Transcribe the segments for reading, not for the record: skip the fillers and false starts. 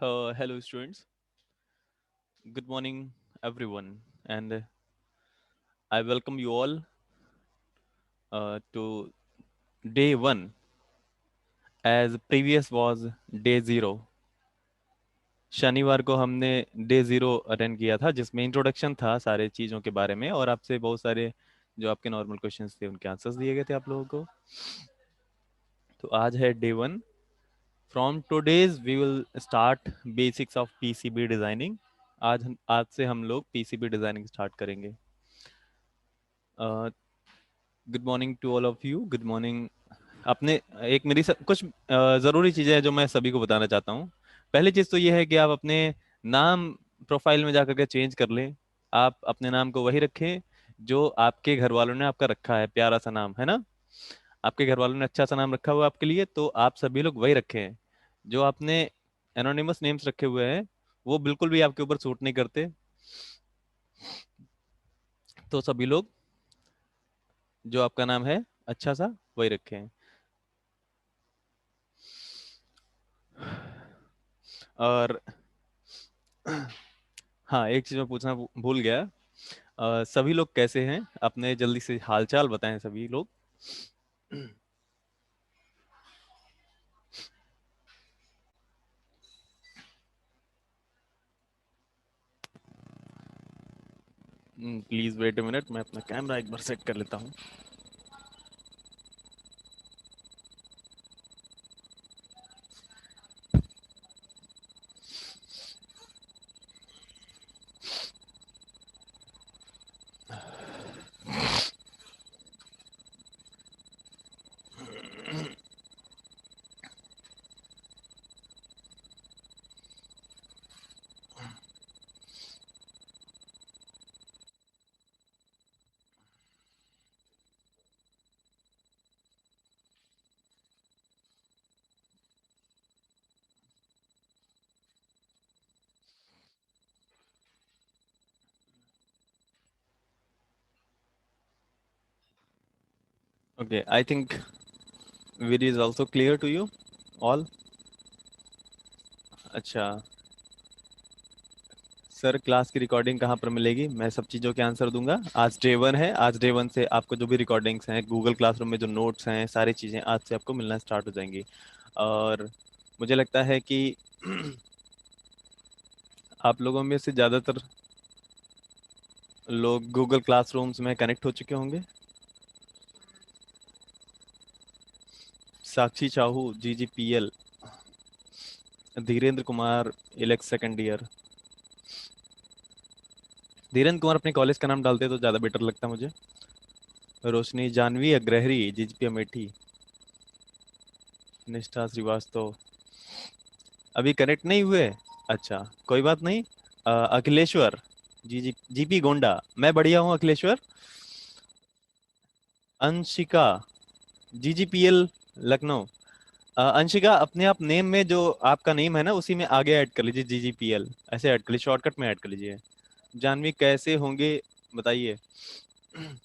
Hello, students. Good morning, everyone, and I welcome you all to day one, as previous was day zero. शनिवार को हमने day zero attend किया था, जिसमें introduction था सारे चीज़ों के बारे में, और आपसे बहुत सारे जो आपके नॉर्मल क्वेश्चंस थे उनके आंसर्स दिए गए थे आप लोगों को। तो आज है day one. From today's we will start basics of PCB designing. आज से हम लोग पीसीबी डिजाइनिंग स्टार्ट करेंगे। Good morning to all of you. Good morning. अपने एक मेरी कुछ ज़रूरी चीज़ें हैं जो मैं सभी को बताना चाहता हूँ। पहली चीज़ तो ये है कि आप अपने नाम प्रोफाइल में जाकर के चेंज कर लें। आप अपने नाम को वही रखें जो आपके घर वालों ने आपका रखा है, प्यारा सा नाम है ना। आपके घर वालों ने अच्छा सा नाम रखा हुआ है आपके लिए, तो आप सभी लोग वही रखें। जो आपने एनोनिमस नेम्स रखे हुए हैं वो बिल्कुल भी आपके ऊपर सूट नहीं करते। तो सभी लोग जो आपका नाम है अच्छा सा वही रखें। और हाँ, एक चीज मैं पूछना भूल गया। सभी लोग कैसे हैं? अपने जल्दी से हालचाल बताएं सभी लोग। प्लीज वेट अ मिनट, मैं अपना कैमरा एक बार सेट कर लेता हूँ। Okay, I think video is also clear to you all. अच्छा सर, क्लास की रिकॉर्डिंग कहाँ पर मिलेगी? मैं सब चीज़ों के आंसर दूंगा। आज डे वन है, आज डे वन से आपको जो भी रिकॉर्डिंग्स हैं, गूगल क्लासरूम में जो नोट्स हैं, सारी चीज़ें आज से आपको मिलना स्टार्ट हो जाएंगी। और मुझे लगता है कि आप लोगों में से ज़्यादातर लोग गूगल क्लासरूम्स में कनेक्ट हो चुके होंगे। साक्षी साहू, GGPL, धीरेन्द्र कुमार, इलेक्स सेकंड ईयर। धीरेन्द्र कुमार अपने कॉलेज का नाम डालते तो ज़्यादा बेटर लगता मुझे। रोशनी जानवी अग्रहरी, GGP अमेठी। निष्ठा श्रीवास्तव अभी कनेक्ट नहीं हुए। अच्छा, कोई बात नहीं। अखिलेश्वर, GP गोंडा, मैं बढ़िया हूँ अखिलेश्वर। अंशिका, GGPL लखनऊ। अंशिका, अपने आप नेम में जो आपका नेम है ना उसी में आगे ऐड कर लीजिए GGPL, ऐसे ऐड कर लीजिए, शॉर्टकट में ऐड कर लीजिए। जानवी कैसे होंगे बताइए।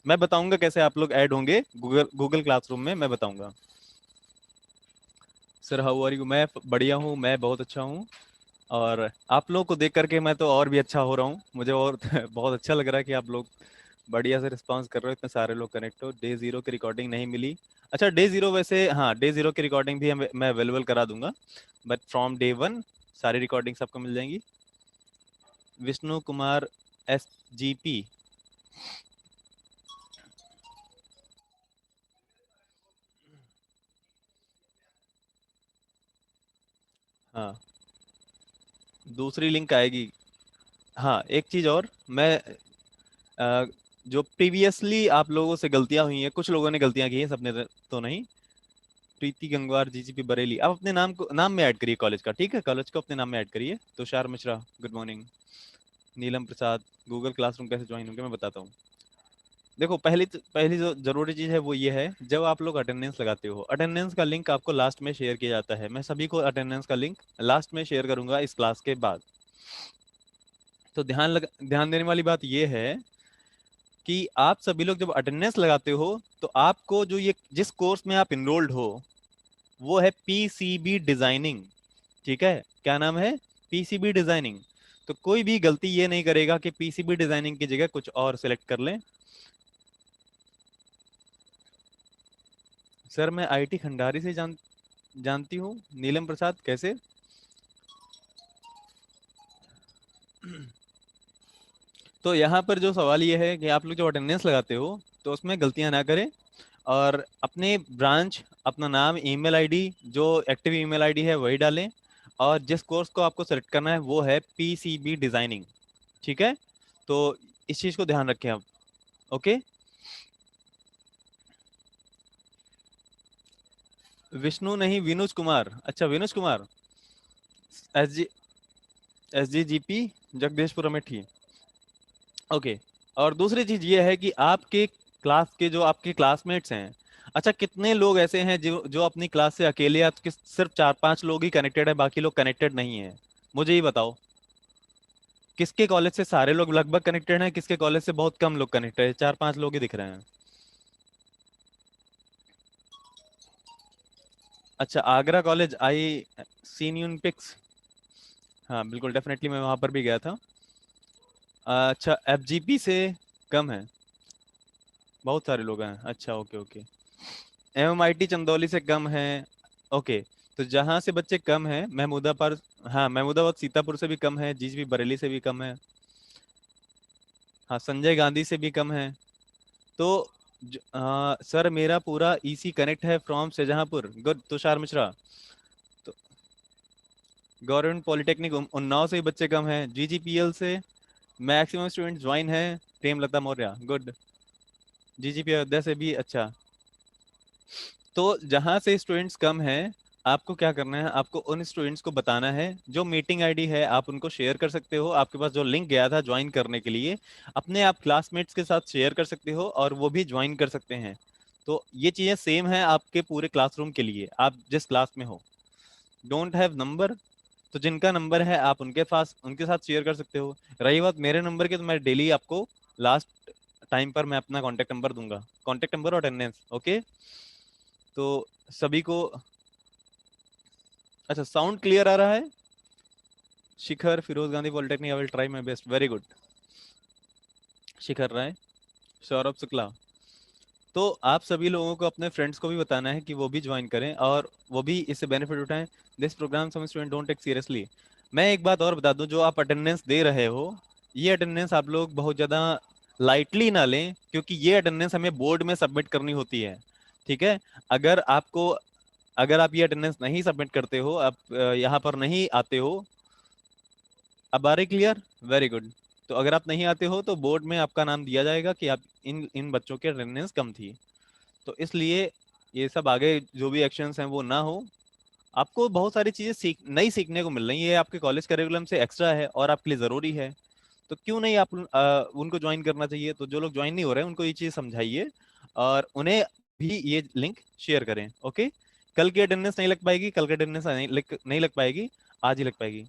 मैं बताऊंगा कैसे आप लोग ऐड होंगे गूगल गूगल क्लासरूम में, मैं बताऊंगा। Sir how are you? मैं बढ़िया हूँ, मैं बहुत अच्छा हूँ। और आप लोगों को देख करके मैं तो और भी अच्छा हो रहा हूँ, मुझे और बहुत अच्छा लग रहा है कि आप लोग बढ़िया से रिस्पांस कर रहे हो, इतने सारे लोग कनेक्ट हो। डे जीरो की रिकॉर्डिंग नहीं मिली। अच्छा, डे जीरो वैसे, हाँ, डे जीरो की रिकॉर्डिंग भी मैं अवेलेबल करा दूंगा, बट फ्रॉम डे वन सारी रिकॉर्डिंग्स आपको मिल जाएंगी। विष्णु कुमार, SGP। हाँ, दूसरी लिंक आएगी। हाँ, एक चीज़ और, मैं जो प्रीवियसली आप लोगों से गलतियां हुई हैं, कुछ लोगों ने गलतियां की हैं, सबने तो नहीं। प्रीति गंगवार, GGP बरेली, आप अपने नाम को नाम में ऐड करिए कॉलेज का, ठीक है? कॉलेज को अपने नाम में ऐड करिए। Tushar Mishra, good morning. Neelam Prasad, Google classroom कैसे ज्वाइन होंगे मैं बताता हूँ। देखो, पहली जो जरूरी चीज है वो ये है, जब आप लोग अटेंडेंस लगाते हो, अटेंडेंस का लिंक आपको लास्ट में शेयर किया जाता है। मैं सभी को अटेंडेंस का लिंक लास्ट में शेयर करूंगा इस क्लास के बाद। तो ध्यान देने वाली बात ये है कि आप सभी लोग जब अटेंडेंस लगाते हो तो आपको जो ये जिस कोर्स में आप इनरोल्ड हो वो है PCB डिजाइनिंग। ठीक है, क्या नाम है? PCB designing. तो कोई भी गलती ये नहीं करेगा कि पीसीबी डिजाइनिंग की जगह कुछ और सिलेक्ट कर लें। सर मैं आईटी खंडारी से जानती हूँ। नीलम प्रसाद कैसे? तो यहाँ पर जो सवाल ये है कि आप लोग जो अटेंडेंस लगाते हो तो उसमें गलतियां ना करें, और अपने ब्रांच, अपना नाम, ईमेल आईडी, जो एक्टिव ईमेल आईडी है वही डालें। और जिस कोर्स को आपको सेलेक्ट करना है वो है पीसीबी डिजाइनिंग। ठीक है, तो इस चीज को ध्यान रखें आप। ओके। विष्णु नहीं, विनुज कुमार। अच्छा, Vinuj Kumar. S G G P Jagdishpur Amethi. Okay. और दूसरी चीज ये है कि आपके क्लास के जो आपके क्लासमेट्स हैं, अच्छा कितने लोग ऐसे हैं जो जो अपनी क्लास से अकेले, या सिर्फ 4-5 लोग ही कनेक्टेड है, बाकी लोग कनेक्टेड नहीं है? मुझे ये बताओ, किसके कॉलेज से सारे लोग लगभग कनेक्टेड हैं, किसके कॉलेज से बहुत कम लोग कनेक्टेड है? 4-5 लोग ही दिख रहे हैं। अच्छा, आगरा कॉलेज, आई सीन यून पिक्स। हाँ बिल्कुल, डेफिनेटली मैं वहां पर भी गया था। अच्छा, एफजीपी से कम है? बहुत सारे लोग हैं, अच्छा ओके ओके। एमआईटी चंदौली से कम है? ओके। तो जहां से बच्चे कम हैं, महमूदाबाद, हाँ महमूदाबाद सीतापुर से भी कम है, जीजीबी बरेली से भी कम है। हाँ, संजय गांधी से भी कम है। तो सर मेरा पूरा ईसी कनेक्ट है फ्रॉम शाहजहांपुर। गुड, तुषार मिश्रा। तो गवर्नमेंट पॉलिटेक्निक उन्नाव से भी बच्चे कम हैं। जीजीपीएल से मैक्सिमम स्टूडेंट ज्वाइन है, प्रेमलता मौर्य। गुड। जीजीपी अयोध्या से भी अच्छा। तो जहां से स्टूडेंट्स कम हैं, आपको क्या करना है, आपको उन स्टूडेंट्स को बताना है। जो मीटिंग आईडी है आप उनको शेयर कर सकते हो, आपके पास जो लिंक गया था ज्वाइन करने के लिए, अपने आप क्लासमेट्स के साथ शेयर कर सकते हो और वो भी ज्वाइन कर सकते हैं। तो ये चीजें सेम है आपके पूरे क्लासरूम के लिए, आप जिस क्लास में हो। डोंट हैव नंबर, तो जिनका नंबर है आप उनके पास उनके साथ शेयर कर सकते हो। रही बात मेरे नंबर की, तो मैं डेली आपको लास्ट टाइम पर मैं अपना कॉन्टेक्ट नंबर दूंगा, कॉन्टेक्ट नंबर और अटेंडेंस। ओके। तो सभी को, अच्छा साउंड क्लियर आ रहा है? Shikhar, Feroze Gandhi polytechnic, I will try my best. Very good. Shikhar Rai, Saurabh Shukla. तो आप सभी लोगों को, अपने फ्रेंड्स को भी बताना है कि वो भी ज्वाइन करें और वो भी इससे बेनिफिट उठाएं। This program some student don't take seriously. मैं एक बात और बता दूं, जो आप अटेंडेंस दे रहे हो, ये अटेंडेंस आप लोग बहुत ज्यादा लाइटली ना लें, क्योंकि ये अटेंडेंस हमें बोर्ड में सबमिट करनी होती है। ठीक है। अगर आपको, अगर आप ये अटेंडेंस नहीं सबमिट करते हो, आप यहाँ पर नहीं आते हो, अब आ रही क्लियर? Very good. तो अगर आप नहीं आते हो तो बोर्ड में आपका नाम दिया जाएगा कि आप इन इन बच्चों की अटेंडेंस कम थी। तो इसलिए ये सब आगे जो भी एक्शंस हैं वो ना हो। आपको बहुत सारी चीजें नई सीखने को मिल रही है, ये आपके कॉलेज करिकुलम से एक्स्ट्रा है और आपके लिए जरूरी है। तो क्यों नहीं आप उनको ज्वाइन करना चाहिए? तो जो लोग ज्वाइन नहीं हो रहे हैं उनको ये चीज समझाइए और उन्हें भी ये लिंक शेयर करें। ओके। कल की अटेंडेंस नहीं लग पाएगी, कल की अटेंडेंस नहीं लग पाएगी, आज ही लग पाएगी।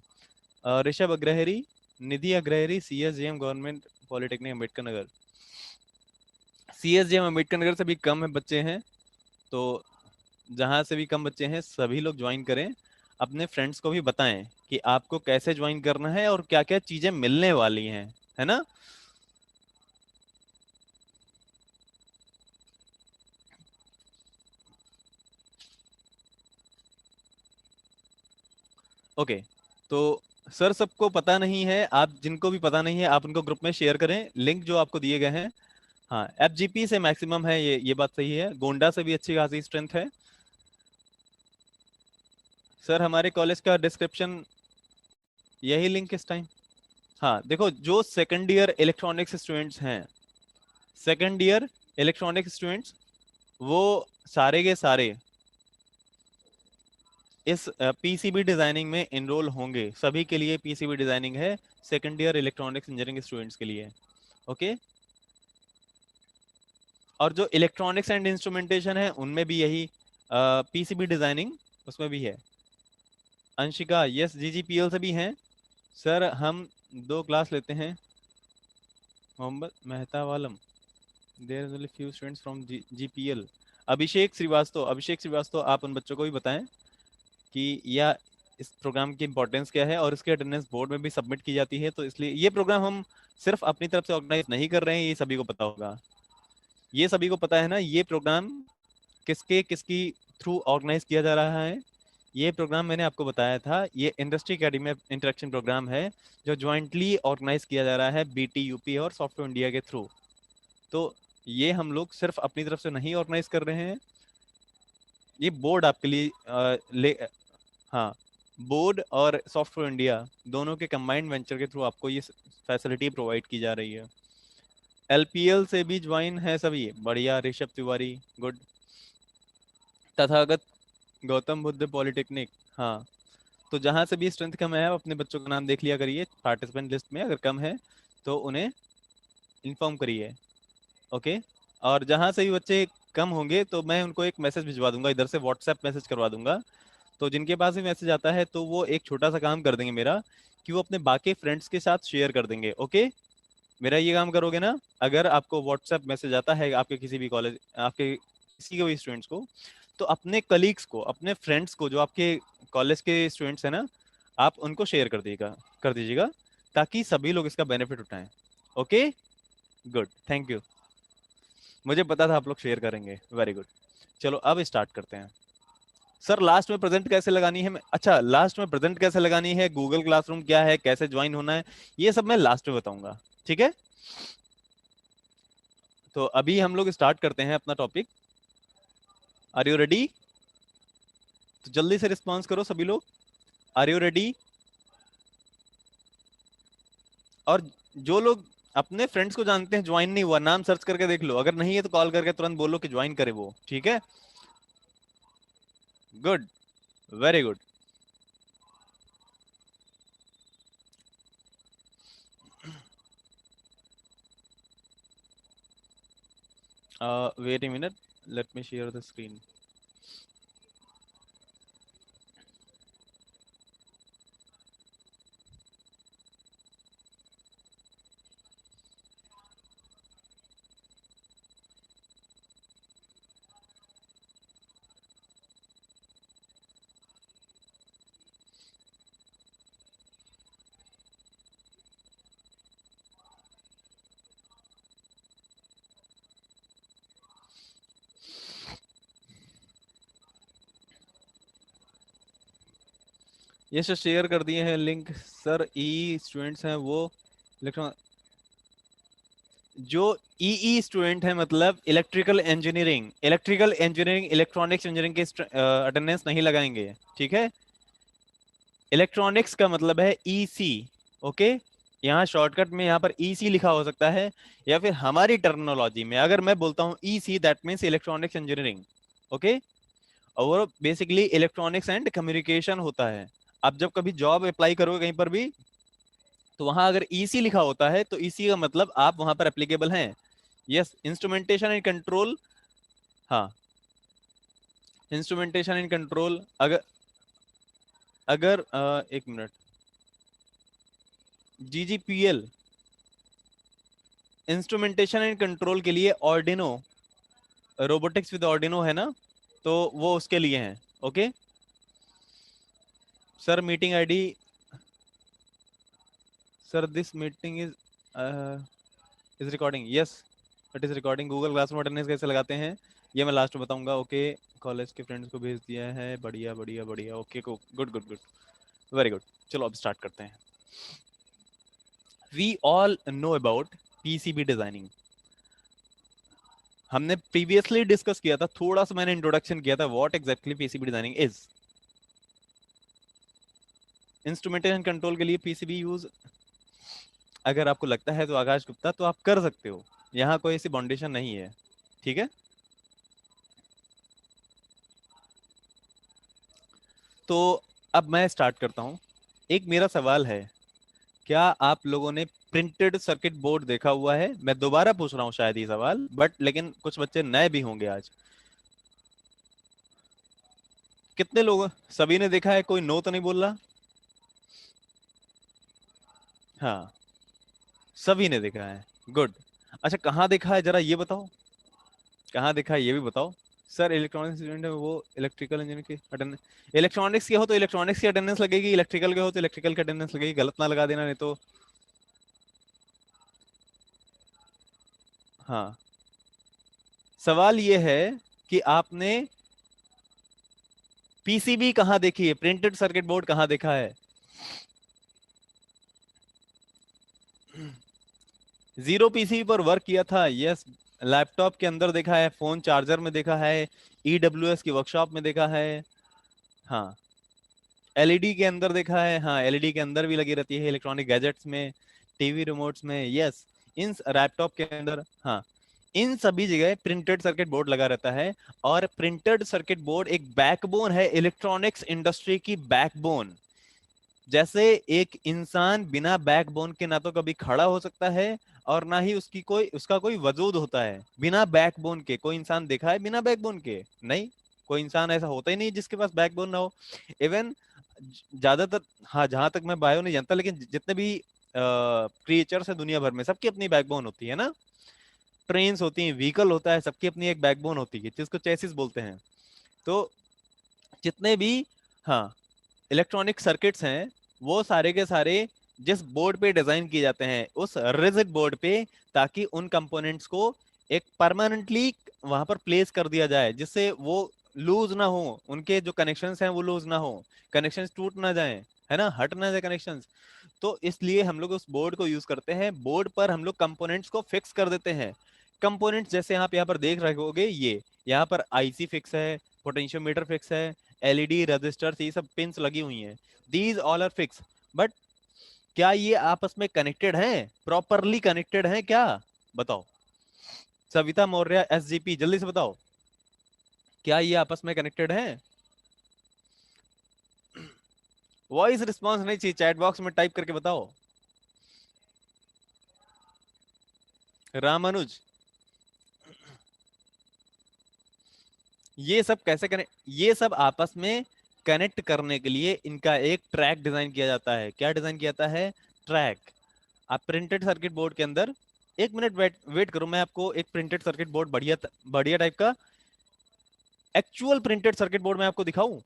ऋषभ अग्रहरी, निधि Agrahari, CSJM government polytechnic Ambedkar Nagar. CSJM Ambedkar Nagar से भी कम है बच्चे हैं, तो जहां से भी कम बच्चे हैं सभी लोग ज्वाइन करें। अपने फ्रेंड्स को भी बताएं कि आपको कैसे ज्वाइन करना है और क्या क्या चीजें मिलने वाली हैं, है ना? ओके। तो सर सबको पता नहीं है, आप जिनको भी पता नहीं है आप उनको ग्रुप में शेयर करें लिंक जो आपको दिए गए हैं। हाँ, एफजीपी से मैक्सिमम है, ये बात सही है। गोंडा से भी अच्छी खासी स्ट्रेंथ है। सर हमारे कॉलेज का डिस्क्रिप्शन, यही लिंक इस टाइम। हाँ देखो, जो सेकंड ईयर इलेक्ट्रॉनिक्स स्टूडेंट्स हैं, सेकंड ईयर इलेक्ट्रॉनिक्स स्टूडेंट्स, वो सारे के सारे इस पीसीबी डिजाइनिंग में इनरोल होंगे। सभी के लिए पीसीबी डिजाइनिंग है, second year electronics engineering students के लिए। ओके। और जो इलेक्ट्रॉनिक्स एंड इंस्ट्रूमेंटेशन है उनमें भी यही पीसीबी डिजाइनिंग उसमें भी है। अंशिका, यस जीजीपीएल से भी हैं। सर हम 2 क्लास लेते हैं। Mohammad Mehta Walam, there is only few students from GPL. Abhishek Srivastava, Abhishek Srivastava, आप उन बच्चों को भी बताएं कि, या इस प्रोग्राम की इंपॉर्टेंस क्या है, और इसकी अटेंडेंस बोर्ड में भी सबमिट की जाती है। तो इसलिए ये प्रोग्राम हम सिर्फ अपनी तरफ से ऑर्गेनाइज नहीं कर रहे हैं, ये सभी को पता होगा। ये सभी को पता है ना, ये प्रोग्राम किसके किसकी थ्रू ऑर्गेनाइज किया जा रहा है। ये प्रोग्राम मैंने आपको बताया था, ये इंडस्ट्री एकेडमी इंटरेक्शन प्रोग्राम है, जो ज्वाइंटली ऑर्गेनाइज किया जा रहा है बीटी यूपी और सॉफ्टवेयर इंडिया के थ्रू। तो ये हम लोग सिर्फ अपनी तरफ से नहीं ऑर्गेनाइज कर रहे हैं, ये बोर्ड आपके लिए हाँ, बोर्ड और सॉफ्टवेयर इंडिया दोनों के कंबाइंड वेंचर के थ्रू आपको ये फैसिलिटी प्रोवाइड की जा रही है। एलपीएल से भी ज्वाइन है सभी, बढ़िया। ऋषभ तिवारी, गुड। तथागत गौतम बुद्ध पॉलिटेक्निक, हाँ। तो जहां से भी स्ट्रेंथ कम है, आप अपने बच्चों का नाम देख लिया करिए पार्टिसिपेंट लिस्ट में, अगर कम है तो उन्हें इन्फॉर्म करिए, ओके। और जहां से भी बच्चे कम होंगे तो मैं उनको एक मैसेज भिजवा दूंगा, इधर से व्हाट्सएप मैसेज करवा दूंगा। तो जिनके पास भी मैसेज आता है तो वो एक छोटा सा काम कर देंगे मेरा, कि वो अपने बाकी फ्रेंड्स के साथ शेयर कर देंगे, ओके। मेरा ये काम करोगे ना, अगर आपको व्हाट्सएप मैसेज आता है आपके किसी भी कॉलेज, आपके किसी के भी स्टूडेंट्स को, तो अपने कलीग्स को, अपने फ्रेंड्स को, जो आपके कॉलेज के स्टूडेंट्स हैं ना, आप उनको शेयर कर दीजिएगा, ताकि सभी लोग इसका बेनिफिट उठाएं, ओके। Good, thank you. मुझे पता था आप लोग शेयर करेंगे, वेरी गुड। चलो अब स्टार्ट करते हैं। सर लास्ट में प्रेजेंट कैसे लगानी है, अच्छा, लास्ट में प्रेजेंट कैसे लगानी है, गूगल क्लासरूम क्या है, कैसे ज्वाइन होना है, ये सब मैं लास्ट में बताऊंगा, ठीक है। तो अभी हम लोग स्टार्ट करते हैं अपना टॉपिक। Are you ready? तो जल्दी से रिस्पॉन्स करो सभी लोग, आर यू रेडी? और जो लोग अपने फ्रेंड्स को जानते हैं ज्वाइन नहीं हुआ, नाम सर्च करके देख लो, अगर नहीं है तो कॉल करके तुरंत बोलो कि ज्वाइन करे वो, ठीक है। Good, very good. Wait a minute, let me share the screen. ये सर शेयर कर दिए हैं लिंक सर। ई स्टूडेंट्स हैं वो इलेक्ट्रॉन, जो ईई स्टूडेंट है मतलब इलेक्ट्रिकल इंजीनियरिंग इलेक्ट्रॉनिक्स इंजीनियरिंग के अटेंडेंस नहीं लगाएंगे, ठीक है। इलेक्ट्रॉनिक्स का मतलब है ईसी, ओके। यहाँ शॉर्टकट में यहाँ पर ईसी लिखा हो सकता है, या फिर हमारी टर्मिनोलॉजी में अगर मैं बोलता हूँ EC, that means electronics engineering, okay. और वो बेसिकली इलेक्ट्रॉनिक्स एंड कम्युनिकेशन होता है। आप जब कभी जॉब अप्लाई करोगे कहीं पर भी, तो वहां अगर ईसी लिखा होता है तो ईसी का मतलब आप वहां पर एप्लीकेबल हैं। यस, इंस्ट्रूमेंटेशन एंड कंट्रोल, हाँ, इंस्ट्रूमेंटेशन एंड कंट्रोल। अगर अगर एक मिनट, जीजीपीएल इंस्ट्रूमेंटेशन एंड कंट्रोल के लिए ऑर्डिनो, रोबोटिक्स विद ऑर्डिनो है ना, तो वो उसके लिए हैं, okay. Sir meeting ID, sir this meeting is recording, yes it is recording. Google classroom attendance कैसे लगाते हैं ये मैं लास्ट में बताऊंगा, ओके। कॉलेज के फ्रेंड्स को भेज दिया है, बढ़िया बढ़िया बढ़िया, ओके, को good good good, very good. चलो अब स्टार्ट करते हैं। We all know about PCB designing. हमने प्रीवियसली डिस्कस किया था, थोड़ा सा मैंने इंट्रोडक्शन किया था, what exactly PCB designing is. Instrumentation control के लिए पीसीबी यूज, अगर आपको लगता है तो आकाश गुप्ता, तो आप कर सकते हो, यहाँ कोई ऐसी बाउंडेशन नहीं है, ठीक है। तो अब मैं स्टार्ट करता हूँ। एक मेरा सवाल है, क्या आप लोगों ने प्रिंटेड सर्किट बोर्ड देखा हुआ है? मैं दोबारा पूछ रहा हूँ शायद ये सवाल, बट लेकिन कुछ बच्चे नए भी होंगे आज। कितने लोग, सभी ने देखा है, कोई नो तो नहीं बोल रहा? हाँ, सभी ने देखा है, गुड। अच्छा, कहाँ देखा है जरा ये बताओ, कहाँ देखा है ये भी बताओ। सर इलेक्ट्रॉनिक्स स्टूडेंट है वो, इलेक्ट्रिकल इंजीनियर की अटेंडेंस, इलेक्ट्रॉनिक्स के हो तो इलेक्ट्रॉनिक्स की अटेंडेंस लगेगी, इलेक्ट्रिकल के हो तो इलेक्ट्रिकल की अटेंडेंस लगेगी, गलत ना लगा देना नहीं तो। हाँ, सवाल ये है कि आपने पीसीबी कहाँ देखी है, प्रिंटेड सर्किट बोर्ड कहाँ देखा है? जीरो पीसीबी पर वर्क किया था, यस। लैपटॉप के अंदर देखा है, फोन चार्जर में देखा है, ईडब्ल्यूएस की वर्कशॉप में देखा है। हाँ, एलईडी के अंदर देखा है, हाँ एलईडी के अंदर भी लगी रहती है इलेक्ट्रॉनिक गैजेट्स में, टीवी रिमोट्स में, यस। इन लैपटॉप के अंदर, हाँ, इन सभी जगह प्रिंटेड सर्किट बोर्ड लगा रहता है। और प्रिंटेड सर्किट बोर्ड एक बैकबोन है, इलेक्ट्रॉनिक्स इंडस्ट्री की बैकबोन। जैसे एक इंसान बिना बैकबोन के ना तो कभी खड़ा हो सकता है और ना ही उसका कोई वजूद होता है बिना बैकबोन के। कोई इंसान देखा है बिना बैकबोन के? नहीं, कोई इंसान ऐसा होता ही नहीं जिसके पास बैकबोन ना हो। इवन ज्यादातर, हाँ जहां तक मैं बायो नहीं जानता, लेकिन जितने भी क्रिएचर्स है दुनिया भर में, सबकी अपनी बैकबोन होती है ना। ट्रेन्स होती हैं, व्हीकल होता है, सबकी अपनी एक बैकबोन होती है जिसको चेसिस बोलते हैं। तो जितने भी, हाँ, इलेक्ट्रॉनिक सर्किट्स हैं, वो सारे के सारे जिस बोर्ड पे डिजाइन किए जाते हैं, उस रिजिड बोर्ड पे, ताकि उन कंपोनेंट्स को एक परमानेंटली वहां पर प्लेस कर दिया जाए, जिससे वो लूज ना हो, उनके जो कनेक्शंस हैं वो लूज ना हो, कनेक्शंस टूट ना जाए, है ना, हट ना जाए कनेक्शंस। तो इसलिए हम लोग उस बोर्ड को यूज करते हैं, बोर्ड पर हम लोग कंपोनेंट्स को फिक्स कर देते हैं। कंपोनेंट्स जैसे आप यहाँ पर देख रहे होगे, ये यहाँ पर आईसी फिक्स है, पोटेंशियोमीटर फिक्स है, एलईडी रजिस्टर, ये सब पिंस लगी हुई हैं, these all are fix. But क्या ये आपस में कनेक्टेड हैं, प्रॉपरली कनेक्टेड हैं क्या? बताओ, सविता मौर्य एसजीपी, जल्दी से बताओ, क्या ये आपस में कनेक्टेड हैं? वॉइस रिस्पॉन्स नहीं चाहिए, चैट बॉक्स में टाइप करके बताओ। रामानुज, ये सब कैसे कनेक्ट, ये सब आपस में कनेक्ट करने के लिए इनका एक ट्रैक डिजाइन किया जाता है। क्या डिजाइन किया जाता है? ट्रैक। आप प्रिंटेड सर्किट बोर्ड के अंदर, एक मिनट वेट वेट करो, मैं आपको एक प्रिंटेड सर्किट बोर्ड बढ़िया बढ़िया टाइप का एक्चुअल प्रिंटेड सर्किट बोर्ड मैं आपको दिखाऊं।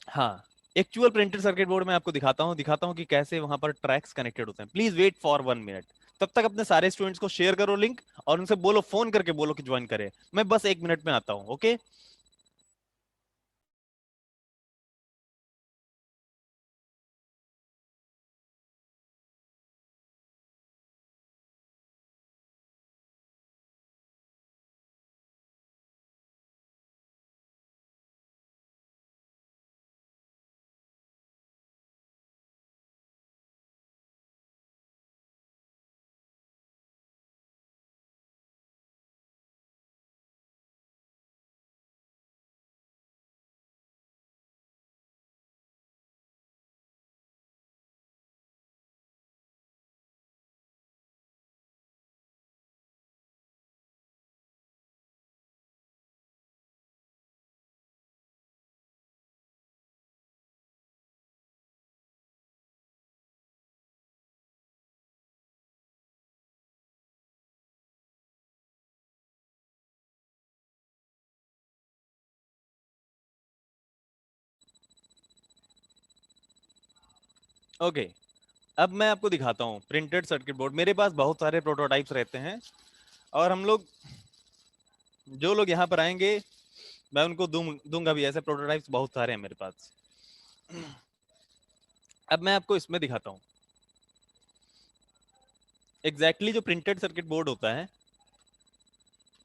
हाँ, एक्चुअल प्रिंटेड सर्किट बोर्ड मैं आपको दिखाता हूँ कि कैसे वहां पर ट्रैक्स कनेक्टेड होते हैं। Please wait for 1 minute. तब तक अपने सारे स्टूडेंट्स को शेयर करो लिंक, और उनसे बोलो, फोन करके बोलो कि ज्वाइन करे। मैं बस 1 मिनट में आता हूँ, ओके? ओके, अब मैं आपको दिखाता हूँ प्रिंटेड सर्किट बोर्ड। मेरे पास बहुत सारे प्रोटोटाइप्स रहते हैं, और हम लोग, जो लोग यहाँ पर आएंगे, मैं उनको दूंगा भी, ऐसे प्रोटोटाइप्स बहुत सारे हैं मेरे पास। अब मैं आपको इसमें दिखाता हूँ एग्जैक्टली जो प्रिंटेड सर्किट बोर्ड होता है।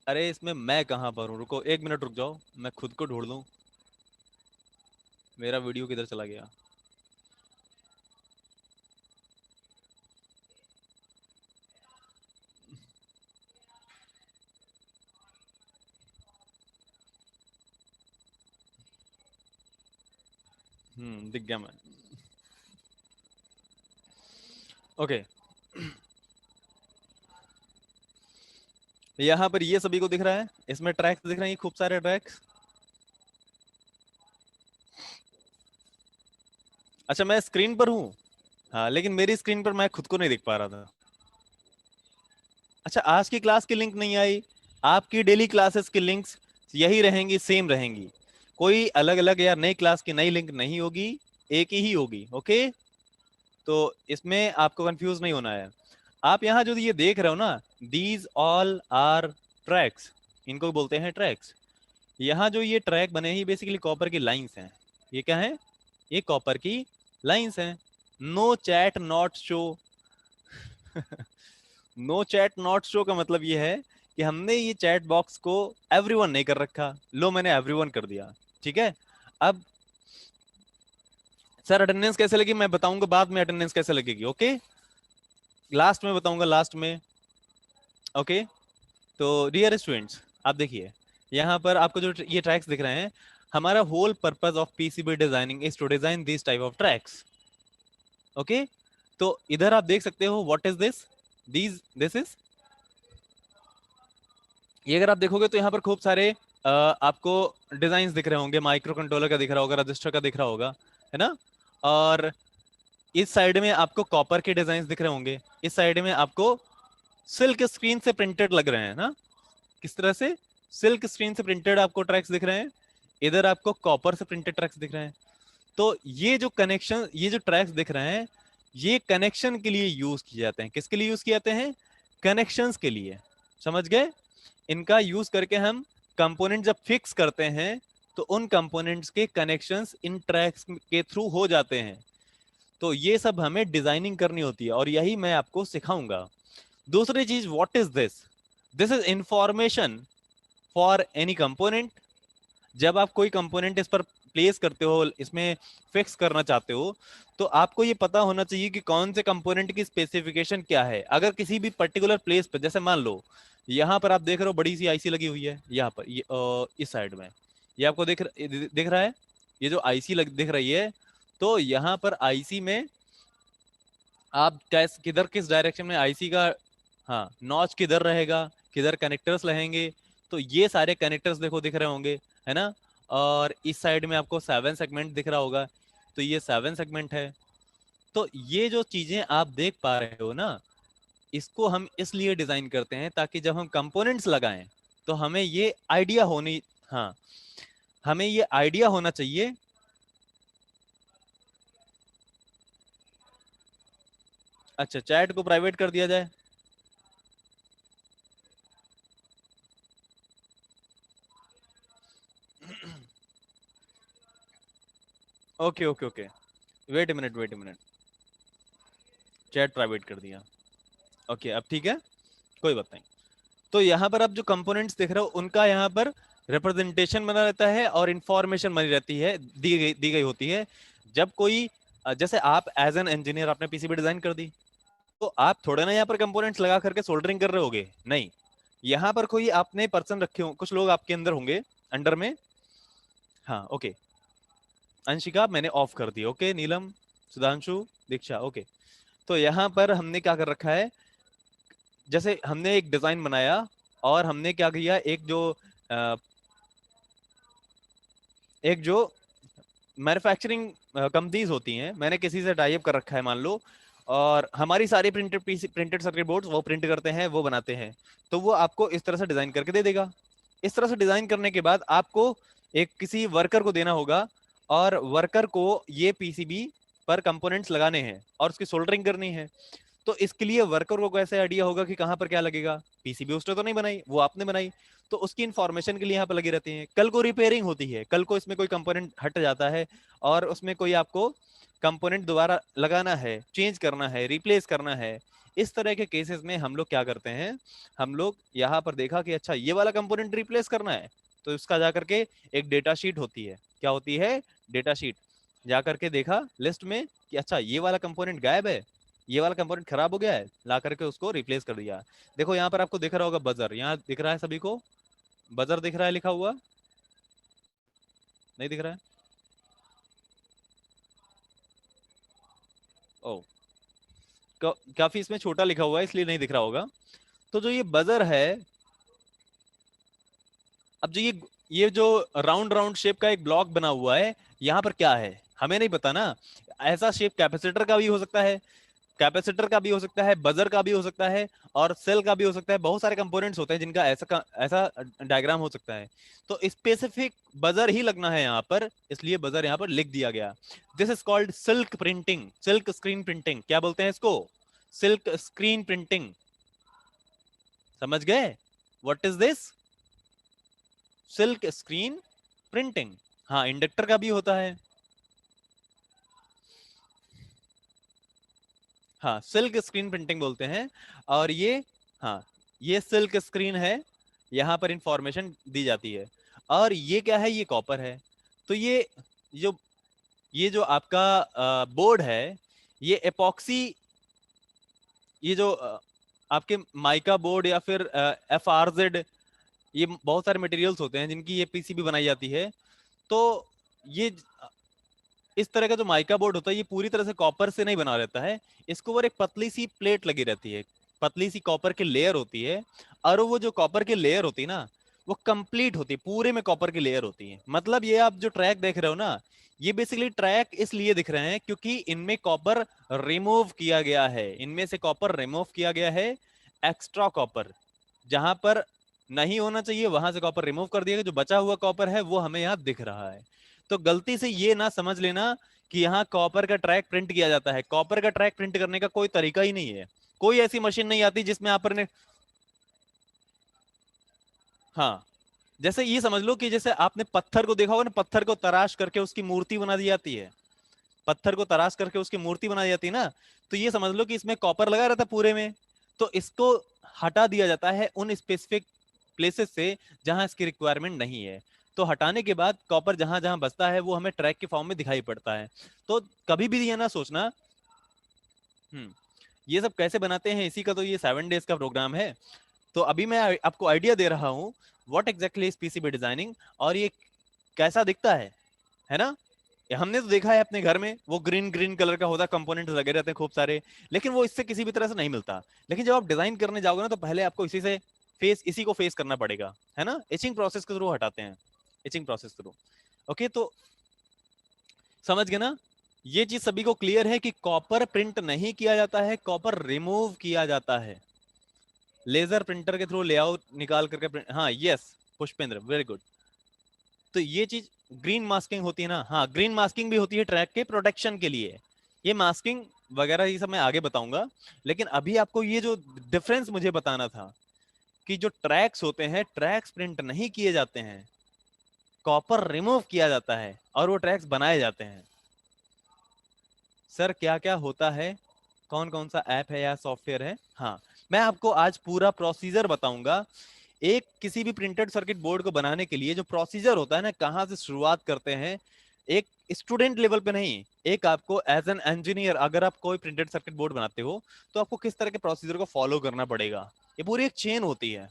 अरे इसमें मैं कहाँ पर हूँ, रुको 1 मिनट रुक जाओ, मैं खुद को ढूंढ लूँ। मेरा वीडियो किधर चला गया? दिख गया मैं। ओके, यहाँ पर ये सभी को दिख रहा है, इसमें ट्रैक्स दिख रहे हैं, खूब सारे ट्रैक्स। अच्छा, मैं स्क्रीन पर हूँ। हाँ, लेकिन मेरी स्क्रीन पर मैं खुद को नहीं देख पा रहा था। अच्छा, आज की क्लास की लिंक नहीं आई? आपकी डेली क्लासेस की लिंक्स यही रहेंगी, सेम रहेंगी। कोई अलग अलग या नई क्लास की नई लिंक नहीं होगी, एक ही होगी। ओके, तो इसमें आपको कंफ्यूज नहीं होना है। आप यहाँ जो ये देख रहे हो ना, दीज ऑल आर ट्रैक्स, इनको बोलते हैं ट्रैक्स। यहाँ जो ये ट्रैक बने हैं, ये बेसिकली कॉपर की लाइंस हैं। ये क्या है? ये कॉपर की लाइंस हैं। No chat not show. No chat not show का मतलब ये है कि हमने ये चैट बॉक्स को एवरीवन नहीं कर रखा। लो, मैंने एवरीवन कर दिया। ठीक है। अब सर अटेंडेंस कैसे लगी मैं बताऊंगा बाद में, अटेंडेंस कैसे लगेगी। ओके, लास्ट में बताऊंगा, लास्ट में। ओके, तो डियर स्टूडेंट्स, आप देखिए यहाँ पर आपको जो ये ट्रैक्स दिख रहे हैं, हमारा whole purpose of PCB designing is to design this type of tracks. Okay, तो इधर आप देख सकते हो what is this, this is, ये अगर आप देखोगे तो यहाँ पर खूब सारे आपको डिजाइन दिख रहे होंगे। माइक्रो कंट्रोलर का दिख रहा होगा, रजिस्टर का दिख रहा होगा, है ना। और इस साइड में आपको कॉपर के डिजाइन दिख रहे होंगे, इस साइड में आपको सिल्क स्क्रीन से प्रिंटेड लग रहे हैं ना। किस तरह से? सिल्क स्क्रीन से प्रिंटेड आपको ट्रैक्स दिख रहे हैं, इधर आपको कॉपर से प्रिंटेड ट्रैक्स दिख रहे हैं। तो ये जो कनेक्शन, ये जो ट्रैक्स दिख रहे हैं, ये कनेक्शन के लिए यूज किए जाते हैं। किसके लिए यूज किए जाते हैं? कनेक्शंस के लिए। समझ गए? इनका यूज करके हम कंपोनेंट जब फिक्स करते हैं तो उन कंपोनेंट्स के कनेक्शंस इन ट्रैक्स के थ्रू हो जाते हैं। तो ये सब हमें डिजाइनिंग करनी होती है और यही मैं आपको सिखाऊंगा। दूसरी चीज, what is this? This is information for any component. जब आप कोई कंपोनेंट इस पर प्लेस करते हो, इसमें फिक्स करना चाहते हो, तो आपको ये पता होना चाहिए कि कौन से कंपोनेंट की स्पेसिफिकेशन क्या है। अगर किसी भी पर्टिकुलर प्लेस पर, जैसे मान लो यहाँ पर आप देख रहे हो बड़ी सी आईसी लगी हुई है यहाँ पर, ये इस साइड में, ये आपको दिख रहा है, ये जो आईसी दिख रही है। तो यहाँ पर आईसी में आप कैस किधर किस डायरेक्शन में आईसी का, हाँ, नॉच किधर रहेगा, किधर कनेक्टर्स रहेंगे, तो ये सारे कनेक्टर्स देखो दिख रहे होंगे, है ना। और इस साइड में आपको 7 सेगमेंट दिख रहा होगा, तो ये 7 सेगमेंट है। तो ये जो चीजें आप देख पा रहे हो ना, इसको हम इसलिए डिजाइन करते हैं ताकि जब हम कंपोनेंट्स लगाएं तो हमें ये आइडिया होनी, हाँ, हमें ये आइडिया होना चाहिए। अच्छा, चैट को प्राइवेट कर दिया जाए। Okay okay okay, wait a minute, wait a minute, chat private कर दिया। ओके, अब ठीक है, कोई बात नहीं। तो यहाँ पर आप जो कंपोनेंट्स देख रहे हो उनका यहाँ पर रिप्रेजेंटेशन बना रहता है और इंफॉर्मेशन बनी रहती है, दी गई होती है। जब कोई जैसे आप एज एन इंजीनियर आपने पीसीबी डिजाइन कर दी, तो आप थोड़े ना यहाँ पर कंपोनेंट्स लगा करके सोल्डरिंग कर रहे होगे, नहीं। यहाँ पर कोई आपने पर्सन रखे हो, कुछ लोग आपके अंदर होंगे, अंडर में। हाँ, ओके, अंशिका मैंने ऑफ कर दी। ओके, नीलम, सुधांशु, दीक्षा, ओके। तो यहाँ पर हमने क्या कर रखा है, जैसे हमने एक डिजाइन बनाया और हमने क्या किया, अ, एक जो मैन्युफैक्चरिंग कंपनीज होती हैं, मैंने किसी से टाई अप कर रखा है मान लो, और हमारी सारी printed PC, printed circuit boards वो प्रिंट करते हैं, वो बनाते हैं। तो वो आपको इस तरह से डिजाइन करके दे देगा। इस तरह से डिजाइन करने के बाद आपको एक किसी वर्कर को देना होगा, और वर्कर को ये पीसीबी पर कंपोनेंट्स लगाने हैं और उसकी सोल्डरिंग करनी है। तो इसके लिए वर्कर को कैसे आइडिया होगा कि कहाँ पर क्या लगेगा? पीसीबी उसने तो नहीं बनाई, वो आपने बनाई। तो उसकी इंफॉर्मेशन के लिए यहाँ पर लगी रहती है। कल को रिपेयरिंग होती है, कल को इसमें कोई कंपोनेंट हट जाता है और उसमें कोई आपको कंपोनेंट दोबारा लगाना है, चेंज करना है, रिप्लेस करना है, इस तरह के केसेस में हम लोग क्या करते हैं, हम लोग यहाँ पर देखा कि अच्छा ये वाला कंपोनेंट रिप्लेस करना है, तो इसका जाकर के एक डेटा शीट होती है। क्या होती है? Data sheet. जाकर के देखा लिस्ट में कि अच्छा ये वाला कंपोनेंट गायब है, ये वाला कंपोनेंट खराब हो गया है, ला करके उसको रिप्लेस कर दिया। देखो यहाँ पर आपको दिख रहा होगा बजर, यहाँ दिख रहा है सभी को, बजर दिख रहा है लिखा हुआ? नहीं दिख रहा है? ओ, काफी इसमें छोटा लिखा हुआ है इसलिए नहीं दिख रहा होगा। तो जो ये बजर है, अब जो ये जो राउंड राउंड शेप का एक ब्लॉक बना हुआ है, यहाँ पर क्या है हमें नहीं पता ना। ऐसा शेप कैपेसिटर का भी हो सकता है, कैपेसिटर का भी हो सकता है, बजर का भी हो सकता है, और सेल का भी हो सकता है। बहुत सारे कंपोनेंट्स होते हैं जिनका ऐसा डायग्राम हो सकता है। तो स्पेसिफिक बजर ही लगना है यहाँ पर, इसलिए बजर यहाँ पर लिख दिया गया। This is called silk printing, silk screen printing. क्या बोलते हैं इसको? Silk screen printing. समझ गए? What is this? Silk screen printing. हाँ, इंडक्टर का भी होता है। हाँ, सिल्क स्क्रीन प्रिंटिंग बोलते हैं। और ये, हाँ, ये सिल्क स्क्रीन है, यहाँ पर इंफॉर्मेशन दी जाती है। और ये क्या है? ये कॉपर है। तो जो ये जो आपका बोर्ड है, ये एपॉक्सी, ये जो आपके माइका बोर्ड या फिर FRZ, ये बहुत सारे मटेरियल्स होते हैं जिनकी ये पीसीबी बनाई जाती है। तो ये इस तरह का जो माइका बोर्ड होता है, ये पूरी तरह से कॉपर से नहीं बना रहता है। इसके ऊपर एक पतली सी प्लेट लगी रहती है, पतली सी कॉपर की लेयर होती है। और वो जो कॉपर की लेयर होती है ना, वो कंप्लीट होती है, पूरे में कॉपर की लेयर होती है। मतलब ये आप जो ट्रैक देख रहे हो ना, ये बेसिकली ट्रैक इसलिए दिख रहे हैं क्योंकि इनमें कॉपर रिमूव किया गया है, इनमें से कॉपर रिमूव किया गया है। एक्स्ट्रा कॉपर जहां पर नहीं होना चाहिए वहां से कॉपर रिमूव कर दिया गया। जो बचा हुआ कॉपर है वो हमें यहाँ दिख रहा है। तो गलती से ये ना समझ लेना कि यहाँ कॉपर का ट्रैक प्रिंट किया जाता है। कॉपर का ट्रैक प्रिंट करने का कोई तरीका ही नहीं है। कोई ऐसी मशीन नहीं आती जिसमें आप ने, हाँ, जैसे ये समझ लो कि जैसे आपने पत्थर को देखा होगा ना, पत्थर को तराश करके उसकी मूर्ति बना दी जाती है। पत्थर को तराश करके उसकी मूर्ति बनाई जाती है ना, तो ये समझ लो कि इसमें कॉपर लगा रहता है पूरे में। तो इसको हटा दिया जाता है उन स्पेसिफिक प्लेसेस से जहां इसकी रिक्वायरमेंट नहीं है। तो हटाने के बाद कॉपर जहां जहां बचता है वो हमें ट्रैक के फॉर्म में दिखाई पड़ता है। तो कभी भी ये ना सोचना। हम्म ये सब कैसे बनाते हैं, इसी का तो ये 7 डेज का प्रोग्राम है। तो अभी मैं आपको आइडिया दे रहा हूँ what exactly is PCB designing, और ये कैसा दिखता है ना। ये हमने तो देखा है अपने घर में, वो ग्रीन ग्रीन कलर का होता है, कंपोनेंट लगे रहते हैं खूब सारे। लेकिन वो इससे किसी भी तरह से नहीं मिलता। लेकिन जब आप डिजाइन करने जाओगे ना, तो पहले आपको इसी को फेस करना पड़ेगा, है ना। इचिंग प्रोसेस के थ्रू हटाते हैं, इचिंग प्रोसेस थ्रू। ओके, तो समझ गए ना। ये चीज सभी को क्लियर है कि कॉपर प्रिंट नहीं किया जाता है, कॉपर रिमूव किया जाता है लेजर प्रिंटर के थ्रू, लेआउट निकाल करके print। हाँ, यस, पुष्पेंद्र, वेरी गुड। तो ये चीज ग्रीन मास्किंग होती है ना। हाँ, ग्रीन मास्किंग भी होती है ट्रैक के प्रोटेक्शन के लिए। ये मास्किंग वगैरह ये सब मैं आगे बताऊंगा। लेकिन अभी आपको ये जो डिफरेंस मुझे बताना था कि जो ट्रैक्स होते हैं, ट्रैक्स प्रिंट नहीं किए जाते हैं, कॉपर रिमूव किया जाता है और वो ट्रैक्स बनाए जाते हैं। सर क्या क्या होता है, कौन कौन सा ऐप है या सॉफ्टवेयर है? हाँ, मैं आपको आज पूरा प्रोसीजर बताऊंगा। एक किसी भी प्रिंटेड सर्किट बोर्ड को बनाने के लिए जो प्रोसीजर होता है ना, कहाँ से शुरुआत करते हैं, एक स्टूडेंट लेवल पे नहीं, एक आपको एज एन इंजीनियर, अगर आप कोई प्रिंटेड सर्किट बोर्ड बनाते हो तो आपको किस तरह के प्रोसीजर को फॉलो करना पड़ेगा। ये पूरी एक चेन होती है।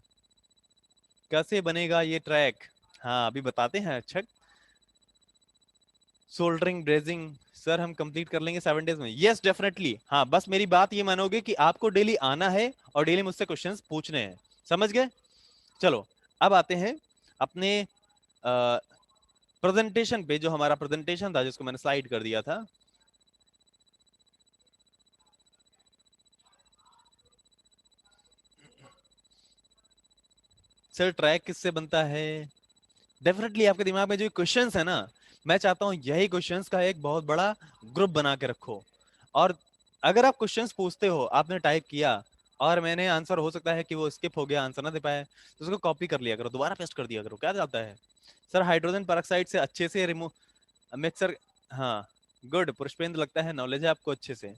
कैसे बनेगा ये ट्रैक? हाँ, अभी बताते हैं। अच्छा, सोल्डरिंग, ब्रेजिंग, सर हम कंप्लीट कर लेंगे 7 डेज में। Yes, definitely. हाँ, बस मेरी बात ये मानोगे कि आपको डेली आना है और डेली मुझसे क्वेश्चंस पूछने हैं। समझ गए? चलो, अब आते हैं अपने प्रेजेंटेशन पे। जो हमारा प्रेजेंटेशन था जिसको मैंने स्लाइड कर दिया था, सर ट्रैक किससे बनता है? डेफिनेटली आपके दिमाग में जो क्वेश्चंस है ना, मैं चाहता हूं यही क्वेश्चंस का एक बहुत बड़ा ग्रुप बना के रखो। और अगर आप क्वेश्चंस पूछते हो, आपने टाइप किया और मैंने आंसर, हो सकता है कि वो स्किप हो गया, आंसर ना दे पाए, तो उसको कॉपी कर लिया करो, दोबारा पेस्ट कर दिया करो। क्या जाता है? सर हाइड्रोजन पेरोक्साइड से अच्छे से रिमूव मिक्सर, हाँ, गुड पुष्पेंद्र, लगता है नॉलेज है आपको अच्छे से।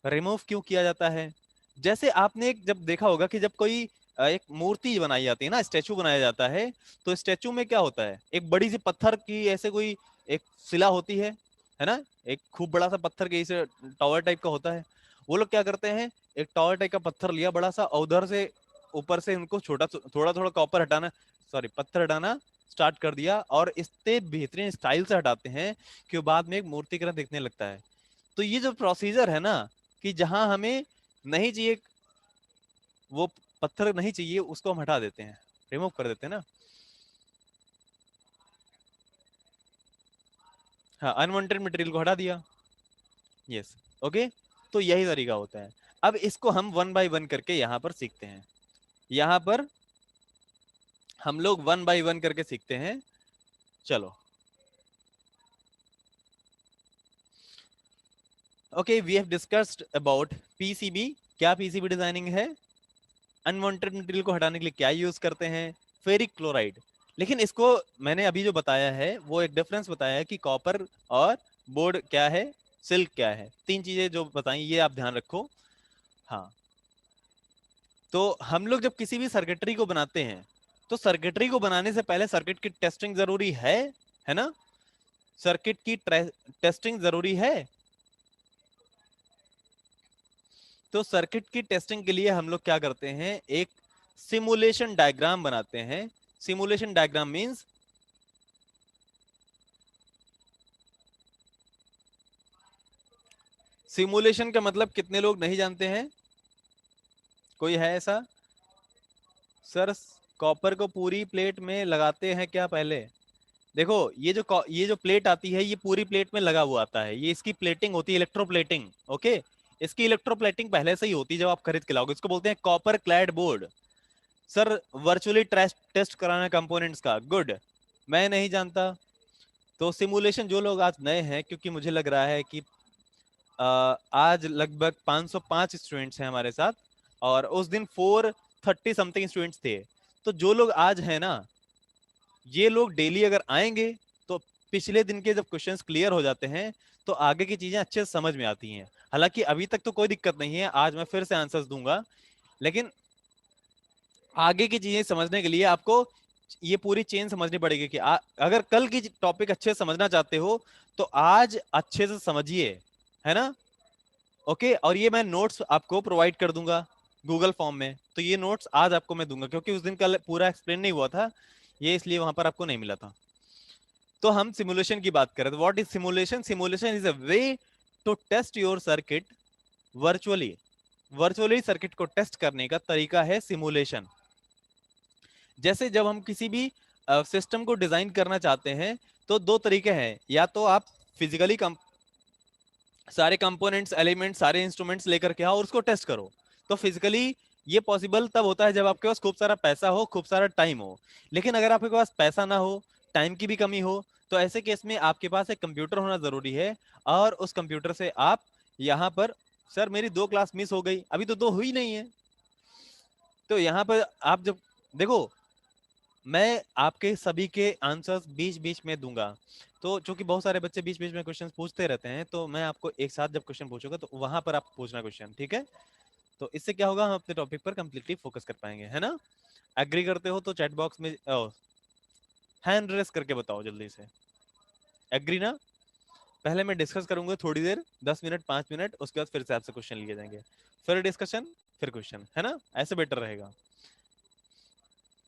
रिमूव क्यों किया जाता है? जैसे आपने जब देखा होगा कि जब कोई एक मूर्ति बनाई जाती है ना, स्टेचू बनाया जाता है, तो स्टेचू में क्या होता है? एक बड़ी सी पत्थर की ऐसे कोई एक शिला होती है ना। एक खूब बड़ा सा पत्थर के इसे टावर टाइप का होता है। वो लोग क्या करते हैं, एक टावर टाइप का पत्थर लिया बड़ा सा, और उधर से ऊपर से उनको छोटा थोड़ा थोड़ा कॉपर हटाना, सॉरी पत्थर हटाना स्टार्ट कर दिया, और इतने बेहतरीन स्टाइल से हटाते हैं कि वो बाद में एक मूर्ति की तरह दिखने लगता है। तो ये जो प्रोसीजर है ना, कि जहां हमें नहीं चाहिए, वो पत्थर नहीं चाहिए, उसको हम हटा देते हैं, रिमूव कर देते हैं ना। हाँ, अनवांटेड मटेरियल को हटा दिया। Yes, okay. तो यही तरीका होता है। अब इसको हम वन बाय वन करके यहां पर सीखते हैं। यहां पर हम लोग वन बाय वन करके सीखते हैं। चलो, okay, we have discussed about PCB. क्या पीसीबी डिजाइनिंग है, अनवांटेड मटेरियल को हटाने के लिए क्या यूज करते हैं, फेरिक क्लोराइड। लेकिन इसको मैंने अभी जो बताया है वो एक डिफरेंस बताया है कि कॉपर और बोर्ड क्या है, सिल्क क्या है। तीन चीजें जो बताई ये आप ध्यान रखो। हाँ, तो हम लोग जब किसी भी सर्किटरी को बनाते हैं तो सर्किटरी को बनाने से पहले सर्किट की टेस्टिंग जरूरी है ना। सर्किट की टेस्टिंग जरूरी है। तो सर्किट की टेस्टिंग के लिए हम लोग क्या करते हैं, एक सिमुलेशन डायग्राम बनाते हैं। सिमुलेशन डायग्राम मींस सिमुलेशन का मतलब कितने लोग नहीं जानते हैं, कोई है ऐसा? सर, कॉपर को पूरी प्लेट में लगाते हैं क्या पहले? देखो, ये जो प्लेट आती है ये पूरी प्लेट में लगा हुआ आता है, ये इसकी प्लेटिंग होती है, इलेक्ट्रोप्लेटिंग। ओके, इसकी इलेक्ट्रोप्लेटिंग पहले से ही होती है जब आप खरीद के लाओगे, इसको बोलते हैं copper clad board. Sir, virtually test कराना कंपोनेंट्स का, गुड, मैं नहीं जानता। तो सिमुलेशन जो लोग आज नए हैं, क्योंकि मुझे लग रहा है कि आज लगभग 505 स्टूडेंट्स हैं हमारे साथ, और उस दिन 430 समथिंग स्टूडेंट्स थे। तो जो लोग आज हैं ना, ये लोग डेली अगर आएंगे तो पिछले दिन के जब क्वेश्चंस क्लियर हो जाते हैं तो आगे की चीजें अच्छे से समझ में आती हैं। हालांकि अभी तक तो कोई दिक्कत नहीं है, आज मैं फिर से आंसर्स दूंगा, लेकिन आगे की चीजें समझने के लिए आपको ये पूरी चेन समझनी पड़ेगी कि अगर कल की टॉपिक अच्छे से समझना चाहते हो तो आज अच्छे से समझिए, है ना। ओके, और ये मैं नोट्स आपको प्रोवाइड कर दूंगा गूगल फॉर्म में। तो ये नोट्स आज आपको मैं दूंगा, क्योंकि उस दिन कल पूरा एक्सप्लेन नहीं हुआ था, ये इसलिए वहां पर आपको नहीं मिला था। तो हम सिमुलेशन की बात करें तो what is simulation? Simulation is a way to test your circuit virtually. Virtually circuit को टेस्ट करने का तरीका है सिमुलेशन। जैसे जब हम किसी भी सिस्टम को डिजाइन करना चाहते हैं तो दो तरीके हैं, या तो आप फिजिकली सारे कंपोनेंट्स, एलिमेंट्स, सारे इंस्ट्रूमेंट्स लेकर के आओ और उसको टेस्ट करो। तो फिजिकली ये पॉसिबल तब होता है जब आपके पास खूब सारा पैसा हो, खूब सारा टाइम हो। लेकिन अगर आपके पास पैसा ना हो, टाइम की भी कमी हो, तो ऐसे केस में आपके पास एक कंप्यूटर होना जरूरी है। और उस कंप्यूटर से आप यहाँ पर, सर मेरी 2 क्लास मिस हो गई, अभी तो 2 हुई नहीं है। तो यहाँ पर आप जब देखो, मैं आपके सभी के आंसर्स बीच बीच में दूंगा। तो चूंकि बहुत सारे बच्चे बीच बीच में क्वेश्चन पूछते रहते हैं, तो मैं आपको एक साथ जब क्वेश्चन पूछूंगा तो वहां पर आप पूछना क्वेश्चन, ठीक है। तो इससे क्या होगा, हम अपने टॉपिक पर कंप्लीटली फोकस कर पाएंगे, है ना। एग्री करते हो तो चैट बॉक्स में हैंड रेस करके बताओ जल्दी से, एग्री ना। पहले मैं डिस्कस करूंगा थोड़ी देर, 10 मिनट 5 मिनट, उसके बाद फिर से आपसे क्वेश्चन लिए जाएंगे, फिर डिस्कशन, फिर क्वेश्चन, है ना, ऐसे बेटर रहेगा।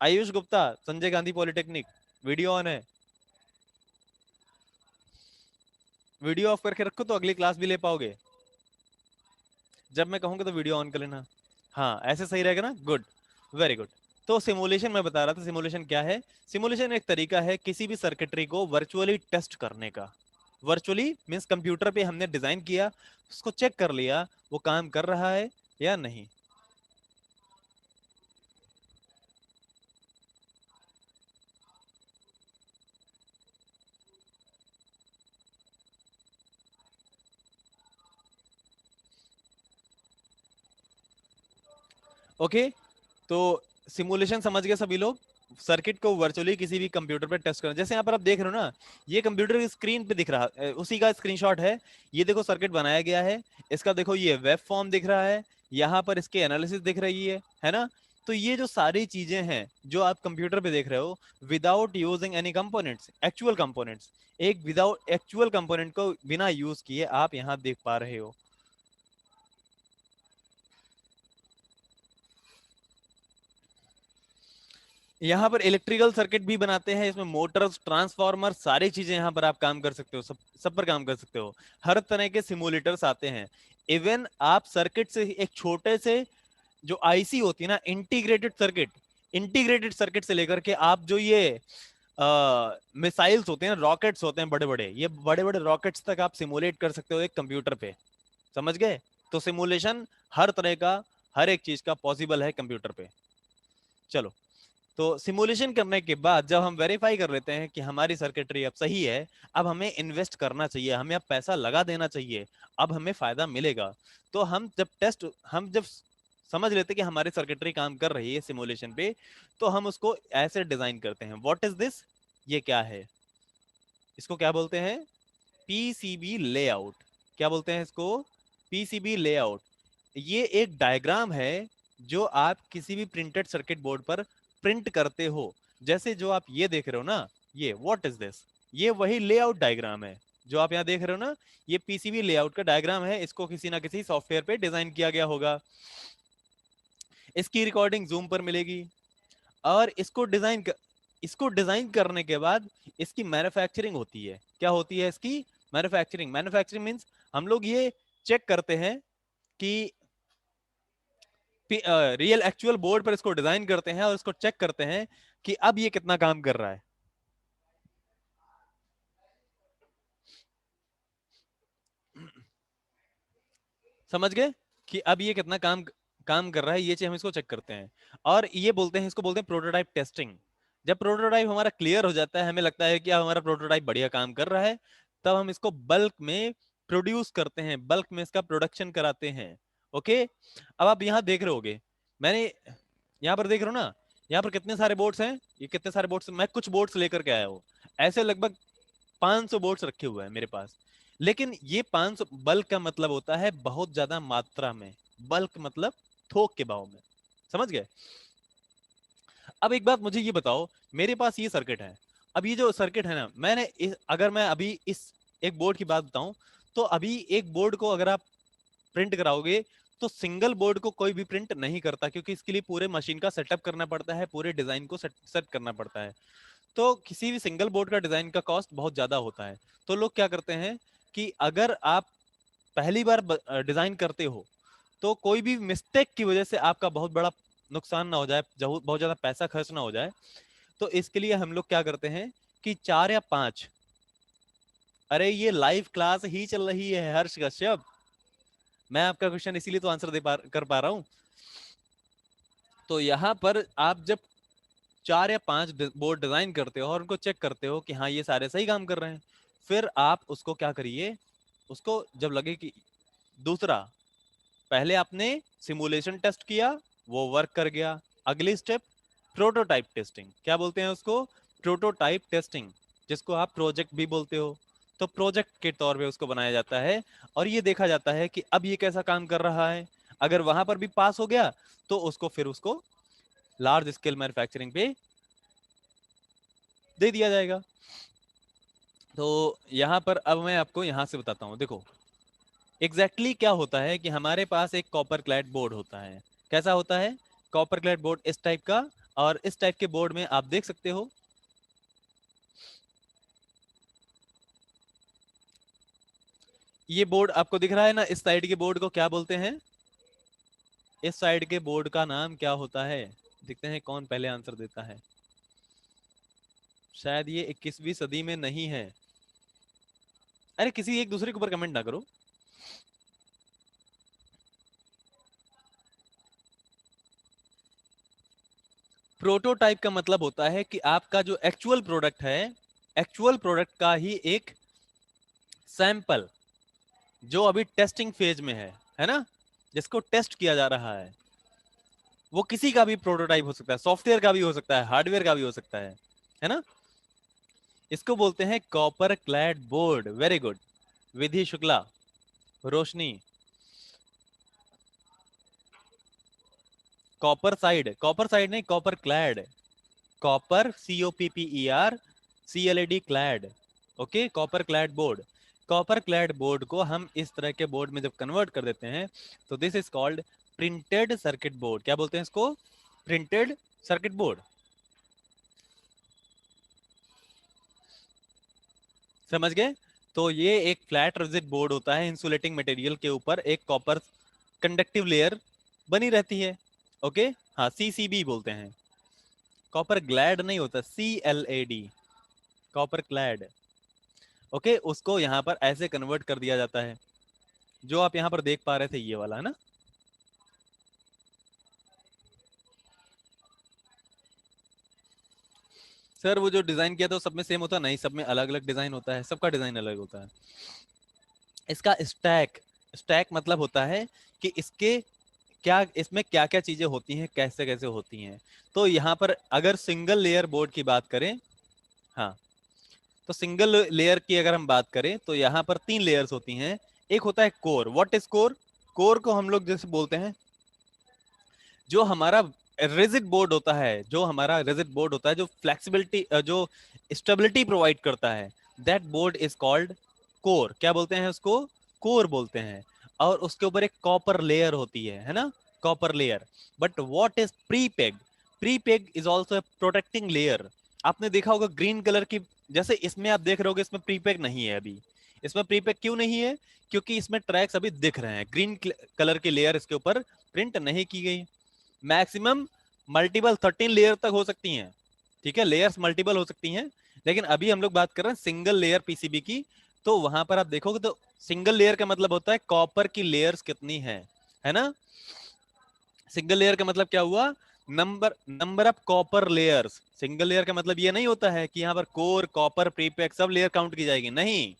Ayush Gupta, Sanjay Gandhi polytechnic, video on है? वीडियो ऑफ करके रखो तो अगली क्लास भी ले पाओगे। जब मैं कहूंगा तो वीडियो ऑन कर लेना। हाँ, ऐसे सही रहेगा ना, गुड, वेरी गुड। तो सिमुलेशन मैं बता रहा था, सिमुलेशन क्या है? सिमुलेशन एक तरीका है किसी भी सर्किटरी को वर्चुअली टेस्ट करने का। वर्चुअली मींस कंप्यूटर पे हमने डिजाइन किया, उसको चेक कर लिया वो काम कर रहा है या नहीं। ओके, तो सिमुलेशन समझ गए सभी लोग। सर्किट को वर्चुअली किसी भी कंप्यूटर पे टेस्ट करना, जैसे यहाँ पर आप देख रहे हो ना, ये कंप्यूटर की स्क्रीन पे दिख रहा उसी का स्क्रीनशॉट है। ये देखो सर्किट बनाया गया है, इसका देखो ये वेब फॉर्म दिख रहा है, यहाँ पर इसके एनालिसिस दिख रही है ना। तो ये जो सारी चीजें हैं जो आप कंप्यूटर पे देख रहे हो, without using any components, actual components, एक विदाउट एक्चुअल कंपोनेंट को बिना यूज किए आप यहाँ देख पा रहे हो। यहाँ पर इलेक्ट्रिकल सर्किट भी बनाते हैं, इसमें मोटर्स, ट्रांसफार्मर, सारी चीजें यहाँ पर आप काम कर सकते हो, सब सब पर काम कर सकते हो। हर तरह के सिमुलेटर्स आते हैं। इवन आप सर्किट से एक छोटे से जो आईसी होती है ना, इंटीग्रेटेड सर्किट से लेकर के आप जो ये मिसाइल्स होते हैं, रॉकेट्स होते हैं बड़े बड़े, ये बड़े बड़े रॉकेट्स तक आप सिमुलेट कर सकते हो एक कंप्यूटर पे। समझ गए? तो सिमुलेशन हर तरह का, हर एक चीज का पॉसिबल है कंप्यूटर पे। चलो, तो सिमुलेशन करने के बाद जब हम वेरीफाई कर लेते हैं कि हमारी सर्किटरी अब सही है, अब हमें इन्वेस्ट करना चाहिए, हमें अब पैसा लगा देना चाहिए, अब हमें फायदा मिलेगा। तो हम जब समझ लेते हैं कि हमारी सर्किटरी काम कर रही है सिमुलेशन पे, तो हम उसको ऐसे डिजाइन करते हैं। What is this? ये क्या है? इसको क्या बोलते हैं? PCB layout. क्या बोलते हैं इसको? PCB layout. ये एक डायग्राम है जो आप किसी भी प्रिंटेड सर्किट बोर्ड पर प्रिंट करते हो। जैसे जो आप ये देख रहे हो ना, ये व्हाट इज दिस, ये वही लेआउट डायग्राम है जो आप यहाँ देख रहे हो ना। ये पीसीबी लेआउट का डायग्राम है, इसको किसी ना किसी सॉफ्टवेयर पे डिजाइन किया गया होगा। इसकी रिकॉर्डिंग जूम पर मिलेगी, और इसको डिजाइन करने के बाद इसकी मैन्युफैक्चरिंग होती है। क्या होती है इसकी? मैन्युफैक्चरिंग। मैन्युफैक्चरिंग मींस हम लोग ये चेक करते हैं कि रियल एक्चुअल बोर्ड पर इसको डिजाइन करते हैं और इसको चेक करते हैं कि अब ये कितना काम कर रहा है। समझ गए कि अब ये कितना काम काम कर रहा है, ये चीज हम इसको चेक करते हैं। और ये बोलते हैं, इसको बोलते हैं प्रोटोटाइप टेस्टिंग। जब प्रोटोटाइप हमारा क्लियर हो जाता है, हमें लगता है कि अब हमारा प्रोटोटाइप बढ़िया काम कर रहा है, तब हम इसको बल्क में प्रोड्यूस करते हैं, बल्क में इसका प्रोडक्शन कराते हैं। ओके। अब आप यहाँ देख रहे होगे, मैंने यहाँ पर देख रहे हो ना, यहाँ पर कितने सारे बोर्ड्स हैं, ये कितने सारे बोर्ड्स, मैं कुछ बोर्ड्स लेकर के आया हूँ। ऐसे लगभग 500 बोर्ड्स रखे हुए हैं मेरे पास। लेकिन ये 500 बल्क का मतलब होता है बहुत ज्यादा मात्रा में, बल्क मतलब थोक के भाव में। समझ गए? अब एक बात मुझे ये बताओ, मेरे पास ये सर्किट है। अब ये जो सर्किट है ना, अगर मैं अभी इस एक बोर्ड की बात बताऊं, तो अभी एक बोर्ड को अगर आप प्रिंट कराओगे, तो सिंगल बोर्ड को कोई भी प्रिंट नहीं करता, क्योंकि इसके लिए पूरे मशीन का सेटअप करना पड़ता है, पूरे डिजाइन को सेट करना पड़ता है। तो किसी भी सिंगल बोर्ड का डिजाइन का कॉस्ट बहुत ज्यादा होता है। तो लोग क्या करते हैं कि अगर आप पहली बार डिजाइन करते हो, तो कोई भी मिस्टेक की वजह से आपका बहुत बड़ा नुकसान ना हो जाए, बहुत ज्यादा पैसा खर्च ना हो जाए, तो इसके लिए हम लोग क्या करते हैं कि 4 या 5, अरे ये लाइव क्लास ही चल रही है हर्ष कश्यप, मैं आपका क्वेश्चन इसीलिए तो आंसर कर पा रहा हूं। तो यहाँ पर आप जब 4 या 5 बोर्ड डिजाइन करते हो और उनको चेक करते हो कि हाँ ये सारे सही काम कर रहे हैं, फिर आप उसको क्या करिए, उसको जब लगे कि दूसरा, पहले आपने सिमुलेशन टेस्ट किया, वो वर्क कर गया, अगली स्टेप प्रोटोटाइप टेस्टिंग। क्या बोलते हैं उसको? प्रोटोटाइप टेस्टिंग, जिसको आप प्रोजेक्ट भी बोलते हो। तो प्रोजेक्ट के तौर पे उसको बनाया जाता है, और ये देखा जाता है कि अब ये कैसा काम कर रहा है। अगर वहां पर भी पास हो गया, तो उसको लार्ज स्केल मैन्युफैक्चरिंग पे दे दिया जाएगा। तो यहाँ पर अब मैं आपको यहाँ से बताता हूँ, देखो एग्जैक्टली क्या होता है कि हमारे पास एक कॉपर क्लैड बोर्ड होता है। कैसा होता है? कॉपर क्लैड बोर्ड इस टाइप का। और इस टाइप के बोर्ड में आप देख सकते हो, ये बोर्ड आपको दिख रहा है ना, इस साइड के बोर्ड को क्या बोलते हैं? इस साइड के बोर्ड का नाम क्या होता है? देखते हैं कौन पहले आंसर देता है। शायद ये 21वीं सदी में नहीं है। अरे किसी एक दूसरे के ऊपर कमेंट ना करो। प्रोटोटाइप का मतलब होता है कि आपका जो एक्चुअल प्रोडक्ट है, एक्चुअल प्रोडक्ट का ही एक सैंपल, जो अभी टेस्टिंग फेज में है ना, जिसको टेस्ट किया जा रहा है, वो किसी का भी प्रोटोटाइप हो सकता है, सॉफ्टवेयर का भी हो सकता है, हार्डवेयर का भी हो सकता है ना। इसको बोलते हैं copper clad board. Very good, Vidhi Shukla, Roshni. Copper side नहीं, copper clad. Copper COPPER, CLAD clad. Okay, copper clad board. Copper clad board को हम इस तरह के बोर्ड में जब कन्वर्ट कर देते हैं, तो this is called printed circuit board. क्या बोलते हैं इसको? Printed circuit board. समझ गए? तो ये एक फ्लैट रिजिड बोर्ड होता है, इंसुलेटिंग मटेरियल के ऊपर एक कॉपर कंडक्टिव लेयर बनी रहती है। ओके, हाँ CCB बोलते हैं। कॉपर ग्लैड नहीं होता, CLAD, कॉपर क्लैड। ओके, उसको यहाँ पर ऐसे कन्वर्ट कर दिया जाता है। जो आप यहाँ पर देख पा रहे थे ये वाला है ना। सर वो जो डिजाइन किया था वो सब में सेम होता नहीं, सब में अलग अलग डिजाइन होता है, सबका डिजाइन अलग होता है। इसका स्टैक, स्टैक मतलब होता है कि इसके क्या, इसमें क्या क्या चीजें होती हैं, कैसे कैसे होती हैं। तो यहाँ पर अगर सिंगल लेयर बोर्ड की बात करें, हाँ, तो सिंगल लेयर की अगर हम बात करें तो यहाँ पर 3 लेयर्स होती हैं। एक होता है core. What is core? Core को हम लोग जैसे बोलते हैं, जो हमारा रिजिड बोर्ड होता है, जो हमारा रिजिड बोर्ड होता है, जो फ्लेक्सिबिलिटी, जो स्टेबिलिटी प्रोवाइड करता है, that board is called core. क्या बोलते हैं उसको? कोर बोलते हैं। और उसके ऊपर एक कॉपर लेयर होती है ना, copper layer. But what is prepreg? Prepreg is also a protecting layer. आपने देखा होगा ग्रीन कलर की, जैसे इसमें आप देख रहे होगे इसमें प्रीपेग नहीं है अभी। इसमें प्रीपेग क्यों नहीं है? क्योंकि इसमें ट्रैक्स अभी दिख रहे हैं, ग्रीन कलर की लेयर इसके ऊपर प्रिंट नहीं की गई। मैक्सिमम मल्टीपल 13 लेयर तक हो सकती हैं, ठीक है, लेयर्स मल्टीपल हो सकती हैं। लेकिन अभी हम लोग बात कर रहे हैं सिंगल लेयर पीसीबी की। तो वहां पर आप देखोगे तो सिंगल लेयर का मतलब होता है कॉपर की लेयर्स कितनी है ना। सिंगल लेयर का मतलब क्या हुआ? Number number of copper layers. Single layer का मतलब ये नहीं होता है कि यहाँ पर core, copper, prepack sub layer count की जाएगी, नहीं।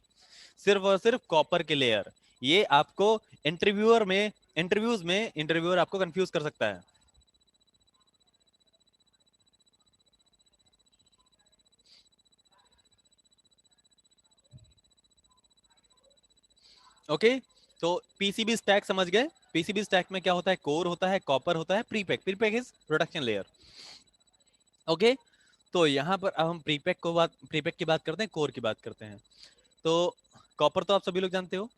सिर्फ और सिर्फ कॉपर के लेयर। ये आपको इंटरव्यूज में आपको कंफ्यूज कर सकता है। ओके, तो पीसीबी स्टैक समझ गए। पीसीबी स्टैक में क्या होता है? कोर होता है, कॉपर होता है, prepack. Prepack is production layer. Okay, तो यहाँ पर अब हम प्रीपैक की बात करते हैं, कोर की बात करते हैं। तो कॉपर तो आप सभी लोग जानते हो,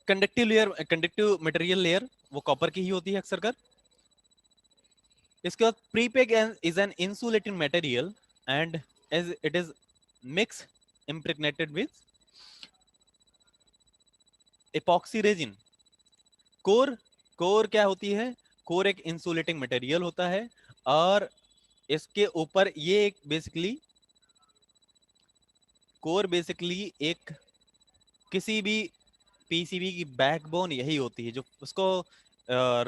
conductive layer, conductive material layer वो कॉपर की ही होती है अक्सर कर। इसके बाद prepreg is an insulating material and as it is mix impregnated with epoxy resin. Core, core क्या होती है? कोर एक इंसुलेटिंग मटेरियल होता है, और इसके ऊपर ये एक बेसिकली, कोर बेसिकली एक किसी भी पीसीबी की बैकबोन यही होती है, जो उसको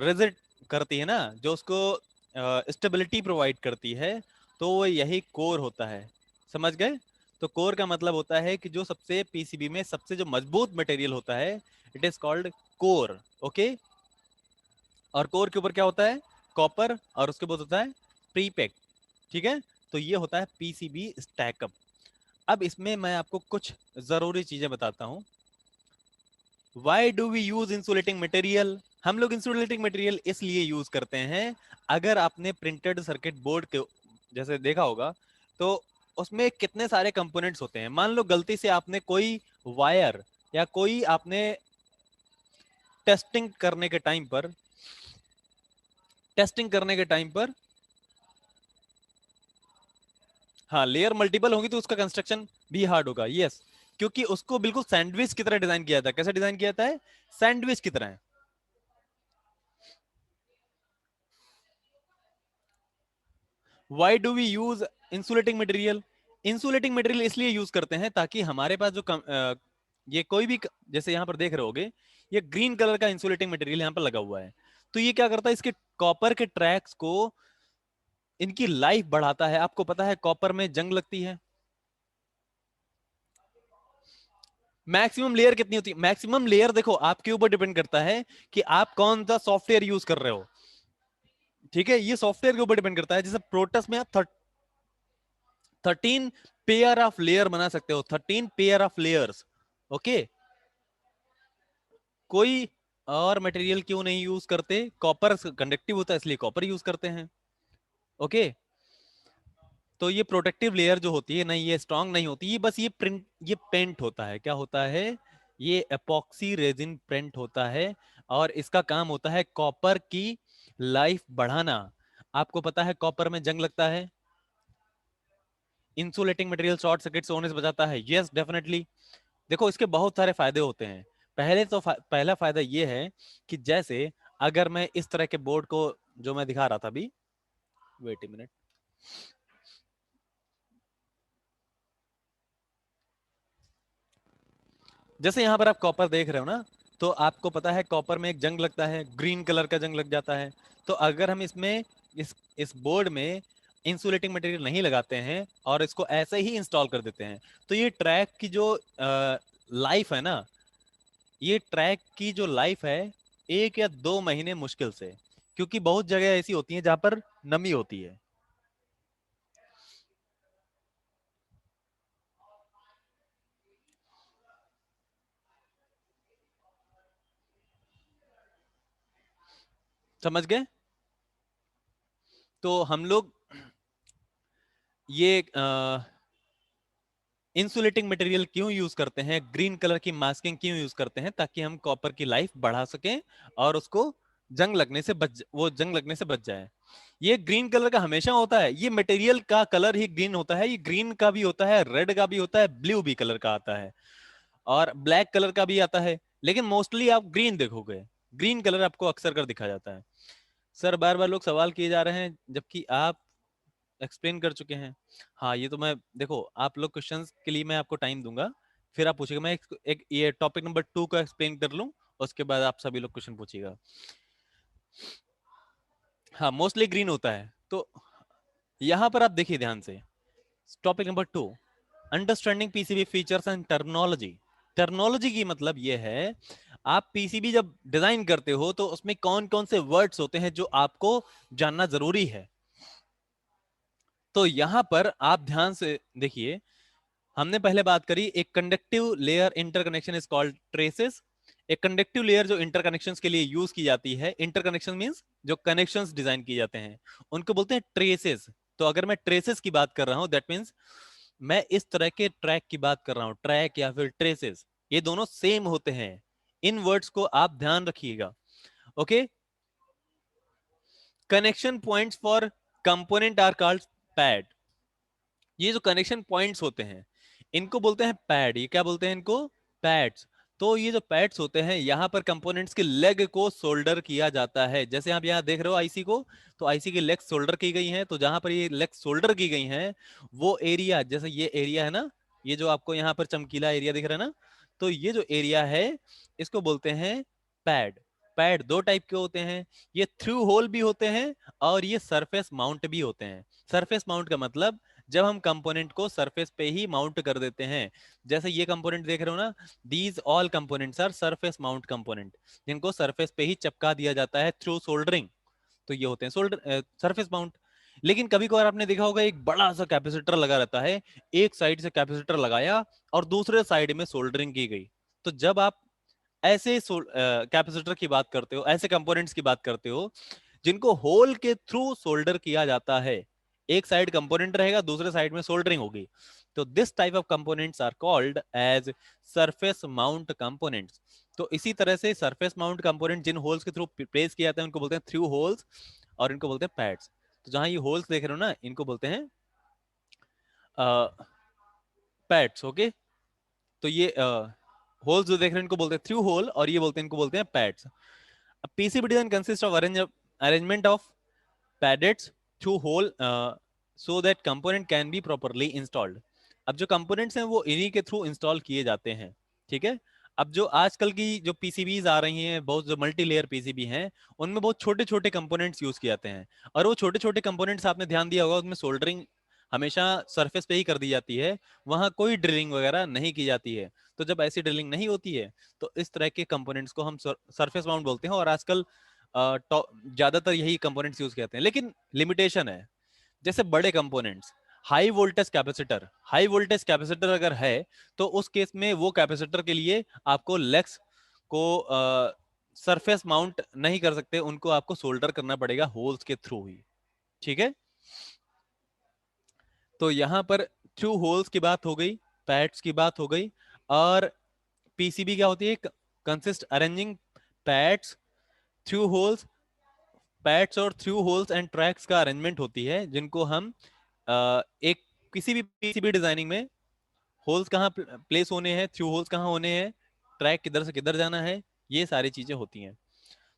रिजिड करती है ना, जो उसको स्टेबिलिटी प्रोवाइड करती है। तो वो यही कोर होता है, समझ गए। तो कोर का मतलब होता है कि जो सबसे पीसीबी में सबसे जो मजबूत मटेरियल होता है, it is called core. Okay, और कोर के ऊपर क्या होता है? कॉपर, और उसके बाद होता है प्रीपेक, ठीक है। तो ये होता है पीसीबी स्टैकअप। अब इसमें मैं आपको कुछ जरूरी चीजें बताता हूं। Why do we use insulating material? हम लोग इंसुलेटिंग मटेरियल इसलिए यूज करते हैं, अगर आपने प्रिंटेड सर्किट बोर्ड के जैसे देखा होगा, तो उसमें कितने सारे कंपोनेंट्स होते हैं। मान लो गलती से आपने कोई वायर, या कोई आपने टेस्टिंग करने के टाइम पर, टेस्टिंग करने के टाइम पर, हाँ, लेयर मल्टीपल होगी तो उसका कंस्ट्रक्शन भी हार्ड होगा, यस। क्योंकि उसको बिल्कुल सैंडविच की तरह डिजाइन किया था। कैसे डिजाइन किया था? सैंडविच की तरह। Why do we use insulating material? Insulating material इसलिए यूज करते हैं ताकि हमारे पास जो ये कोई भी जैसे यहां पर देख रहे होगे, ये ग्रीन कलर का इंसुलेटिंग मटेरियल यहां पर लगा हुआ है। तो ये क्या करता है? इसके कॉपर के ट्रैक्स को, इनकी लाइफ बढ़ाता है। आपको पता है कॉपर में जंग लगती है। मैक्सिमम लेयर कितनी होती है? मैक्सिमम लेयर देखो आपके ऊपर डिपेंड करता है कि आप कौन सा सॉफ्टवेयर यूज कर रहे हो, ठीक है। ये सॉफ्टवेयर के ऊपर डिपेंड करता है। जैसे प्रोटस में आप 13 पेयर ऑफ लेयर बना सकते हो, 13 पेयर ऑफ लेयर्स। ओके, कोई और मटेरियल क्यों नहीं यूज करते? कॉपर कंडक्टिव होता है इसलिए कॉपर यूज करते हैं। ओके, तो ये प्रोटेक्टिव लेयर जो होती है ना, ये स्ट्रांग नहीं होती, ये बस ये प्रिंट, ये पेंट होता है। क्या होता है? ये एपॉक्सी रेजिन पेंट होता है, और इसका काम होता है कॉपर की लाइफ बढ़ाना। आपको पता है कॉपर में जंग लगता है, इंसुलेटिंग मटेरियल शॉर्ट सर्किट होने से बचाता है, यस डेफिनेटली। देखो इसके बहुत सारे फायदे होते हैं। पहला फायदा ये है कि जैसे अगर मैं इस तरह के बोर्ड को, जो मैं दिखा रहा था अभी, वेट ए मिनट, जैसे यहाँ पर आप कॉपर देख रहे हो ना, तो आपको पता है कॉपर में एक जंग लगता है, ग्रीन कलर का जंग लग जाता है। तो अगर हम इसमें इस बोर्ड में इंसुलेटिंग मटेरियल नहीं लगाते हैं और इसको ऐसे ही इंस्टॉल कर देते हैं, तो ये ट्रैक की जो लाइफ है ना, ये ट्रैक की जो लाइफ है 1 या 2 महीने मुश्किल से, क्योंकि बहुत जगह ऐसी होती है जहां पर नमी होती है। समझ गए? तो हम लोग ये इंसुलेटिंग मटेरियल क्यों यूज करते हैं, ग्रीन कलर की मास्किंग क्यों यूज करते हैं, ताकि हम कॉपर की लाइफ बढ़ा सकें और उसको वो जंग लगने से बच जाए। ये ग्रीन कलर का हमेशा होता है, ये मटेरियल का कलर ही ग्रीन होता है। ये ग्रीन का भी होता है, रेड का भी होता है, ब्लू भी कलर का आता है, और ब्लैक कलर का भी आता है। लेकिन मोस्टली आप ग्रीन देखोगे, ग्रीन कलर आपको अक्सर कर दिखा जाता है। सर बार बार लोग सवाल किए जा रहे हैं, जबकि आप एक्सप्लेन कर चुके हैं। हाँ, ये तो मैं, देखो आप लोग क्वेश्चंस के लिए मैं आपको टाइम दूंगा, फिर आप पूछेगा। मैं एक ये टॉपिक नंबर 2 का एक्सप्लेन कर लूं, उसके बाद आप सभी लोग क्वेश्चन पूछिएगा। हाँ, मोस्टली ग्रीन होता है। तो यहां पर आप देखिए ध्यान से, topic number 2, understanding PCB features and terminology. Terminology की मतलब ये है, आप पीसीबी जब डिजाइन करते हो तो उसमें कौन कौन से वर्ड्स होते हैं जो आपको जानना जरूरी है। तो यहां पर आप ध्यान से देखिए, हमने पहले बात करी एक conductive layer interconnection is called traces. एक कंडक्टिव लेयर जो इंटरकनेक्शंस के लिए यूज की जाती है, इंटरकनेक्शन मींस जो कनेक्शंस डिजाइन किए जाते हैं, उनको बोलते हैं ट्रेसेस। तो अगर मैं ट्रेसेस की बात कर रहा हूं, दैट मींस मैं इस तरह के ट्रैक की बात कर रहा हूं, ट्रैक या फिर ट्रेसेस, ये दोनों सेम होते हैं। इन वर्ड्स को आप ध्यान रखिएगा। Okay, connection points for component are called pad. ये जो कनेक्शन पॉइंट्स होते हैं, इनको बोलते हैं पैड। ये क्या बोलते हैं इनको? पैड्स। तो ये जो पैड्स होते हैं, यहाँ पर कंपोनेंट्स के लेग को सोल्डर किया जाता है। जैसे आप यहाँ देख रहे हो आईसी को, तो आईसी की लेग सोल्डर की गई हैं। तो जहां पर ये लेग सोल्डर की गई हैं, वो एरिया, जैसे ये एरिया है ना, ये जो आपको यहाँ पर चमकीला एरिया दिख रहा है ना, तो ये जो एरिया है, इसको बोलते हैं पैड। पैड दो टाइप के होते हैं, ये थ्रू होल भी होते हैं और ये सरफेस माउंट भी होते हैं। सरफेस माउंट का मतलब, जब हम कंपोनेंट को सरफेस पे ही माउंट कर देते हैं। जैसे ये कंपोनेंट देख रहे हो ना, these all components are surface mount component, जिनको सरफेस पे ही चिपका दिया जाता है थ्रू सोल्डरिंग। तो ये होते हैं सोल्डर सरफेस माउंट। लेकिन कभी कभार आपने देखा होगा, एक बड़ा सा कैपेसिटर लगा रहता है, एक साइड से कैपेसिटर लगाया और दूसरे साइड में सोल्डरिंग की गई। तो जब आप ऐसे कैपेसिटर की बात करते हो, ऐसे कंपोनेंट्स की बात करते हो जिनको होल के थ्रू सोल्डर किया जाता है, एक साइड कंपोनेंट रहेगा, दूसरे साइड में सोल्डरिंग होगी, तो this type of components are called as surface mount components. तो इसी तरह से सरफेस माउंट कंपोनेंट जिन होल्स के थ्रू प्लेस किया जाता है, उनको बोलते हैं थ्रू होल्स, और इनको बोलते हैं पैड्स। तो जहां ये होल्स देख रहे हो ना, इनको बोलते हैं पैड्स। ओके, तो ये होल्स जो देख रहे हैं इनको बोलते हैं थ्रू होल, और ये बोलते हैं, इनको बोलते हैं pads. PCB design consists of arrangement of paddets through hole so that component can be properly installed। अब जो कंपोनेंट्स हैं वो इन्हीं के थ्रू इंस्टॉल किए जाते हैं। ठीक है। अब जो आजकल की जो पीसीबीज आ रही हैं, बहुत जो मल्टी लेयर पीसीबी हैं, उनमें बहुत छोटे छोटे कंपोनेंट्स यूज किए जाते हैं। और वो छोटे छोटे कंपोनेंट्स आपने ध्यान दिया होगा, उसमें सोल्डरिंग हमेशा सरफेस पे ही कर दी जाती है, वहां कोई ड्रिलिंग वगैरह नहीं की जाती है। तो जब ऐसी ड्रिलिंग नहीं होती है, तो इस तरह के कंपोनेंट्स को हम सरफेस माउंट बोलते हैं। और आजकल ज्यादातर यही कंपोनेंट्स यूज किए जाते हैं। लेकिन लिमिटेशन है, जैसे बड़े कंपोनेंट्स, हाई वोल्टेज कैपेसिटर अगर है, तो उस केस में वो कैपेसिटर के लिए आपको लेग्स को सरफेस माउंट नहीं कर सकते, उनको आपको सोल्डर करना पड़ेगा होल्स के थ्रू ही। ठीक है। तो यहां पर थ्रू होल्स की बात हो गई, पैड्स की बात हो गई। और पीसीबी क्या होती है? Consist arranging pads through holes, pads और थ्रू होल्स एंड ट्रैक्स का अरेंजमेंट होती है, जिनको हम एक किसी भी पीसीबी डिजाइनिंग में होल्स कहाँ प्लेस होने हैं, थ्रू होल्स कहाँ होने हैं, ट्रैक किधर से किधर जाना है, ये सारी चीजें होती हैं।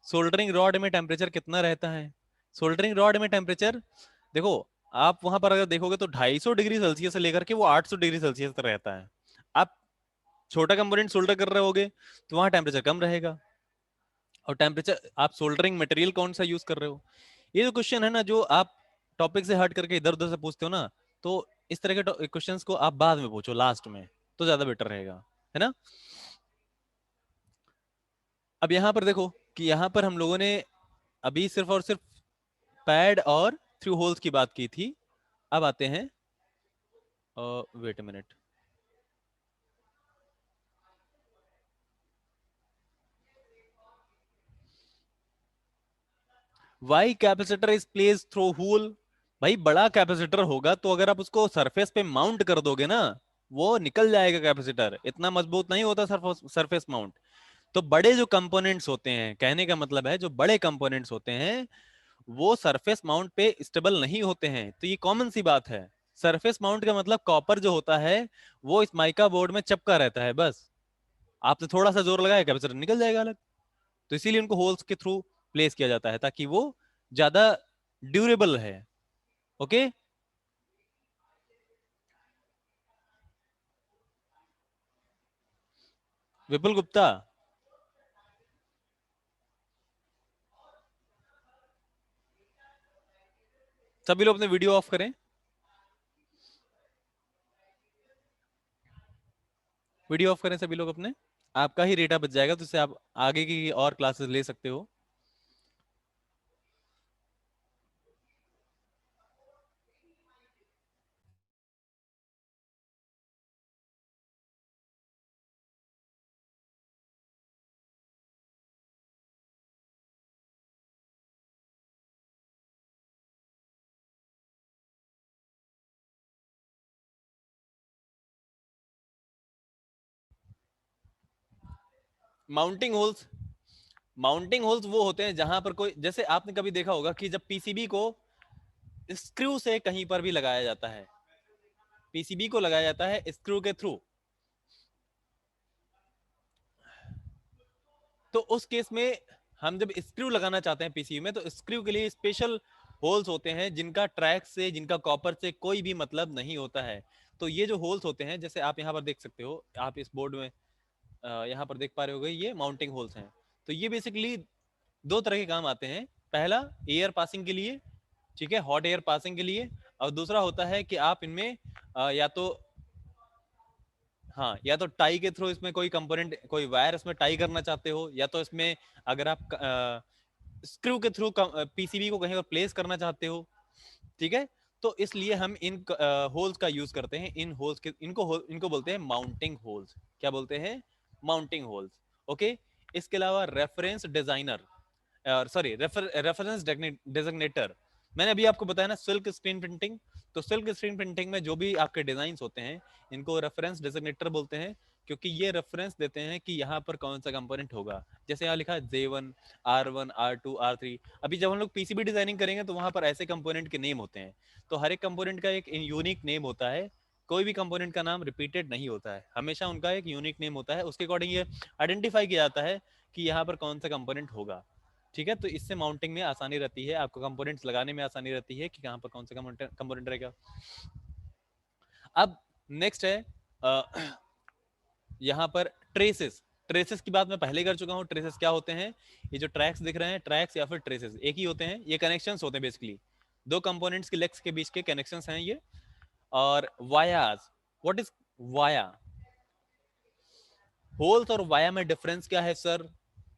सोल्डरिंग रॉड में टेम्परेचर कितना रहता है? सोल्डरिंग रॉड में टेम्परेचर, देखो, आप वहां पर अगर देखोगे तो 250 डिग्री सेल्सियस से लेकर के वो 800 डिग्री सेल्सियस तक रहता है। आप छोटा कंपोनेंट सोल्डर कर रहे होगे तो वहां टेम्परेचर कम रहेगा, और टेम्परेचर आप सोल्डरिंग मटेरियल कौन सा यूज कर रहे हो। ये जो क्वेश्चन है ना, जो आप टॉपिक से हट करके इधर उधर से पूछते हो ना, तो इस तरह के क्वेश्चंस को आप बाद में पूछो, लास्ट में, तो ज्यादा बेटर रहेगा, है ना। अब यहाँ पर देखो कि यहाँ पर हम लोगों ने अभी सिर्फ और सिर्फ पैड और थ्रू होल्स की बात की थी। अब आते हैं, wait a minute, why capacitor is place through hole. भाई बड़ा कैपेसिटर होगा तो अगर आप उसको सरफेस पे माउंट कर दोगे ना, वो निकल जाएगा कैपेसिटर, इतना मजबूत नहीं होता सरफेस माउंट। तो बड़े जो कंपोनेंट्स होते हैं, कहने का मतलब है जो बड़े कंपोनेंट्स होते हैं वो सरफेस माउंट पे स्टेबल नहीं होते हैं। तो ये कॉमन सी बात है। सरफेस माउंट का मतलब कॉपर जो होता है वो इस माइका बोर्ड में चिपका रहता है बस, आपने थोड़ा सा जोर लगाया कैपेसिटर निकल जाएगा अलग। तो इसीलिए उनको होल्स के थ्रू प्लेस किया जाता है ताकि वो ज्यादा ड्यूरेबल है। ओके। विपुल गुप्ता, सभी लोग अपने वीडियो ऑफ करें, वीडियो ऑफ करें सभी लोग अपने। आपका ही डेटा बच जाएगा तो इससे आप आगे की और क्लासेस ले सकते हो। माउंटिंग होल्स, माउंटिंग होल्स वो होते हैं जहां पर कोई, जैसे आपने कभी देखा होगा कि जब पीसीबी को स्क्रू से कहीं पर भी लगाया जाता है, पीसीबी को लगाया जाता है स्क्रू के थ्रू, तो उस केस में हम जब स्क्रू लगाना चाहते हैं पीसीबी में, तो स्क्रू के लिए स्पेशल होल्स होते हैं जिनका ट्रैक से, जिनका कॉपर से कोई भी मतलब नहीं होता है। तो ये जो होल्स होते हैं, जैसे आप यहाँ पर देख सकते हो, आप इस बोर्ड में यहाँ पर देख पा रहे हो, ये माउंटिंग होल्स हैं। तो ये बेसिकली दो तरह के काम आते हैं। पहला एयर पासिंग के लिए, ठीक है, हॉट एयर पासिंग के लिए। और दूसरा होता है कि आप इनमें या तो, हाँ, या तो टाई के थ्रू इसमें कोई कंपोनेंट, कोई वायर इसमें टाई करना चाहते हो, या तो इसमें अगर आप स्क्रू के थ्रू पीसीबी को कहीं पर प्लेस करना चाहते हो, ठीक है। तो इसलिए हम इन होल्स का यूज करते हैं। इन होल्स के, इनको बोलते हैं माउंटिंग होल्स। क्या बोलते हैं? Mounting holes. ओके। इसके अलावा रेफरेंस डिजाइनर, सॉरी, रेफरेंस डेजिग्नेटर, मैंने अभी आपको बताया ना सिल्क स्क्रीन प्रिंटिंग। तो सिल्क स्क्रीन प्रिंटिंग में जो भी आपके डिजाइन होते हैं इनको रेफरेंस डेजिग्नेटर बोलते हैं, क्योंकि ये रेफरेंस देते हैं कि यहाँ पर कौन सा कंपोनेंट होगा। जैसे यहाँ लिखा है J1, R1, R2, R3। अभी जब हम लोग पीसीबी डिजाइनिंग करेंगे तो वहां पर ऐसे कंपोनेंट के नेम होते हैं। तो हर एक कंपोनेंट का एक यूनिक नेम होता है। कोई भी कंपोनेंट का नाम रिपीटेड नहीं होता है, हमेशा उनका एक यूनिक नेम होता है। उसके अकॉर्डिंग ये आइडेंटिफाई किया जाता है कि यहाँ पर कौन सा कंपोनेंट होगा। ठीक है। तो इससे माउंटिंग में आसानी रहती है, आपको कंपोनेंट्स लगाने में आसानी रहती है कि कहाँ पर कौन सा कंपोनेंट रहेगा। अब नेक्स्ट है यहाँ पर ट्रेसेस। ट्रेसेस की बात मैं पहले कर चुका हूँ। ट्रेसेस क्या होते हैं? ये जो ट्रैक्स दिख रहे हैं, ट्रैक्स या फिर ट्रेसेस एक ही होते हैं। ये कनेक्शंस होते हैं बेसिकली, दो कंपोनेंट्स की लेग्स के बीच के कनेक्शंस हैं ये। और वायास, व्हाट इज वाया? होल्स और वाया में डिफरेंस क्या है सर?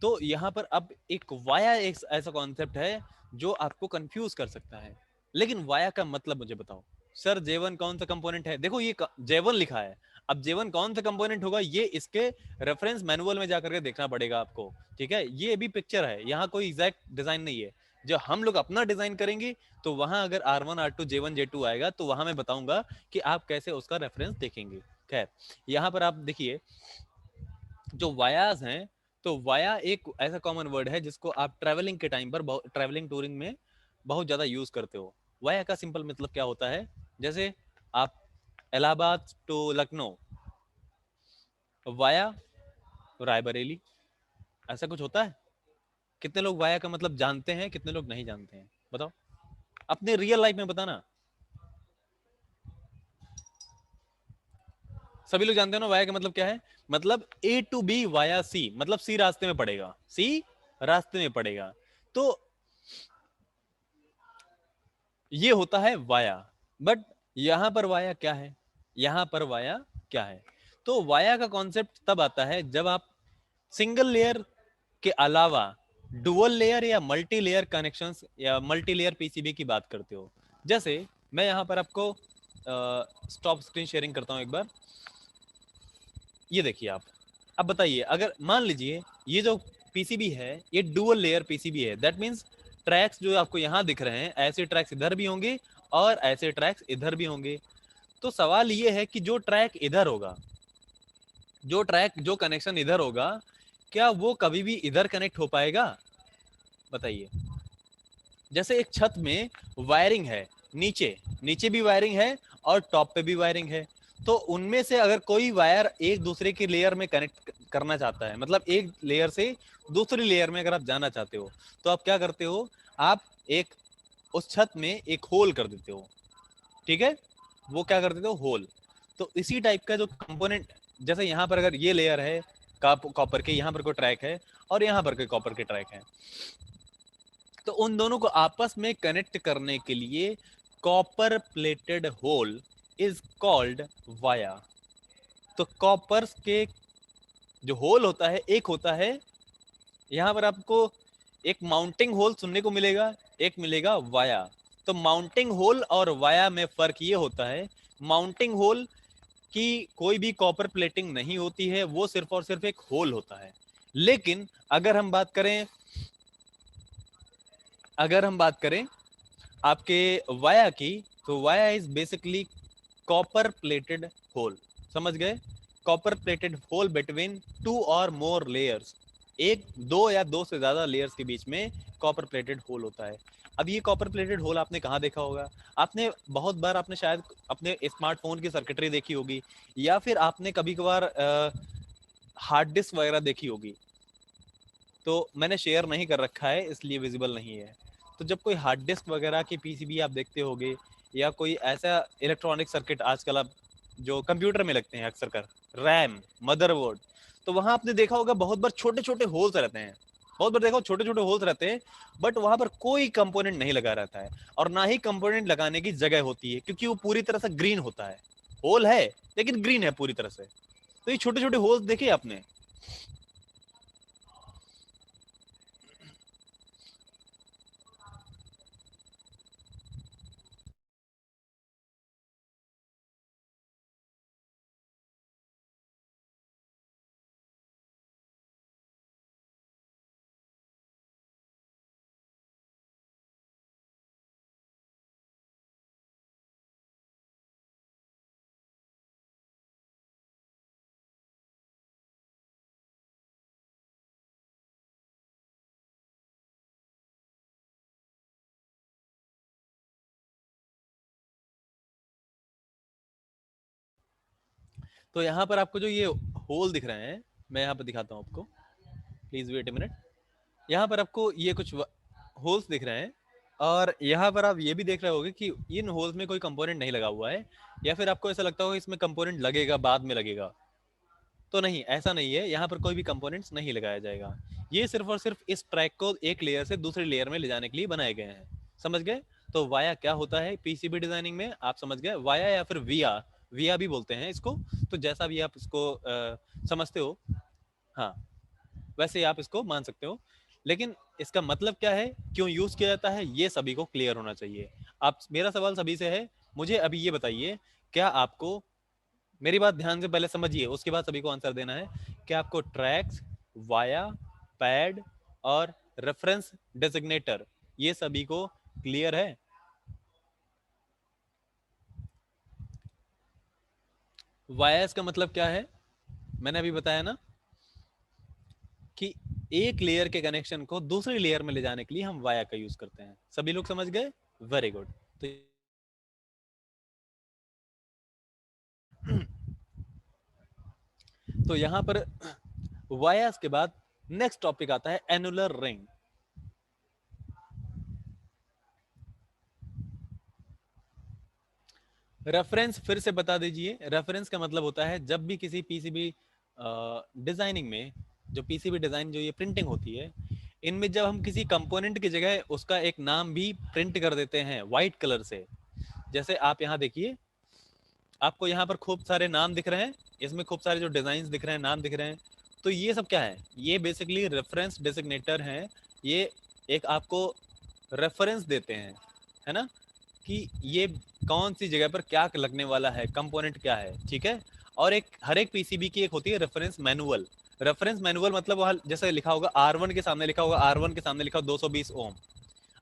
तो यहाँ पर अब एक वाया एक ऐसा कॉन्सेप्ट है जो आपको कंफ्यूज कर सकता है। लेकिन वाया का मतलब मुझे बताओ। सर J1 कौन सा कंपोनेंट है? देखो ये J1 लिखा है। अब J1 कौन सा कंपोनेंट होगा ये इसके रेफरेंस मैनुअल में जाकर के देखना पड़ेगा आपको। ठीक है, ये भी पिक्चर है, यहाँ कोई एग्जैक्ट डिजाइन नहीं है। जब हम लोग अपना डिजाइन करेंगे तो वहां अगर R1, R2, J1, J2 आएगा तो वहां मैं बताऊंगा कि आप कैसे उसका रेफरेंस देखेंगे। खैर, यहाँ पर आप देखिए जो वायाज हैं, तो वाया एक ऐसा कॉमन वर्ड है जिसको आप ट्रैवलिंग के टाइम पर, ट्रैवलिंग टूरिंग में बहुत ज्यादा यूज करते हो। वाया का सिंपल मतलब क्या होता है? जैसे आप इलाहाबाद टू लखनऊ वाया रायबरेली, ऐसा कुछ होता है। कितने लोग वाया का मतलब जानते हैं, कितने लोग नहीं जानते हैं? बताओ अपने रियल लाइफ में बताना। सभी लोग जानते हो ना वाया का मतलब क्या है, मतलब ए टू बी वाया सी, मतलब सी रास्ते में पड़ेगा, सी रास्ते में पड़ेगा, तो ये होता है वाया। बट यहां पर वाया क्या है, यहां पर वाया क्या है, तो वाया का कॉन्सेप्ट तब आता है जब आप सिंगल लेयर के अलावा डुअल लेयर या मल्टी लेयर कनेक्शंस या मल्टी लेयर पीसीबी की बात करते हो। जैसे मैं यहां पर आपको स्टॉप स्क्रीन शेयरिंग करता हूं एक बार, ये देखिए आप। अब बताइए, अगर मान लीजिए ये जो पीसीबी है ये डुअल लेयर पीसीबी है, दैट मींस ट्रैक्स जो आपको यहां दिख रहे हैं ऐसे ट्रैक्स इधर भी होंगे और ऐसे ट्रैक्स इधर भी होंगे। तो सवाल ये है कि जो ट्रैक इधर होगा, जो ट्रैक जो कनेक्शन इधर होगा, क्या वो कभी भी इधर कनेक्ट हो पाएगा, बताइए। जैसे एक छत में वायरिंग है, नीचे नीचे भी वायरिंग है और टॉप पे भी वायरिंग है, तो उनमें से अगर कोई वायर एक दूसरे की लेयर में कनेक्ट करना चाहता है, मतलब एक लेयर से दूसरी लेयर में अगर आप जाना चाहते हो, तो आप क्या करते हो, आप एक उस छत में एक होल कर देते हो, ठीक है, वो क्या कर देते हो, होल। तो इसी टाइप का जो कंपोनेंट, जैसे यहाँ पर अगर ये लेयर है कॉपर के, यहाँ पर कोई ट्रैक है और यहाँ पर कोई कॉपर के ट्रैक है, तो उन दोनों को आपस में कनेक्ट करने के लिए copper plated hole is called via. तो कॉपर के जो होल होता है, एक होता है यहां पर आपको एक माउंटिंग होल सुनने को मिलेगा, एक मिलेगा वाया। तो माउंटिंग होल और वाया में फर्क ये होता है, माउंटिंग होल की कोई भी कॉपर प्लेटिंग नहीं होती है, वो सिर्फ और सिर्फ एक होल होता है। लेकिन अगर हम बात करें, अगर हम बात करें आपके वाया की, तो via is basically copper plated hole, समझ गए, copper plated hole between two or more layers, एक दो या दो से ज्यादा लेयर्स के बीच में कॉपर प्लेटेड होल होता है। अब ये कॉपर प्लेटेड होल आपने कहाँ देखा होगा, आपने बहुत बार आपने शायद अपने स्मार्टफोन की सर्किटरी देखी होगी, या फिर आपने कभी कभार हार्ड डिस्क वगैरह देखी होगी, तो मैंने शेयर नहीं कर रखा है इसलिए विजिबल नहीं है। तो जब कोई हार्ड डिस्क वगैरह की पीसीबी आप देखते होगे, या कोई ऐसा इलेक्ट्रॉनिक सर्किट आजकल आप जो कंप्यूटर में लगते हैं अक्सर कर, रैम, मदरबोर्ड, तो वहां आपने देखा होगा बहुत बार छोटे छोटे होल्स रहते हैं, बहुत बार देखो छोटे छोटे होल्स रहते हैं, बट वहां पर कोई कंपोनेंट नहीं लगा रहता है, और ना ही कंपोनेंट लगाने की जगह होती है, क्योंकि वो पूरी तरह से ग्रीन होता है, होल है लेकिन ग्रीन है पूरी तरह से। तो ये छोटे छोटे होल्स देखे आपने। तो यहाँ पर आपको जो ये होल दिख रहे हैं, मैं यहाँ पर दिखाता हूँ आपको, प्लीज वेट ए मिनट। यहाँ पर आपको ये कुछ होल्स दिख रहे हैं, और यहाँ पर आप ये भी देख रहे होगे कि इन होल्स में कोई कंपोनेंट नहीं लगा हुआ है, या फिर आपको ऐसा लगता होगा इसमें कंपोनेंट लगेगा, बाद में लगेगा, तो नहीं, ऐसा नहीं है, यहाँ पर कोई भी कंपोनेंट्स नहीं लगाया जाएगा। ये सिर्फ और सिर्फ इस ट्रैक को एक लेयर से दूसरी लेयर में ले जाने के लिए बनाए गए हैं, समझ गए। तो वाया क्या होता है पीसीबी डिजाइनिंग में, आप समझ गए, वाया या फिर विया, विया भी बोलते हैं इसको, तो जैसा भी आप इसको समझते हो, हाँ, वैसे ही आप इसको मान सकते हो। लेकिन इसका मतलब क्या है, क्यों यूज किया जाता है, ये सभी को क्लियर होना चाहिए। आप, मेरा सवाल सभी से है, मुझे अभी ये बताइए, क्या आपको, मेरी बात ध्यान से पहले समझिए उसके बाद सभी को आंसर देना है, क्या आपको ट्रैक्स, वाया, पैड और रेफरेंस डेजिग्नेटर, ये सभी को क्लियर है। वायस का मतलब क्या है, मैंने अभी बताया ना, कि एक लेयर के कनेक्शन को दूसरी लेयर में ले जाने के लिए हम वाया का यूज करते हैं, सभी लोग समझ गए, वेरी गुड। तो तो यहां पर वायर्स के बाद नेक्स्ट टॉपिक आता है एनुलर रिंग। रेफरेंस फिर से बता दीजिए। रेफरेंस का मतलब होता है जब भी किसी पीसीबी डिजाइनिंग में, जो पीसीबी डिजाइन जो ये प्रिंटिंग होती है, इनमें जब हम किसी कंपोनेंट की जगह उसका एक नाम भी प्रिंट कर देते हैं व्हाइट कलर से, जैसे आप यहाँ देखिए, आपको यहाँ पर खूब सारे नाम दिख रहे हैं, इसमें खूब सारे जो डिजाइन दिख रहे हैं, नाम दिख रहे हैं, तो ये सब क्या है, ये बेसिकली रेफरेंस डेजिग्नेटर हैं। ये एक आपको रेफरेंस देते हैं, है ना, कि ये कौन सी जगह पर क्या लगने वाला है, कंपोनेंट क्या है, ठीक है। और एक हर एक पीसीबी की एक होती है रेफरेंस मैनुअल। रेफरेंस मैनुअल मतलब वहाँ जैसे लिखा होगा R1 के सामने लिखा होगा, R1 के सामने लिखा होगा 220 ओम,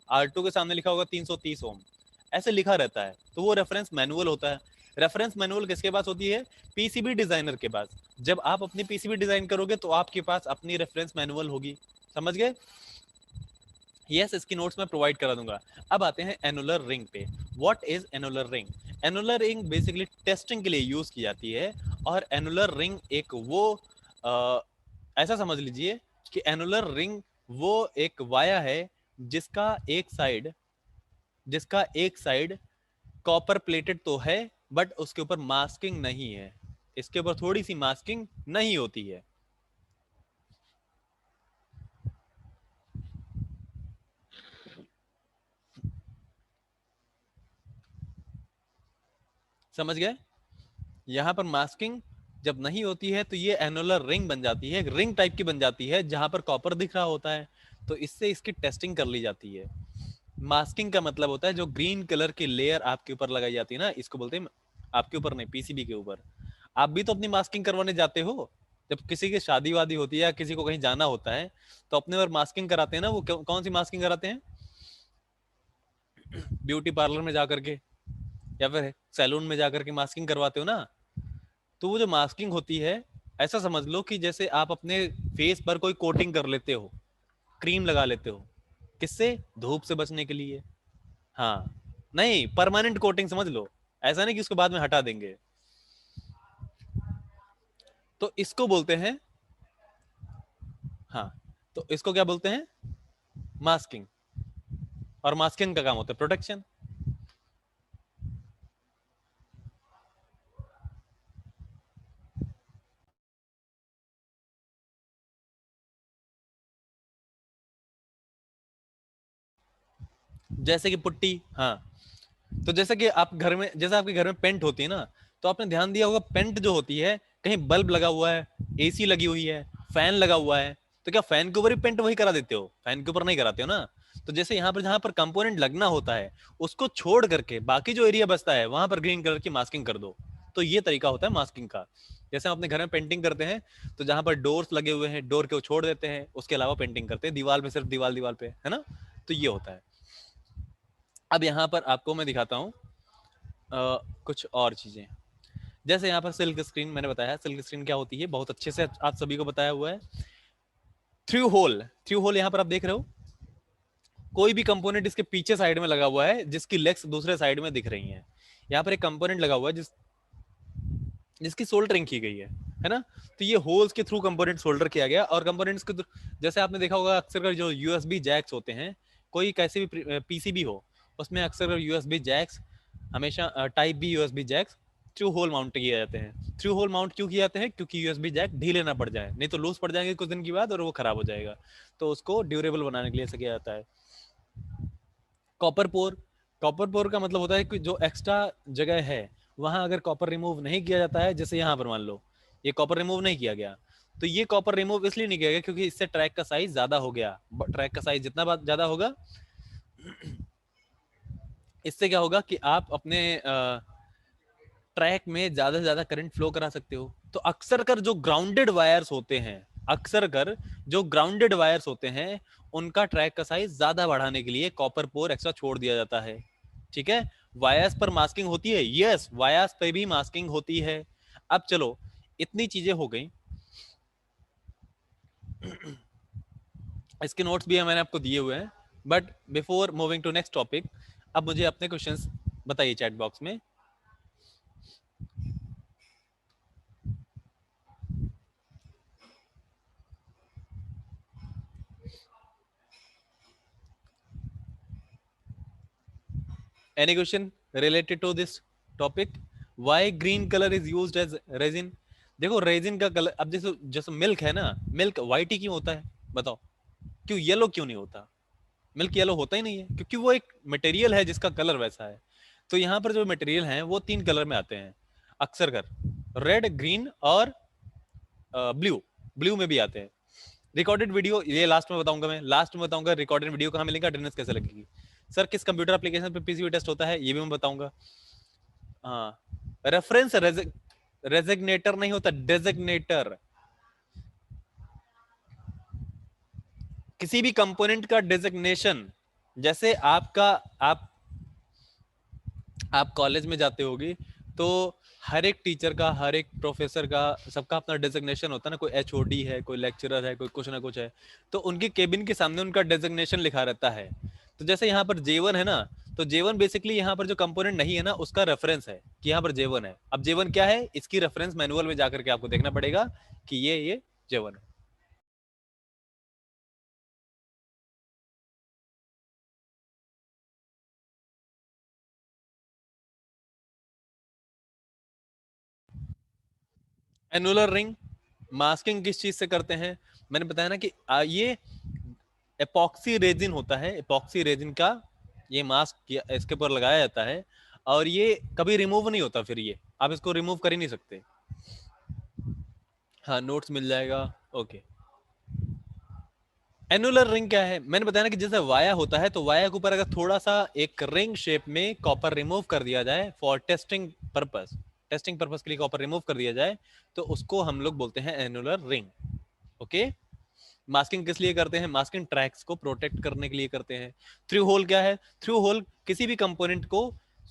R2 के सामने लिखा होगा 330 ओम, ऐसे लिखा रहता है, तो वो रेफरेंस मैनुअल होता है। रेफरेंस मैनुअल किसके पास होती है, पीसीबी डिजाइनर के पास। जब आप अपनी पीसीबी डिजाइन करोगे तो आपके पास अपनी रेफरेंस मैनुअल होगी, समझ गए। यस, इसकी नोट्स मैं प्रोवाइड करा दूंगा। अब आते हैं एनुलर रिंग पे। What is annular ring? Annular ring basically testing के लिए यूज की जाती है। और एनुलर रिंग एक वो ऐसा समझ लीजिए कि एनुलर रिंग वो एक वाया है जिसका एक साइड जिसका एक साइड कॉपर प्लेटेड तो है, बट उसके ऊपर मास्किंग नहीं है, इसके ऊपर थोड़ी सी मास्किंग नहीं होती है। समझ गए, यहाँ पर मास्किंग जब नहीं होती है तो ये एनुलर रिंग बन जाती है, रिंग टाइप की बन जाती है जहां पर कॉपर दिख रहा होता है, तो इससे इसकी टेस्टिंग कर ली जाती है। मास्किंग का मतलब होता है जो ग्रीन कलर की लेयर आपके ऊपर लगाई जाती है ना, इसको बोलते हैं, आपके ऊपर नहीं, पीसीबी के ऊपर। आप भी तो अपनी मास्किंग करवाने जाते हो, जब किसी की शादी वादी होती है या किसी को कहीं जाना होता है तो अपने और मास्किंग कराते हैं ना, वो कौन सी मास्किंग कराते हैं, ब्यूटी पार्लर में जाकर के या फिर सैलून में जाकर के मास्किंग करवाते हो ना। तो वो जो मास्किंग होती है, ऐसा समझ लो कि जैसे आप अपने फेस पर कोई कोटिंग कर लेते हो, क्रीम लगा लेते हो, किससे, धूप से बचने के लिए। हाँ, नहीं, परमानेंट कोटिंग समझ लो, ऐसा नहीं कि उसको बाद में हटा देंगे। तो इसको बोलते हैं, हाँ, तो इसको क्या बोलते हैं, मास्किंग। और मास्किंग का काम होता है प्रोटेक्शन। जैसे कि पुट्टी, हाँ, तो जैसे कि आप घर में, जैसे आपके घर में पेंट होती है ना, तो आपने ध्यान दिया होगा पेंट जो होती है, कहीं बल्ब लगा हुआ है, एसी लगी हुई है, फैन लगा हुआ है, तो क्या फैन के ऊपर ही पेंट वही करा देते हो, फैन के ऊपर नहीं कराते हो ना। तो जैसे यहाँ पर जहां पर कंपोनेंट लगना होता है उसको छोड़ करके बाकी जो एरिया बचता है वहां पर ग्रीन कलर की मास्किंग कर दो। तो ये तरीका होता है मास्किंग का। जैसे हम अपने घर में पेंटिंग करते हैं, तो जहां पर डोर्स लगे हुए हैं डोर के वो छोड़ देते हैं, उसके अलावा पेंटिंग करते हैं दीवार पे, सिर्फ दीवार दीवार पे, है ना। तो ये होता है। अब यहाँ पर आपको मैं दिखाता हूँ कुछ और चीजें। जैसे यहाँ पर सिल्क स्क्रीन मैंने बताया, सिल्क स्क्रीन क्या होती है बहुत अच्छे से आप सभी को बताया हुआ है। थ्रू होल, थ्रू होल यहाँ पर आप देख रहे हो, कोई भी कंपोनेंट इसके पीछे साइड में लगा हुआ है जिसकी लेग्स दूसरे साइड में दिख रही हैं। यहाँ पर एक कंपोनेंट लगा हुआ है जिसकी सोल्डरिंग की गई है ना। तो ये होल्स के थ्रू कंपोनेंट सोल्डर किया गया, और कंपोनेंट्स के जैसे आपने देखा होगा अक्सर जो यूएसबी जैक्स होते हैं, कोई कैसे भी पीसीबी हो, उसमें अक्सर यूएसबी जैक्स हमेशा type B USB jacks through hole mount किए जाते हैं। थ्रू होल माउंट क्यों किए जाते हैं, क्योंकि यूएसबी जैक ढीले ना पड़ जाए, नहीं तो लूज पड़ जाएंगे कुछ दिन के बाद और वो खराब हो जाएगा, तो उसको ड्यूरेबल बनाने के लिए ऐसा किया जाता है। कॉपर पोर, कॉपर पोर का मतलब होता है कि जो एक्स्ट्रा जगह है वहां अगर कॉपर रिमूव नहीं किया जाता है, जैसे यहाँ पर मान लो ये कॉपर रिमूव नहीं किया गया, तो ये कॉपर रिमूव इसलिए नहीं किया गया क्योंकि इससे ट्रैक का साइज ज्यादा हो गया। ट्रैक का साइज जितना ज्यादा होगा, इससे क्या होगा कि आप अपने ट्रैक में ज्यादा से ज्यादा करंट फ्लो करा सकते हो। तो अक्सर कर जो ग्राउंडेड वायर्स होते हैं, अक्सर कर जो ग्राउंडेड वायर्स होते हैं, उनका ट्रैक का साइज ज्यादा बढ़ाने के लिए कॉपर पोर एक्स्ट्रा छोड़ दिया जाता है। ठीक है। वायर्स पर मास्किंग होती है, यस, वायर्स पे भी मास्किंग होती है। अब चलो, इतनी चीजें हो गई, इसके नोट्स भी मैंने आपको दिए हुए हैं, but before moving to next topic, अब मुझे अपने क्वेश्चंस बताइए चैट बॉक्स में। Any question related to this? Topic, why green colour is used as resin. देखो रेजिन का कलर, अब जैसे जैसे मिल्क है ना, मिल्क व्हाइट ही क्यों होता है बताओ, क्यों येलो क्यों नहीं होता? मिल्क येलो होता ही नहीं है, क्योंकि वो एक मटेरियल है जिसका कलर वैसा है। तो यहाँ पर जो मटेरियल हैं वो 3 कलर में आते हैं अक्सर कर, रेड, ग्रीन और ब्लू। ब्लू में भी आते हैं। रिकॉर्डेड वीडियो, ये लास्ट में बताऊंगा, मैं लास्ट में बताऊंगा रिकॉर्डेड वीडियो कहाँ मिलेगा, अटेंडेंस कैसे लगेगी। सर किस कंप्यूटर एप्लीकेशन पे पीसीबी टेस्ट होता है, ये भी मैं बताऊंगा। हाँ, रेफरेंस रेजिग्नेटर नहीं होता, डेजिग्नेटर। किसी भी कंपोनेंट का डेजिग्नेशन, जैसे आपका, आप आप कॉलेज में जाते होगे तो हर एक टीचर का, हर एक प्रोफेसर का, सबका अपना डेजिग्नेशन होता है ना, कोई एचओडी है, कोई लेक्चरर है, कोई कुछ ना कुछ है, तो उनके केबिन के सामने उनका डेजिग्नेशन लिखा रहता है। तो जैसे यहाँ पर जेवन है ना, तो जेवन बेसिकली यहाँ पर जो कंपोनेंट नहीं है ना उसका रेफरेंस है कि यहाँ पर जेवन है। अब जेवन क्या है, इसकी रेफरेंस मैनुअल में जाकर के आपको देखना पड़ेगा कि ये जेवन है। एनुलर रिंग मास्किंग किस चीज से करते हैं, मैंने बताया ना कि ये एपॉक्सी रेजिन होता है, एपॉक्सी रेजिन का ये मास्क इसके ऊपर लगाया जाता है, और ये कभी रिमूव नहीं होता, फिर ये आप इसको रिमूव कर ही नहीं सकते। हाँ, नोट्स मिल जाएगा। ओके, एनुलर रिंग क्या है, मैंने बताया ना कि जैसे वाया होता है, तो वाया के ऊपर अगर थोड़ा सा एक रिंग शेप में कॉपर रिमूव कर दिया जाए for testing purpose, testing purpose के लिए कॉपर रिमूव कर दिया जाए, तो उसको हम लोग बोलते हैं एनुलर रिंग। ओके, मास्किंग किस लिए करते हैं, मास्किंग ट्रैक्स को प्रोटेक्ट करने के लिए करते हैं। थ्रू होल क्या है, थ्रू होल किसी भी कंपोनेंट को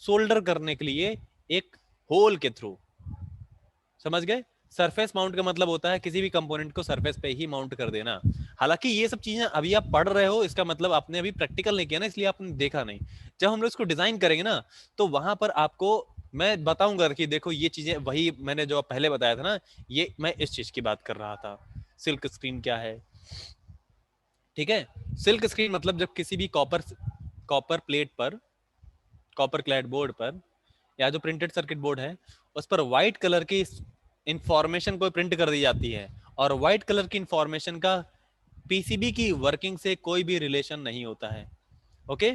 सोल्डर करने के लिए एक होल के थ्रू, समझ गए। सरफेस माउंट का मतलब होता है किसी भी कंपोनेंट को सरफेस पे ही माउंट कर देना। हालांकि ये सब चीजें अभी आप पढ़ रहे हो, इसका मतलब आपने अभी प्रैक्टिकल नहीं किया ना, इसलिए आपने देखा नहीं। जब हम लोग इसको डिजाइन करेंगे ना, तो वहां पर आपको मैं बताऊंगा कि देखो ये चीजें, वही मैंने जो पहले बताया था ना, ये मैं इस चीज की बात कर रहा था। सिल्क स्क्रीन क्या है, ठीक है। सिल्क स्क्रीन मतलब जब किसी भी कॉपर कॉपर प्लेट पर, कॉपर क्लैड बोर्ड पर, या जो प्रिंटेड सर्किट बोर्ड है उस पर व्हाइट कलर की इंफॉर्मेशन को प्रिंट कर दी जाती है, और व्हाइट कलर की इंफॉर्मेशन का पीसीबी की वर्किंग से कोई भी रिलेशन नहीं होता है। ओके,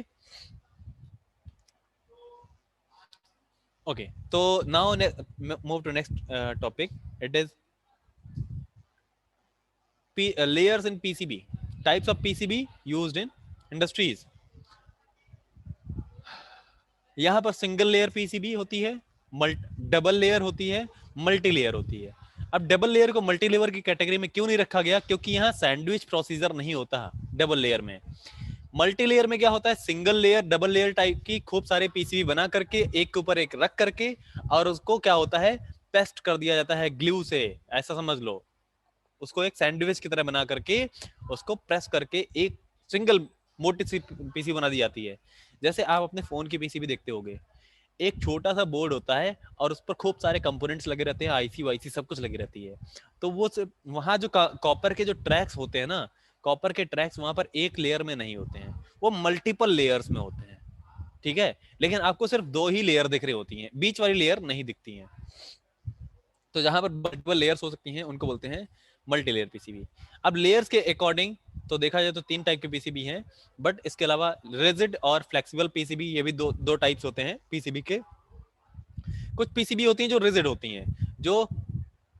ओके, तो now move to next topic. It is layers in PCB, types of PCB used in industries। यहाँ पर सिंगल लेयर पीसीबी होती है, डबल लेयर होती है, मल्टी लेयर होती है। अब डबल लेयर को मल्टी लेयर की कैटेगरी में क्यों नहीं रखा गया, क्योंकि यहाँ सैंडविच प्रोसीजर नहीं होता डबल लेयर में। मल्टी लेयर में क्या होता है, single layer, double layer type की खूब सारे पीसीबी बना करके एक के ऊपर एक रख करके, और उसको क्या होता है, पेस्ट कर दिया जाता है ग्लू से, ऐसा समझ लो। उसको एक सैंडविच की तरह बना करके उसको प्रेस करके एक सिंगल मोटी सी पीसी बना दी जाती है। जैसे आप अपने फोन की पीसी भी देखते होगे, एक छोटा सा बोर्ड होता है और उस पर खूब सारे कंपोनेंट्स लगे रहते हैं, आईसी वाईसी सब कुछ लगी रहती है। तो वो वहां जो कॉपर के जो ट्रैक्स होते हैं ना, कॉपर के ट्रैक्स वहां पर एक लेयर में नहीं होते हैं, वो मल्टीपल लेयर्स में होते हैं, ठीक है। लेकिन आपको सिर्फ 2 ही लेयर दिख रही होती हैं, बीच वाली लेयर नहीं दिखती है। तो जहां पर मल्टीपल लेयर्स हो सकती हैं उनको बोलते हैं मल्टी लेयर पीसीबी। अब लेयर्स के अकॉर्डिंग तो देखा जाए तो 3 टाइप के पीसीबी हैं, बट इसके अलावा रिजिड और फ्लेक्सिबल पीसीबी, ये भी दो टाइप्स होते हैं पीसीबी के। कुछ पीसीबी होती हैं जो रिजिड होती हैं, जो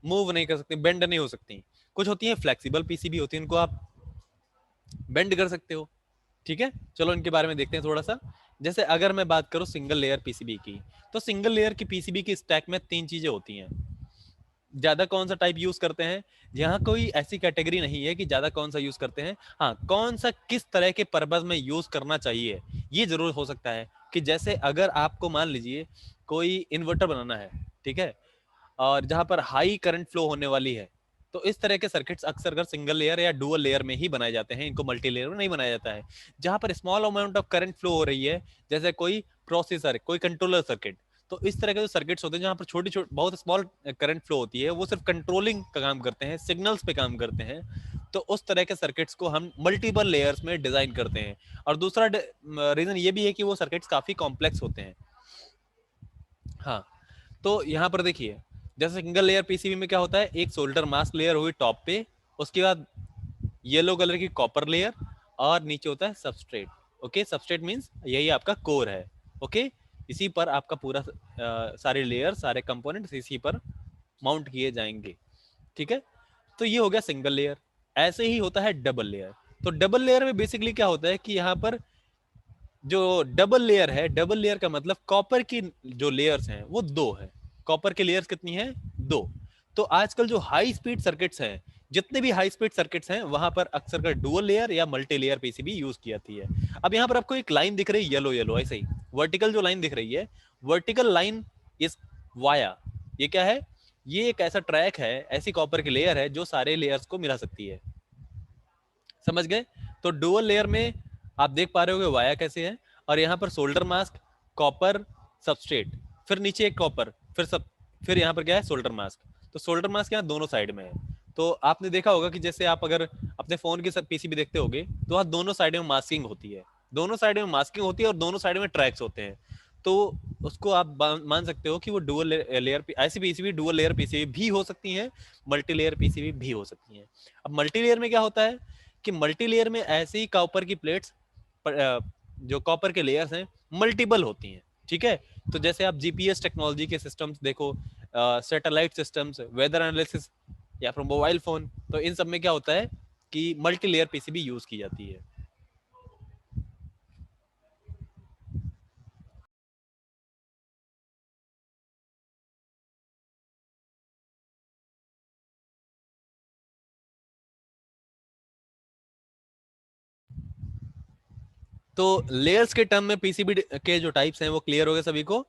मूव नहीं कर सकती, बेंड नहीं हो सकती। कुछ होती हैं फ्लेक्सिबल पीसीबी होती है, इनको आप बेंड कर सकते हो, ठीक है। चलो इनके बारे में देखते हैं थोड़ा सा। जैसे अगर मैं बात करूं सिंगल लेयर पीसीबी की, तो सिंगल लेयर की पीसीबी की स्टैक में 3 चीजें होती हैं। ज्यादा कौन सा टाइप यूज करते हैं, यहाँ कोई ऐसी कैटेगरी नहीं है कि ज्यादा कौन सा यूज करते हैं, हाँ कौन सा किस तरह के पर्पज में यूज करना चाहिए ये जरूर हो सकता है। कि जैसे अगर आपको मान लीजिए कोई इन्वर्टर बनाना है, ठीक है, और जहां पर हाई करंट फ्लो होने वाली है, तो इस तरह के सर्किट्स अक्सर कर सिंगल लेयर या डुअल लेयर में ही बनाए जाते हैं, इनको मल्टी लेयर में नहीं बनाया जाता है। जहां पर small amount of current flow हो रही है, जैसे कोई प्रोसेसर, कोई कंट्रोलर सर्किट, तो इस तरह के जो सर्किट्स होते हैं जहां पर छोटी छोटी बहुत स्मॉल करंट फ्लो होती है, वो सिर्फ कंट्रोलिंग का काम करते हैं, सिग्नल्स पे काम करते हैं, तो उस तरह के सर्किट्स को हम मल्टीपल लेयर्स में डिजाइन करते हैं। और दूसरा रीजन ये भी है कि वो सर्किट्स काफी कॉम्प्लेक्स होते हैं। हाँ, तो यहाँ पर देखिए, जैसे सिंगल लेयर पीसीबी में क्या होता है, एक सोल्डर मास्क लेयर हुई टॉप पे, उसके बाद येलो कलर की कॉपर लेयर, और नीचे होता है सबस्ट्रेट। ओके, सबस्ट्रेट मींस यही आपका कोर है। ओके, इसी पर आपका पूरा सारे लेयर, सारे कंपोनेंट्स इसी पर माउंट किए जाएंगे। ठीक है, तो ये हो गया सिंगल लेयर। ऐसे ही होता है डबल लेयर। तो डबल लेयर में बेसिकली क्या होता है कि यहाँ पर जो डबल लेयर है, डबल लेयर का मतलब कॉपर की जो लेयर्स हैं वो दो है। कॉपर की लेयर्स कितनी है, दो। तो आजकल जो हाई स्पीड सर्किट्स हैं, जितने भी हाई स्पीड सर्किट्स हैं, वहां पर अक्सर कर डुअल लेयर या मल्टी लेयर पीसीबी यूज की जाती है। अब यहाँ पर आपको एक लाइन दिख रही है येलो येलो, ऐसे ही वर्टिकल जो लाइन दिख रही है, वर्टिकल लाइन इज वाया। ये क्या है, ये एक ऐसा ट्रैक है, ऐसी कॉपर की लेयर है जो सारे लेयर्स को मिला सकती है। समझ गए? तो डुअल लेयर में आप देख पा रहे हो वाया कैसे है, और यहाँ पर सोल्डर मास्क, कॉपर, सबस्ट्रेट, फिर नीचे एक कॉपर, फिर यहाँ पर क्या है, सोल्डर मास्क। तो सोल्डर मास्क यहाँ दोनों साइड में है। तो आपने देखा होगा कि जैसे आप अगर अपने फोन की पीसीबी देखते होगे, तो वहाँ दोनों साइड में मास्किंग होती है, दोनों साइड में मास्किंग होती है, और दोनों साइड में ट्रैक्स होते हैं। तो उसको आप मान सकते हो कि वो डुअल लेयर, ऐसी पीसीबी डुअल लेयर पीसीबी भी हो सकती है, मल्टी लेयर पीसीबी भी हो सकती है। अब मल्टी लेयर में क्या होता है कि मल्टी लेयर में ऐसे ही कॉपर की प्लेट्स, जो कॉपर के लेयर्स हैं, मल्टीपल होती हैं। ठीक है, तो जैसे आप जीपीएस टेक्नोलॉजी के सिस्टम्स देखो, सैटेलाइट सिस्टम्स, वेदर एनालिसिस, या फिर मोबाइल फोन, तो इन सब में क्या होता है कि मल्टी लेयर पीसीबी यूज की जाती है। तो लेयर्स के टर्म में पीसीबी के जो टाइप्स हैं वो क्लियर हो गए सभी को,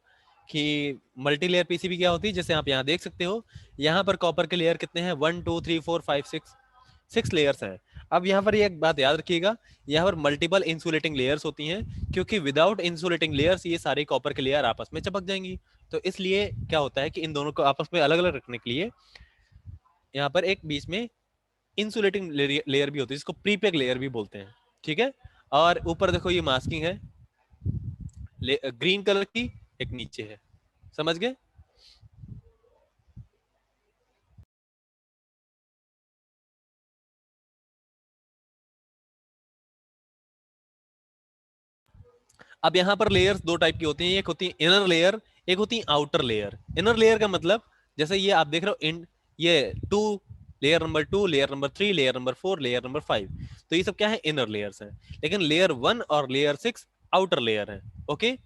कि मल्टी लेयर पीसीबी क्या होती है। जैसे आप यहाँ देख सकते हो, यहाँ पर कॉपर के लेयर कितने हैं, 1 2 3 4 5 6, 6 लेयर्स हैं। अब यहाँ पर एक बात याद रखिएगा, यहाँ पर मल्टीपल इंसुलेटिंग लेयर्स होती हैं, क्योंकि विदाउट इंसुलेटिंग लेयर्स ये सारे कॉपर के लेयर आपस में चिपक जाएंगी। तो इसलिए क्या होता है कि इन दोनों को आपस में अलग अलग रखने के लिए यहाँ पर एक बीच में इंसुलेटिंग लेयर भी होती है, जिसको प्रीपेक लेयर भी बोलते हैं। ठीक है, और ऊपर देखो ये मास्किंग है ग्रीन कलर की, एक नीचे है। समझ गए? अब यहाँ पर लेयर्स दो टाइप की होती हैं, एक होती है इनर लेयर, एक होती है आउटर लेयर। इनर लेयर का मतलब, जैसे ये आप देख रहे हो इन, ये two, layer number 2, layer number 3, layer number 4, layer number 5, तो ये सब क्या है, इनर लेयर्स हैं। लेकिन लेयर 1 और लेयर 6 आउटर लेयर है। ओके,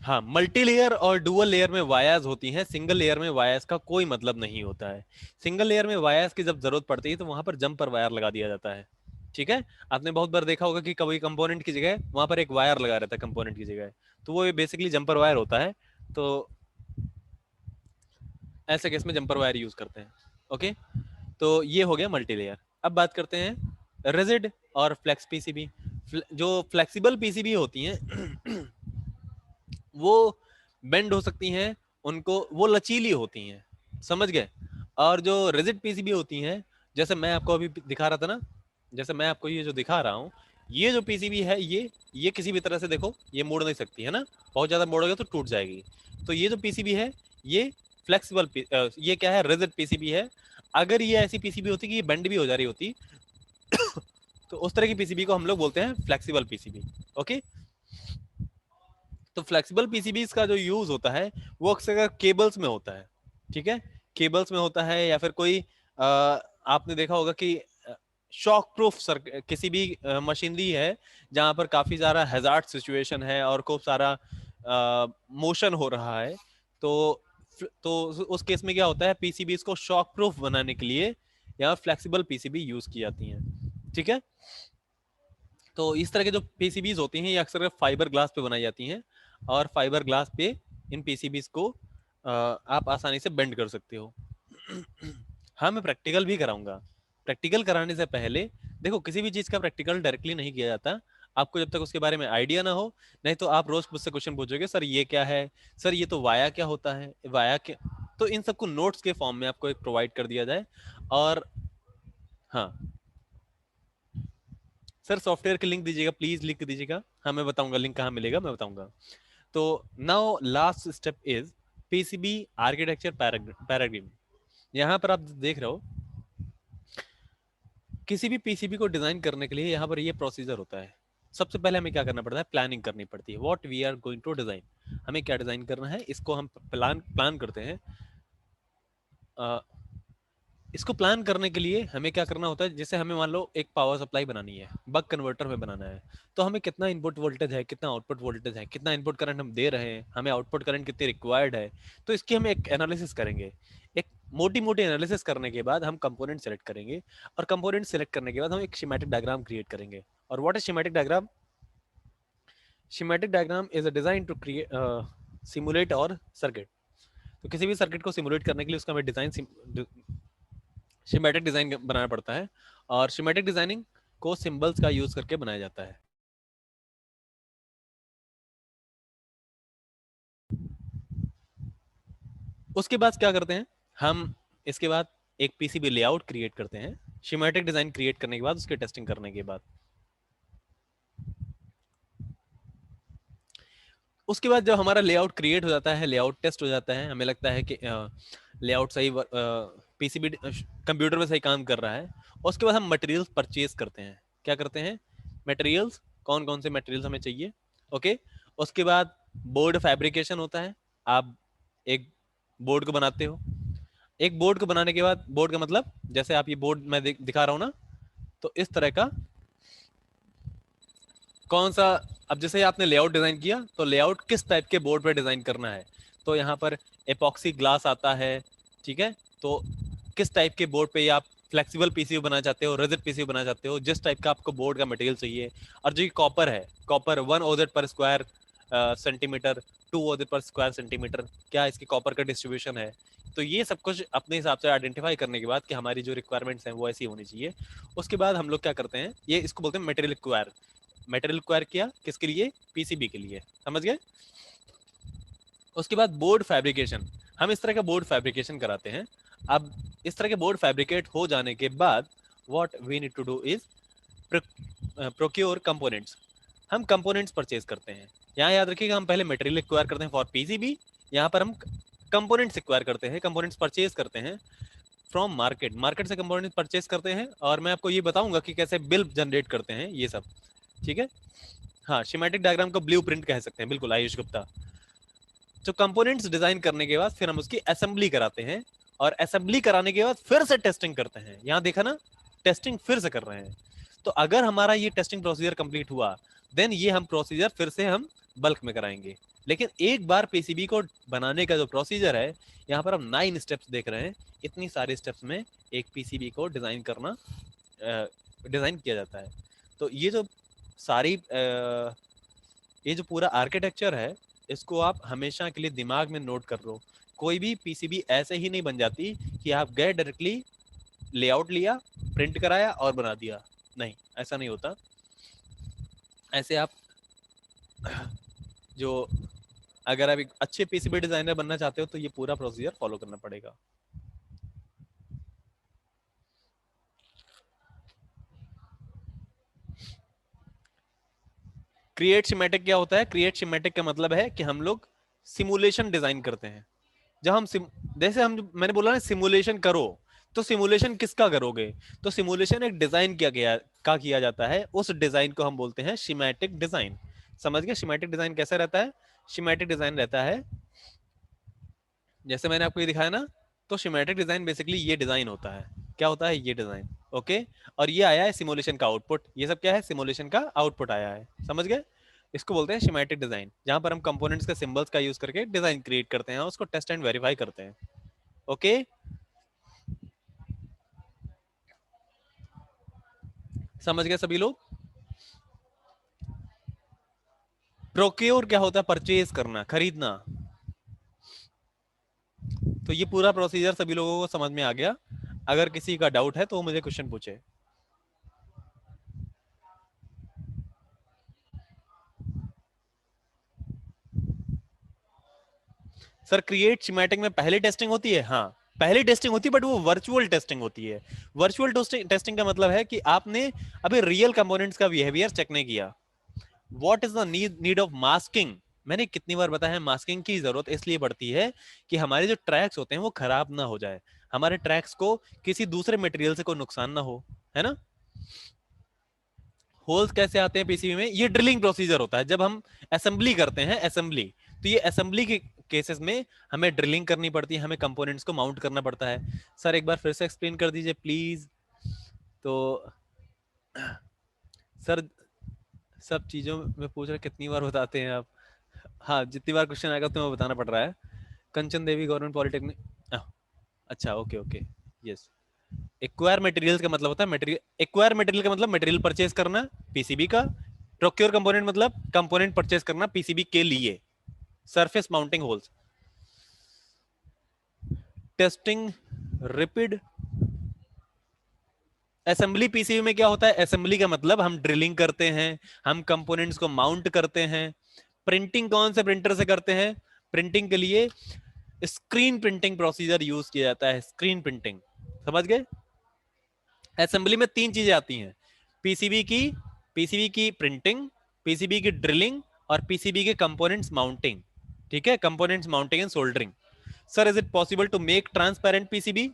हाँ, मल्टी लेयर और डुअल लेयर में वायर्स होती हैं, सिंगल लेयर में वायर्स का कोई मतलब नहीं होता है। सिंगल लेयर में वायर्स की जब जरूरत पड़ती है तो वहां पर जंपर वायर लगा दिया जाता है। ठीक है, आपने बहुत बार देखा होगा कि कभी कंपोनेंट की जगह वहां पर एक वायर लगा रहता है कंपोनेंट की जगह, तो वो बेसिकली जंपर वायर होता है। तो ऐसे केस में जंपर वायर यूज करते हैं। ओके, तो ये हो गया मल्टी लेयर। अब बात करते हैं रिजिड और फ्लेक्स पीसीबी। जो फ्लेक्सिबल पीसीबी होती हैं वो बेंड हो सकती हैं, उनको वो लचीली होती हैं। समझ गए? और जो रिजिड पीसीबी होती हैं, जैसे मैं आपको अभी दिखा रहा था ना, जैसे मैं आपको ये जो दिखा रहा हूँ, ये जो पीसीबी है, ये किसी भी तरह से देखो ये मोड़ नहीं सकती है ना, बहुत ज्यादा मोड़ोगे तो टूट जाएगी। तो ये जो पीसीबी है, ये फ्लेक्सिबल, ये क्या है, रिजिड पीसीबी है। अगर ये ऐसी पीसीबी होती कि ये बेंड भी हो जा रही होती, तो उस तरह की पीसीबी को हम लोग बोलते हैं फ्लेक्सिबल पीसीबी। ओके, तो फ्लेक्सिबल पीसीबीज का जो यूज होता है वो अक्सर केबल्स में होता है। ठीक है, केबल्स में होता है, या फिर कोई आपने देखा होगा कि शॉक प्रूफ किसी भी मशीनरी है जहां पर काफी सारा हैजार्ड सिचुएशन है और खूब सारा मोशन हो रहा है, तो तो उस केस में क्या होता है, पीसीबीज को शॉक प्रूफ बनाने के लिए यहाँ फ्लेक्सिबल पीसीबी यूज की जाती हैं। ठीक है, तो इस तरह के जो पीसीबीज होती हैं ये अक्सर फाइबर ग्लास पे बनाई जाती हैं, और फाइबर ग्लास पे इन पीसीबीज को आप आसानी से बेंड कर सकते हो। हाँ, मैं प्रैक्टिकल भी कराऊंगा। प्रैक्टिकल कराने से पहले देखो, किसी भी चीज का प्रैक्टिकल डायरेक्टली नहीं किया जाता आपको जब तक उसके बारे में आइडिया ना हो। नहीं तो आप रोज मुझसे क्वेश्चन पूछोगे, सर ये क्या है, सर ये तो वाया क्या होता है, वाया क्या, तो इन सबको नोट्स के फॉर्म में आपको एक प्रोवाइड कर दिया जाए। और हाँ सर, सॉफ्टवेयर की लिंक दीजिएगा प्लीज, लिंक दीजिएगा। हाँ मैं बताऊंगा लिंक कहाँ मिलेगा, मैं बताऊंगा। तो now last step is PCB architecture paradigm. यहाँ पर आप देख रहे हो किसी भी पीसीबी को डिजाइन करने के लिए यहाँ पर ये प्रोसीजर होता है। सबसे पहले हमें क्या करना पड़ता है, प्लानिंग करनी पड़ती है। What we are going to design, हमें क्या डिजाइन करना है, इसको हम प्लान प्लान करते हैं। अ, इसको प्लान करने के लिए हमें क्या करना होता है, जैसे हमें मान लो एक पावर सप्लाई बनानी है, बक कन्वर्टर में बनाना है, तो हमें कितना इनपुट वोल्टेज है, कितना आउटपुट वोल्टेज है, कितना इनपुट करंट हम दे रहे हैं, हमें आउटपुट करंट कितनी रिक्वायर्ड है, तो इसकी हम एक एनालिसिस करेंगे। एक मोटी मोटी एनालिसिस करने के बाद हम कंपोनेंट सेलेक्ट करेंगे, और कंपोनेंट सेलेक्ट करने के बाद हम एक शिमेटिक डायग्राम क्रिएट करेंगे। और what is schematic diagram? Schematic diagram is a design to create simulate और सर्किट। तो किसी भी सर्किट को सिमुलेट करने के लिए उसका हमें डिजाइन शिमेटिक डिजाइन बनाना पड़ता है, और शिमेटिक डिजाइनिंग को सिंबल्स का यूज करके बनाया जाता है। उसके बाद क्या करते हैं हम, इसके बाद एक पीसीबी लेआउट क्रिएट करते हैं। शिमेटिक डिजाइन क्रिएट करने के बाद उसकी टेस्टिंग करने के बाद, उसके बाद जब हमारा लेआउट क्रिएट हो जाता है, लेआउट टेस्ट हो जाता है, हमें लगता है कि लेआउट सही पीसीबी कंप्यूटर में सही काम कर रहा है, उसके बाद हम मटेरियल्स परचेज करते हैं। क्या करते हैं, मटेरियल्स, कौन कौन से मटेरियल्स हमें चाहिए। ओके, उसके बाद बोर्ड फैब्रिकेशन होता है। आप एक बोर्ड को बनाते हो, एक बोर्ड को बनाने के बाद, बोर्ड का मतलब जैसे आप ये बोर्ड मैं दिखा रहा हूँ ना, तो इस तरह का कौन सा, अब जैसे आपने लेआउट डिजाइन किया तो लेआउट किस टाइप के बोर्ड पे डिजाइन करना है, तो यहाँ पर एपॉक्सी ग्लास आता है, ठीक है। तो किस टाइप के बोर्ड पे आप फ्लेक्सिबल पीसीयू बनाना चाहते हो, रिजिड पीसीयू बनाना चाहते हो, जिस टाइप का आपको बोर्ड का मटेरियल चाहिए। और जो कॉपर है, कॉपर 1 ओजेड पर स्क्वायर सेंटीमीटर, 2 ओजेड पर स्क्वायर सेंटीमीटर, क्या इसकी कॉपर का डिस्ट्रीब्यूशन है। तो ये सब कुछ अपने हिसाब से आइडेंटिफाई करने के बाद कि हमारी जो रिक्वायरमेंट्स हैं वो ऐसी होनी चाहिए। उसके बाद हम लोग क्या करते हैं, ये इसको बोलते हैं मटेरियल रिक्वायर। मटेरियल रिक्वायर किया किसके लिए, पीसीबी के लिए, समझ गए। उसके बाद बोर्ड फैब्रिकेशन, हम इस तरह का बोर्ड फैब्रिकेशन कराते हैं। अब इस तरह के बोर्ड फैब्रिकेट हो जाने के बाद what we need to do is procure components. हम कंपोनेंट्स परचेज करते हैं। यहाँ याद रखिएगा, हम पहले मटेरियल एक्वायर करते हैं फॉर पीसीबी, यहाँ पर हम कंपोनेंट्स एक्वायर करते हैं, कंपोनेंट्स परचेज करते हैं फ्रॉम मार्केट, मार्केट से कंपोनेंट्स परचेज करते हैं। और मैं आपको ये बताऊंगा कि कैसे बिल जनरेट करते हैं ये सब, ठीक है। हाँ, शिमेटिक डायग्राम को ब्लूप्रिंट कह सकते हैं, बिल्कुल आयुष गुप्ता। तो कंपोनेंट्स डिजाइन करने के बाद फिर हम उसकी असेंबली कराते हैं, और असेंबली कराने के बाद फिर से टेस्टिंग करते हैं। यहाँ देखा ना, टेस्टिंग फिर से कर रहे हैं। तो अगर हमारा ये टेस्टिंग प्रोसीजर कंप्लीट हुआ, देन ये हम प्रोसीजर फिर से हम बल्क में कराएंगे। लेकिन एक बार पीसीबी को बनाने का जो प्रोसीजर है, यहाँ पर हम 9 स्टेप्स देख रहे हैं। इतनी सारे स्टेप्स में एक पीसीबी को डिजाइन करना, डिजाइन किया जाता है। तो ये जो सारी ये जो पूरा आर्किटेक्चर है, इसको आप हमेशा के लिए दिमाग में नोट कर लो। कोई भी पीसीबी ऐसे ही नहीं बन जाती कि आप गए डायरेक्टली लेआउट लिया, प्रिंट कराया और बना दिया। नहीं, ऐसा नहीं होता। ऐसे आप जो, अगर आप एक अच्छे पीसीबी डिजाइनर बनना चाहते हो तो ये पूरा प्रोसीजर फॉलो करना पड़ेगा। क्रिएट शिमेटिक क्या होता है, क्रिएट शिमेटिक का मतलब है कि हम लोग सिमुलेशन डिजाइन करते हैं। जब हम जैसे हम, मैंने बोला ना सिमुलेशन करो, तो सिमुलेशन किसका करोगे, तो सिमुलेशन एक डिजाइन किया जाता है, उस डिजाइन को हम बोलते हैं शिमेटिक डिजाइन। समझ गए शिमेटिक डिजाइन कैसा रहता है। शिमेटिक डिजाइन रहता है जैसे मैंने आपको ये दिखाया ना, तो शिमेट्रिक डिजाइन बेसिकली ये डिजाइन होता है। क्या होता है, ये डिजाइन। ओके, और ये आया है सिमुलेशन का आउटपुट, ये सब क्या है, सिमुलेशन का आउटपुट आया है, समझ गए। इसको बोलते हैं शिमेट्रिक डिजाइन, जहां पर हम कंपोनेंट्स के सिंबल्स का यूज करके डिजाइन क्रिएट करते हैं और उसको टेस्ट एंड वेरीफाई करते हैं। ओके, समझ गए सभी लोग। प्रोक्योर क्या होता है, परचेज करना, खरीदना। तो ये पूरा प्रोसीजर सभी लोगों को समझ में आ गया। अगर किसी का डाउट है तो वो मुझे क्वेश्चन पूछे। सर क्रिएट स्कीमेटिक में पहले टेस्टिंग होती है, हाँ पहले टेस्टिंग होती है, बट वो वर्चुअल टेस्टिंग होती है। वर्चुअल टेस्टिंग का मतलब है कि आपने अभी रियल कंपोनेंट्स का बिहेवियर चेक नहीं किया। What is the need of masking? मैंने कितनी बार बताया है, मास्किंग की जरूरत इसलिए पड़ती है कि हमारे जो ट्रैक्स होते हैं वो खराब ना हो जाए, हमारे ट्रैक्स को किसी दूसरे मटेरियल से कोई नुकसान ना हो, है ना। होल्स कैसे आते हैं पीसीबी में? ये ड्रिलिंग प्रोसीजर होता है जब हम असेंबली करते हैं, असेंबली। तो ये असेंबली के केसेस में हमें ड्रिलिंग करनी पड़ती है, हमें कंपोनेंट्स को माउंट करना पड़ता है। सर एक बार फिर से एक्सप्लेन कर दीजिए प्लीज। तो सर सब चीजों में पूछ रहे कितनी बार बताते हैं आप? हाँ जितनी बार क्वेश्चन आएगा तुम्हें बताना पड़ रहा है। Kanchan Devi government polytechnic. अच्छा okay okay. Yes. Acquire material का मतलब होता है मटेरियल, एक्वायर मटेरियल का मतलब मटेरियल परचेज करना पीसीबी का। प्रोक्योर कंपोनेंट मतलब कंपोनेंट परचेज करना पीसीबी के लिए। Surface mounting holes. Testing rapid assembly PCB में क्या होता है? असेंबली का मतलब हम ड्रिलिंग करते हैं, हम कंपोनेंट्स को माउंट करते हैं। प्रिंटिंग कौन से प्रिंटर से करते हैं? प्रिंटिंग के लिए स्क्रीन प्रिंटिंग प्रोसीजर यूज किया जाता है, स्क्रीन प्रिंटिंग। समझ गए? असेंबली में तीन चीजें आती हैं, पीसीबी की पीसीबी की प्रिंटिंग, पीसीबी की ड्रिलिंग, और पीसीबी के कंपोनेंट्स माउंटिंग। ठीक है, components mounting and soldering. Sir is it possible to make transparent PCB?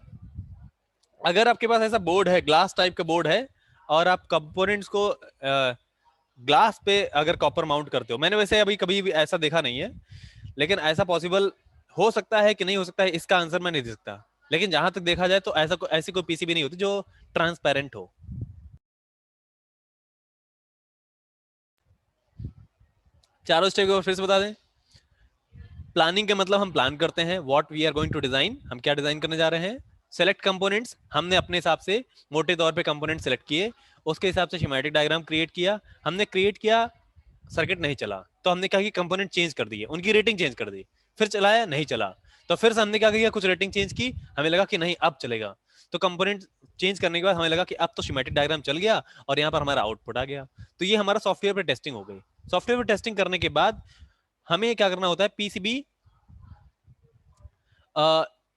अगर आपके पास ऐसा बोर्ड है, ग्लास टाइप का बोर्ड है, और आप कंपोनेंट्स को ग्लास पे अगर कॉपर माउंट करते हो, मैंने वैसे अभी कभी भी ऐसा देखा नहीं है, लेकिन ऐसा पॉसिबल हो सकता है कि नहीं हो सकता है, इसका आंसर मैं नहीं दे सकता। लेकिन जहां तक देखा जाए तो ऐसी कोई पीसीबी नहीं होती जो ट्रांसपेरेंट हो। चारों स्टेप को फिर से बता दें। प्लानिंग का मतलब हम प्लान करते हैं, what we are going to design, हम क्या डिजाइन करने जा रहे हैं। सेलेक्ट कंपोनेंट्स, हमने अपने हिसाब से मोटे तौर पे कंपोनेंट सेलेक्ट किए, उसके हिसाब से स्कीमेटिक डायग्राम क्रिएट किया। हमने क्रिएट किया, सर्किट नहीं चला, तो हमने क्या किया, कंपोनेंट चेंज कर दिए, उनकी रेटिंग चेंज कर दी। फिर चलाया, नहीं चला, तो फिर से हमने क्या किया, कुछ रेटिंग चेंज की, हमें लगा कि नहीं अब चलेगा। तो कंपोनेंट चेंज करने के बाद हमें लगा कि अब तो स्कीमेटिक डायग्राम चल गया, और यहाँ पर हमारा आउटपुट आ गया। तो ये हमारा सॉफ्टवेयर पे टेस्टिंग हो गई। सॉफ्टवेयर पे टेस्टिंग करने के बाद हमें क्या करना होता है, पीसीबी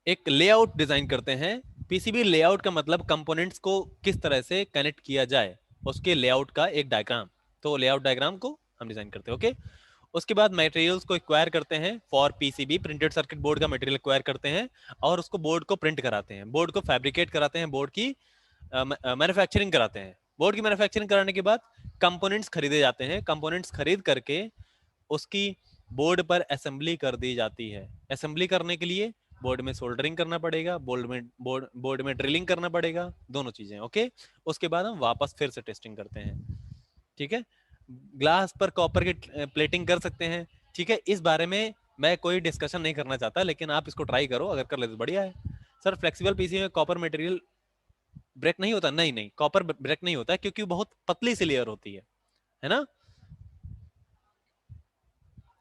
एक लेआउट डिजाइन करते हैं। पीसीबी लेआउट का मतलब कंपोनेंट्स को किस तरह से कनेक्ट किया जाए, उसके लेआउट का एक डायग्राम। तो लेआउट डायग्राम को हम डिजाइन करते हैं। ओके। उसके बाद मटेरियल्स को एक्वायर करते हैं, for PCB printed circuit board का मटेरियल एक्वायर करते हैं, और उसको बोर्ड को प्रिंट कराते हैं, बोर्ड को फैब्रिकेट कराते हैं, बोर्ड की मैन्युफैक्चरिंग कराते हैं। बोर्ड की मैन्युफैक्चरिंग कराने के बाद कंपोनेंट्स खरीदे जाते हैं, कंपोनेंट्स खरीद करके उसकी बोर्ड पर असेंबली कर दी जाती है। असेंबली करने के लिए बोर्ड में सोल्डरिंग करना पड़ेगा, बोर्ड में ड्रिलिंग करना पड़ेगा, दोनों चीजें। ओके। उसके बाद हम वापस फिर से टेस्टिंग करते हैं। ठीक है। ग्लास पर कॉपर की प्लेटिंग कर सकते हैं। ठीक है, इस बारे में मैं कोई डिस्कशन नहीं करना चाहता, लेकिन आप इसको ट्राई करो, अगर कर ले तो बढ़िया है। सर फ्लेक्सिबल पीसी में कॉपर मटेरियल ब्रेक नहीं होता? नहीं नहीं, कॉपर ब्रेक नहीं होता, क्योंकि बहुत पतली सी लेयर होती है ना।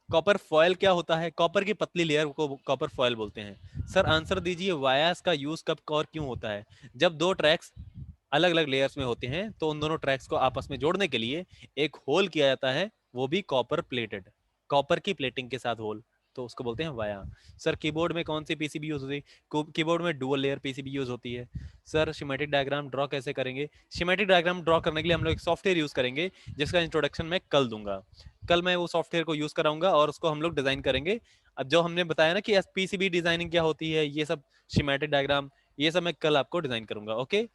कॉपर फॉयल क्या होता है? कॉपर की पतली लेयर को कॉपर फॉयल बोलते हैं। सर आंसर दीजिए, वायास का यूज कब और क्यों होता है? जब दो ट्रैक्स अलग अलग लेयर्स में होते हैं, तो उन दोनों ट्रैक्स को आपस में जोड़ने के लिए एक होल किया जाता है, वो भी कॉपर प्लेटेड, कॉपर की प्लेटिंग के साथ होल, तो उसको बोलते हैं वाया। सर कीबोर्ड में कौन सी पीसीबी यूज होती है? कीबोर्ड में डुअल लेयर पीसीबी यूज होती है। सर शिमेटिक डायग्राम ड्रॉ कैसे करेंगे? शिमेटिक डायग्राम ड्रॉ करने के लिए हम लोग एक सॉफ्टवेयर यूज करेंगे, जिसका इंट्रोडक्शन मैं कल दूंगा। कल मैं वो सॉफ्टवेयर को यूज कराऊंगा, और उसको हम लोग डिजाइन करेंगे। अब जो हमने बताया ना कि पीसीबी डिजाइनिंग क्या होती है, ये सब शिमेटिक डायग्राम, ये सब मैं कल आपको डिजाइन करूंगा। ओके।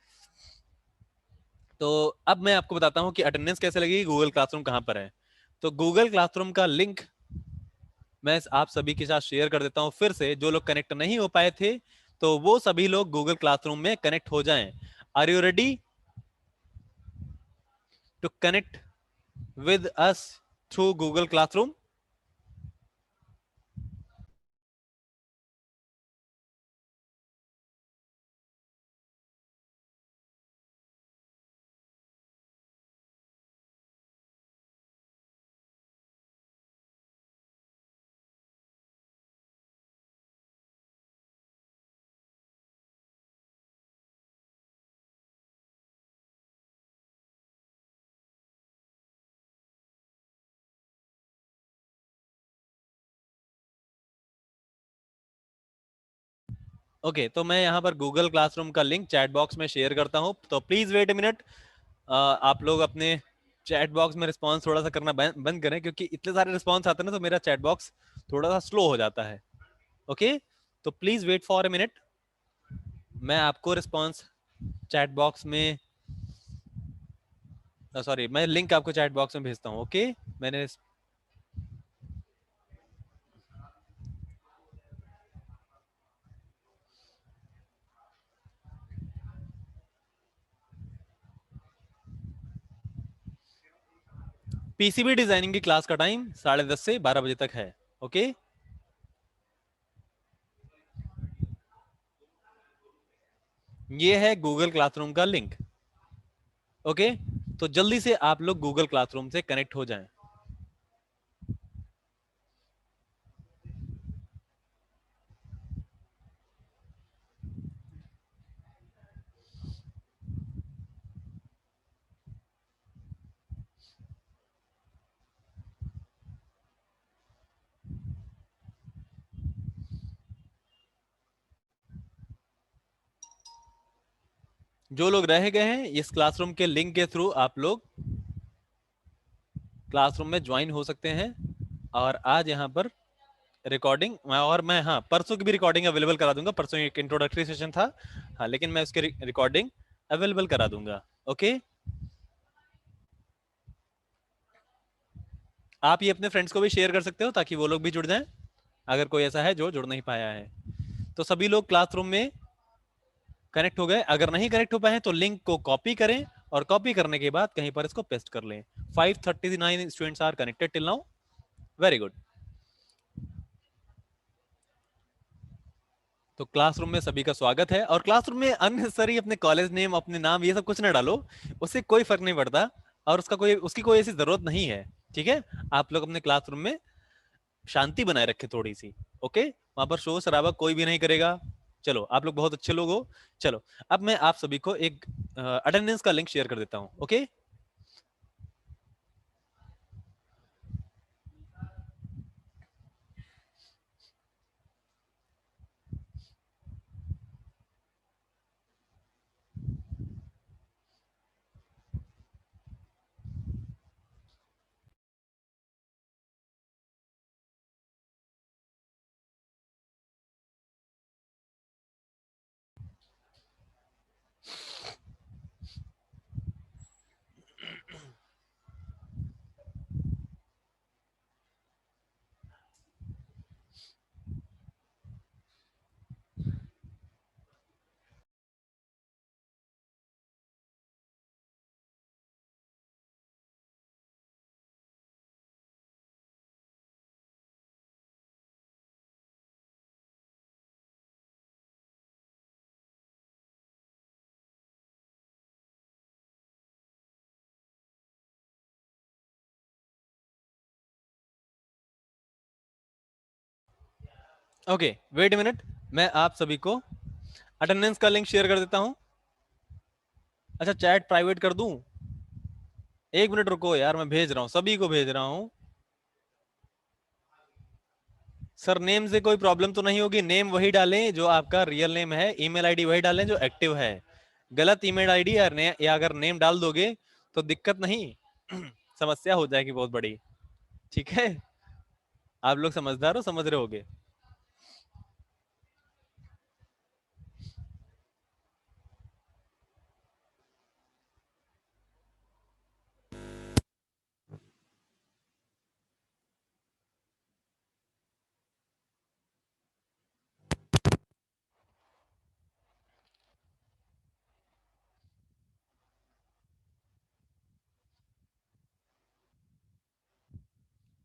तो अब मैं आपको बताता हूँ कि अटेंडेंस कैसे लगेगी, गूगल क्लासरूम कहाँ पर है। तो गूगल क्लासरूम का लिंक मैं आप सभी के साथ शेयर कर देता हूँ फिर से, जो लोग कनेक्ट नहीं हो पाए थे, तो वो सभी लोग गूगल क्लासरूम में कनेक्ट हो जाएं। Are you ready to connect with us through Google Classroom? ओके, तो मैं यहाँ पर गूगल क्लासरूम का लिंक चैट बॉक्स में शेयर करता हूँ, तो प्लीज वेट ए मिनट। आप लोग अपने चैट बॉक्स में रिस्पॉन्स थोड़ा सा करना बंद करें, क्योंकि इतने सारे रिस्पॉन्स आते हैं ना, तो मेरा चैट बॉक्स थोड़ा सा स्लो हो जाता है। ओके, तो please wait for a minute, मैं आपको रिस्पॉन्स चैट बॉक्स में, सॉरी, मैं लिंक आपको चैट बॉक्स में भेजता हूँ। ओके, मैंने पीसीबी डिजाइनिंग की क्लास का टाइम 10:30 से 12 बजे तक है। ओके, ये है गूगल क्लासरूम का लिंक। ओके, तो जल्दी से आप लोग गूगल क्लासरूम से कनेक्ट हो जाएं। जो लोग रह गए हैं, इस क्लासरूम के लिंक के थ्रू आप लोग क्लासरूम में ज्वाइन हो सकते हैं। और आज यहाँ पर रिकॉर्डिंग, और मैं, हाँ, परसों की भी रिकॉर्डिंग अवेलेबल करा दूंगा। परसों एक इंट्रोडक्टरी सेशन था, हाँ, लेकिन मैं उसकी रिकॉर्डिंग अवेलेबल करा दूंगा। ओके, आप ये अपने फ्रेंड्स को भी शेयर कर सकते हो, ताकि वो लोग भी जुड़ जाएं, अगर कोई ऐसा है जो जुड़ नहीं पाया है। तो सभी लोग क्लासरूम में कनेक्ट हो गए? अगर नहीं कनेक्ट हो पाए तो लिंक को कॉपी करें, और कॉपी करने के बाद कहीं पर इसको पेस्ट कर लें। 539 students are connected till now. Very good. तो क्लासरूम में सभी का स्वागत है, और क्लासरूम में अननेसेसरी अपने कॉलेज नेम, अपने नाम, ये सब कुछ ना डालो, उससे कोई फर्क नहीं पड़ता, और उसकी कोई ऐसी जरूरत नहीं है। ठीक है, आप लोग अपने क्लासरूम में शांति बनाए रखे थोड़ी सी। ओके, वहां पर शोर शराबा कोई भी नहीं करेगा। चलो, आप लोग बहुत अच्छे लोग हो। चलो, अब मैं आप सभी को एक अटेंडेंस का लिंक शेयर कर देता हूँ। ओके, ओके, वेट मिनट, मैं आप सभी को अटेंडेंस का लिंक शेयर कर देता हूं। अच्छा, चैट प्राइवेट कर दूं? एक मिनट रुको यार, मैं भेज रहा हूं, सभी को भेज रहा हूं। सर, नेम से कोई प्रॉब्लम तो नहीं होगी? नेम वही डालें जो आपका रियल नेम है, ईमेल आईडी वही डालें जो एक्टिव है। गलत ईमेल आईडी या अगर नेम डाल दोगे तो दिक्कत नहीं, समस्या हो जाएगी बहुत बड़ी। ठीक है, आप लोग समझदार हो, समझ रहे होगे।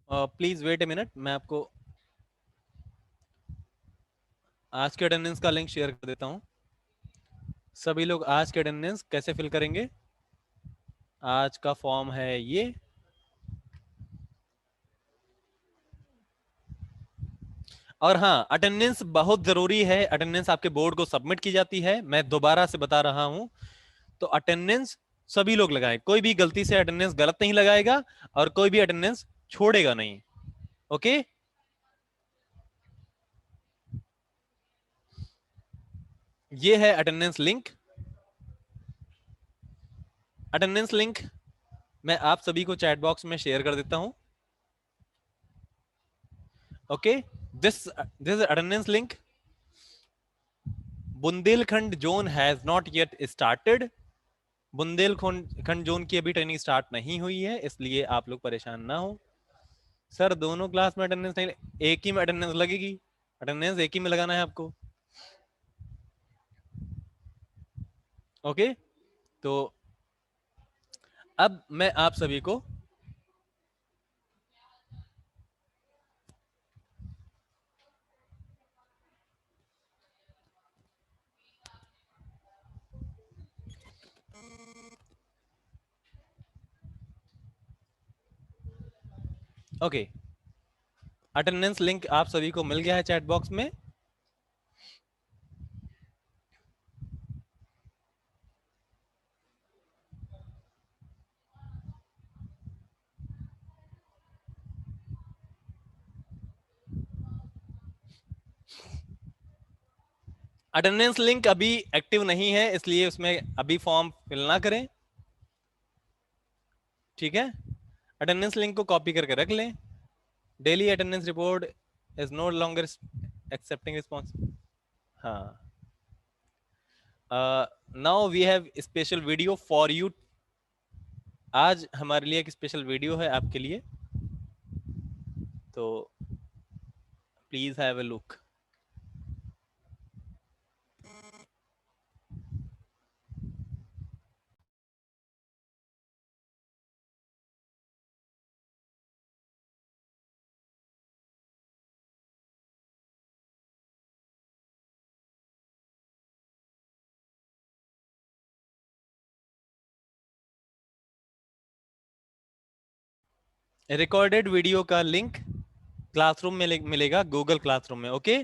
प्लीज वेट ए मिनट, मैं आपको आज के अटेंडेंस का लिंक शेयर कर देता हूं। सभी लोग आज के अटेंडेंस कैसे फिल करेंगे? आज का फॉर्म है ये। और हाँ, अटेंडेंस बहुत जरूरी है। अटेंडेंस आपके बोर्ड को सबमिट की जाती है, मैं दोबारा से बता रहा हूं। तो अटेंडेंस सभी लोग लगाएं, कोई भी गलती से अटेंडेंस गलत नहीं लगाएगा, और कोई भी अटेंडेंस छोड़ेगा नहीं। ओके, ये है अटेंडेंस लिंक। अटेंडेंस लिंक मैं आप सभी को चैट बॉक्स में शेयर कर देता हूं। Okay, this attendance link. Bundelkhand zone has not yet started. Bundelkhand zone की अभी ट्रेनिंग स्टार्ट नहीं हुई है, इसलिए आप लोग परेशान ना हो। सर दोनों क्लास में अटेंडेंस नहीं, एक ही में अटेंडेंस लगेगी। अटेंडेंस एक ही में लगाना है आपको। ओके, तो अब मैं आप सभी को ओके, अटेंडेंस लिंक आप सभी को मिल गया है चैट बॉक्स में। अटेंडेंस लिंक अभी एक्टिव नहीं है, इसलिए उसमें अभी फॉर्म फिल ना करें। ठीक है, अटेंडेंस लिंक को कॉपी करके रख लें। Daily attendance report is no longer accepting response. हाँ, now we have special video for you. आज हमारे लिए एक स्पेशल वीडियो है आपके लिए, तो please have a look. Recorded video का लिंक क्लासरूम में मिलेगा, गूगल क्लासरूम में। ओके,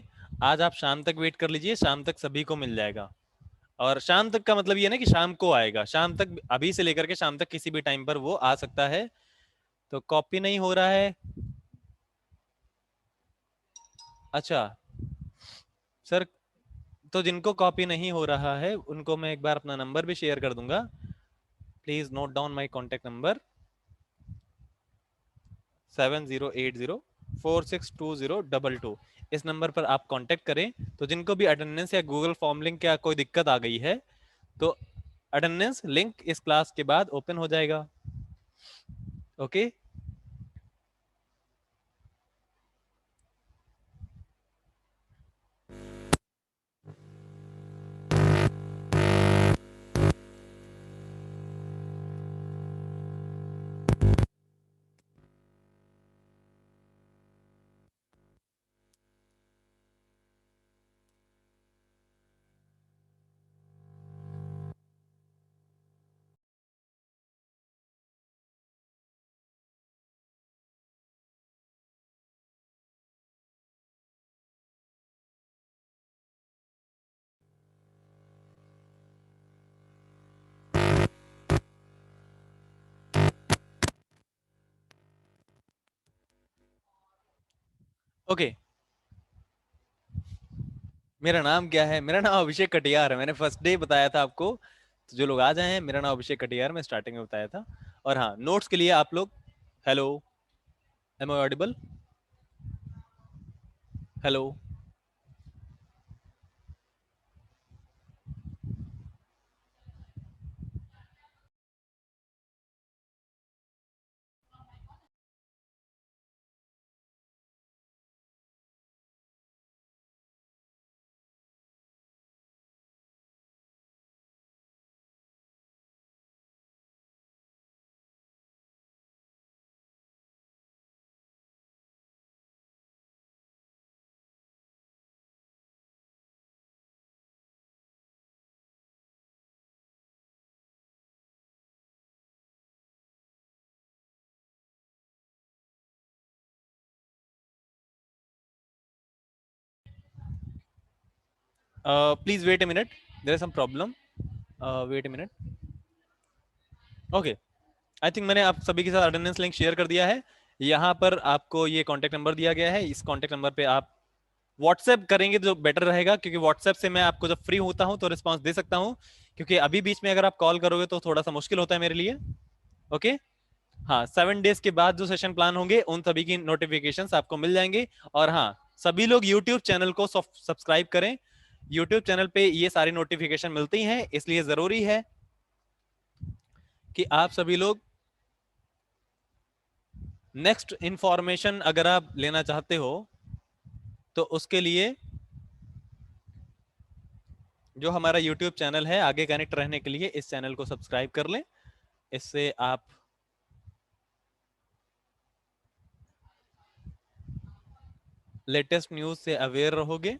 आज आप शाम तक वेट कर लीजिए, शाम तक सभी को मिल जाएगा। और शाम तक का मतलब ये ना कि शाम को आएगा, शाम तक, अभी से लेकर के शाम तक किसी भी टाइम पर वो आ सकता है। तो कॉपी नहीं हो रहा है? अच्छा सर, तो जिनको कॉपी नहीं हो रहा है उनको मैं एक बार अपना नंबर भी शेयर कर दूंगा। Please note down my contact number 7080462022। इस नंबर पर आप कांटेक्ट करें। तो जिनको भी अटेंडेंस या गूगल फॉर्म लिंक या कोई दिक्कत आ गई है, तो अटेंडेंस लिंक इस क्लास के बाद ओपन हो जाएगा। Okay, okay. मेरा नाम क्या है? मेरा नाम अभिषेक कटियार है। मैंने फर्स्ट डे बताया था आपको, तो जो लोग आ जाए हैं, मेरा नाम अभिषेक कटियार, मैं स्टार्टिंग में बताया था। और हाँ, नोट्स के लिए आप लोग, hello, am I audible? Hello, please wait a minute, there is some problem, wait a minute. Okay, I think मैंने आप सभी के साथ अटेंडेंस लिंक शेयर कर दिया है। यहाँ पर आपको ये कॉन्टैक्ट नंबर दिया गया है, इस कॉन्टैक्ट नंबर पे आप व्हाट्सएप करेंगे तो बेटर रहेगा, क्योंकि व्हाट्सएप से मैं आपको जब फ्री होता हूं तो रिस्पांस दे सकता हूं, क्योंकि अभी बीच में अगर आप कॉल करोगे तो थोड़ा सा मुश्किल होता है मेरे लिए। ओके। हाँ, 7 डेज के बाद जो सेशन प्लान होंगे उन सभी की नोटिफिकेशंस आपको मिल जाएंगे। और हाँ, सभी लोग यूट्यूब चैनल को सब्सक्राइब करें। यूट्यूब चैनल पे ये सारी नोटिफिकेशन मिलती हैं, इसलिए जरूरी है कि आप सभी लोग नेक्स्ट इंफॉर्मेशन अगर आप लेना चाहते हो तो उसके लिए जो हमारा यूट्यूब चैनल है, आगे कनेक्ट रहने के लिए इस चैनल को सब्सक्राइब कर लें। इससे आप लेटेस्ट न्यूज से अवेयर रहोगे।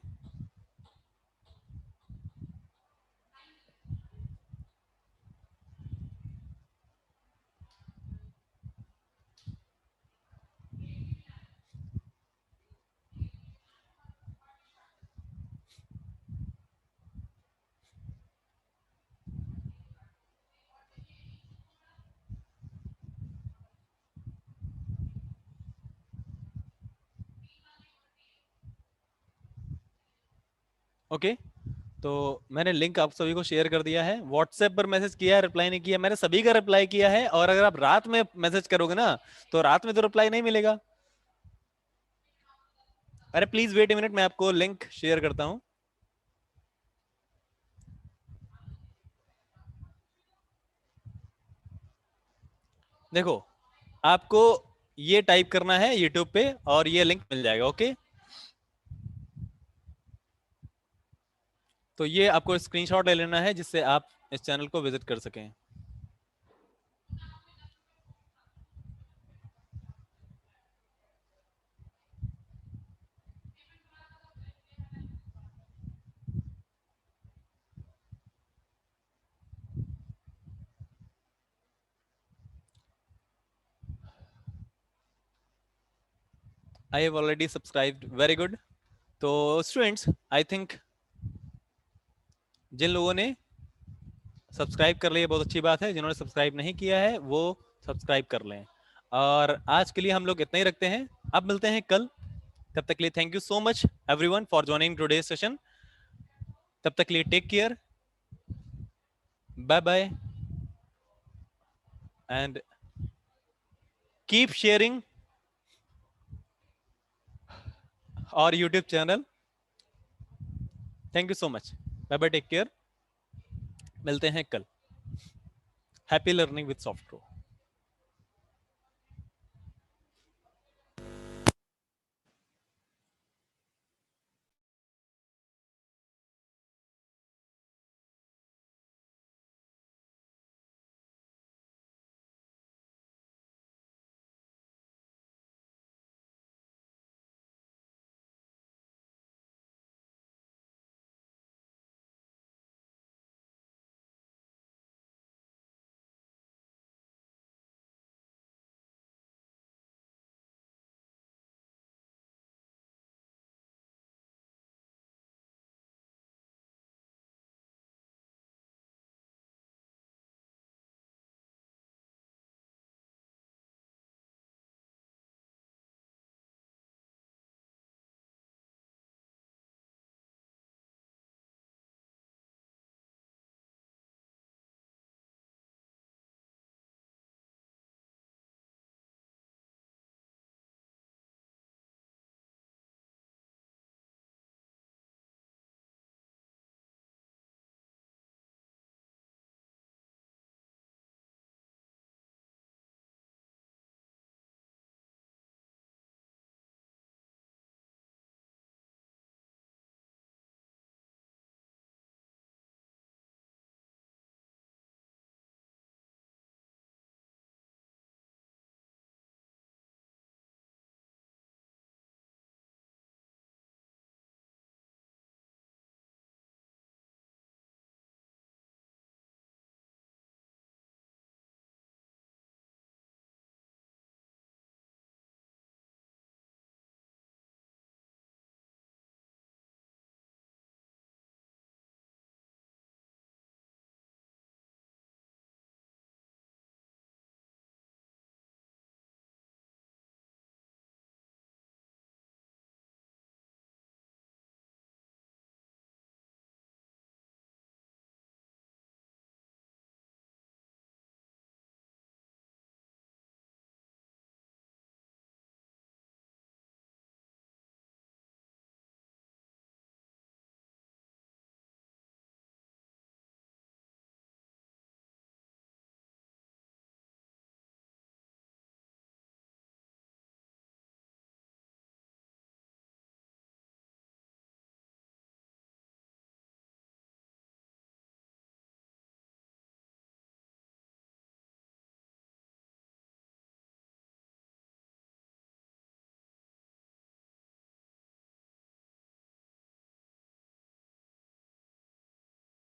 ओके, तो मैंने लिंक आप सभी को शेयर कर दिया है। व्हाट्सएप पर मैसेज किया है, रिप्लाई नहीं किया, मैंने सभी का रिप्लाई किया है। और अगर आप रात में मैसेज करोगे ना तो रात में तो रिप्लाई नहीं मिलेगा। अरे प्लीज वेट ए मिनट, मैं आपको लिंक शेयर करता हूं। देखो, आपको ये टाइप करना है यूट्यूब पे और ये लिंक मिल जाएगा। ओके, तो ये आपको स्क्रीनशॉट ले लेना है जिससे आप इस चैनल को विजिट कर सकें। I have already subscribed, very good. तो स्टूडेंट्स, आई थिंक जिन लोगों ने सब्सक्राइब कर लिया बहुत अच्छी बात है, जिन्होंने सब्सक्राइब नहीं किया है वो सब्सक्राइब कर लें। और आज के लिए हम लोग इतना ही रखते हैं, अब मिलते हैं कल। तब तक के लिए thank you so much everyone for joining today's session. तब तक के लिए take care, bye bye, and keep sharing और YouTube channel. Thank you so much, bye bye, take care, मिलते हैं कल। Happy learning with Soft pro.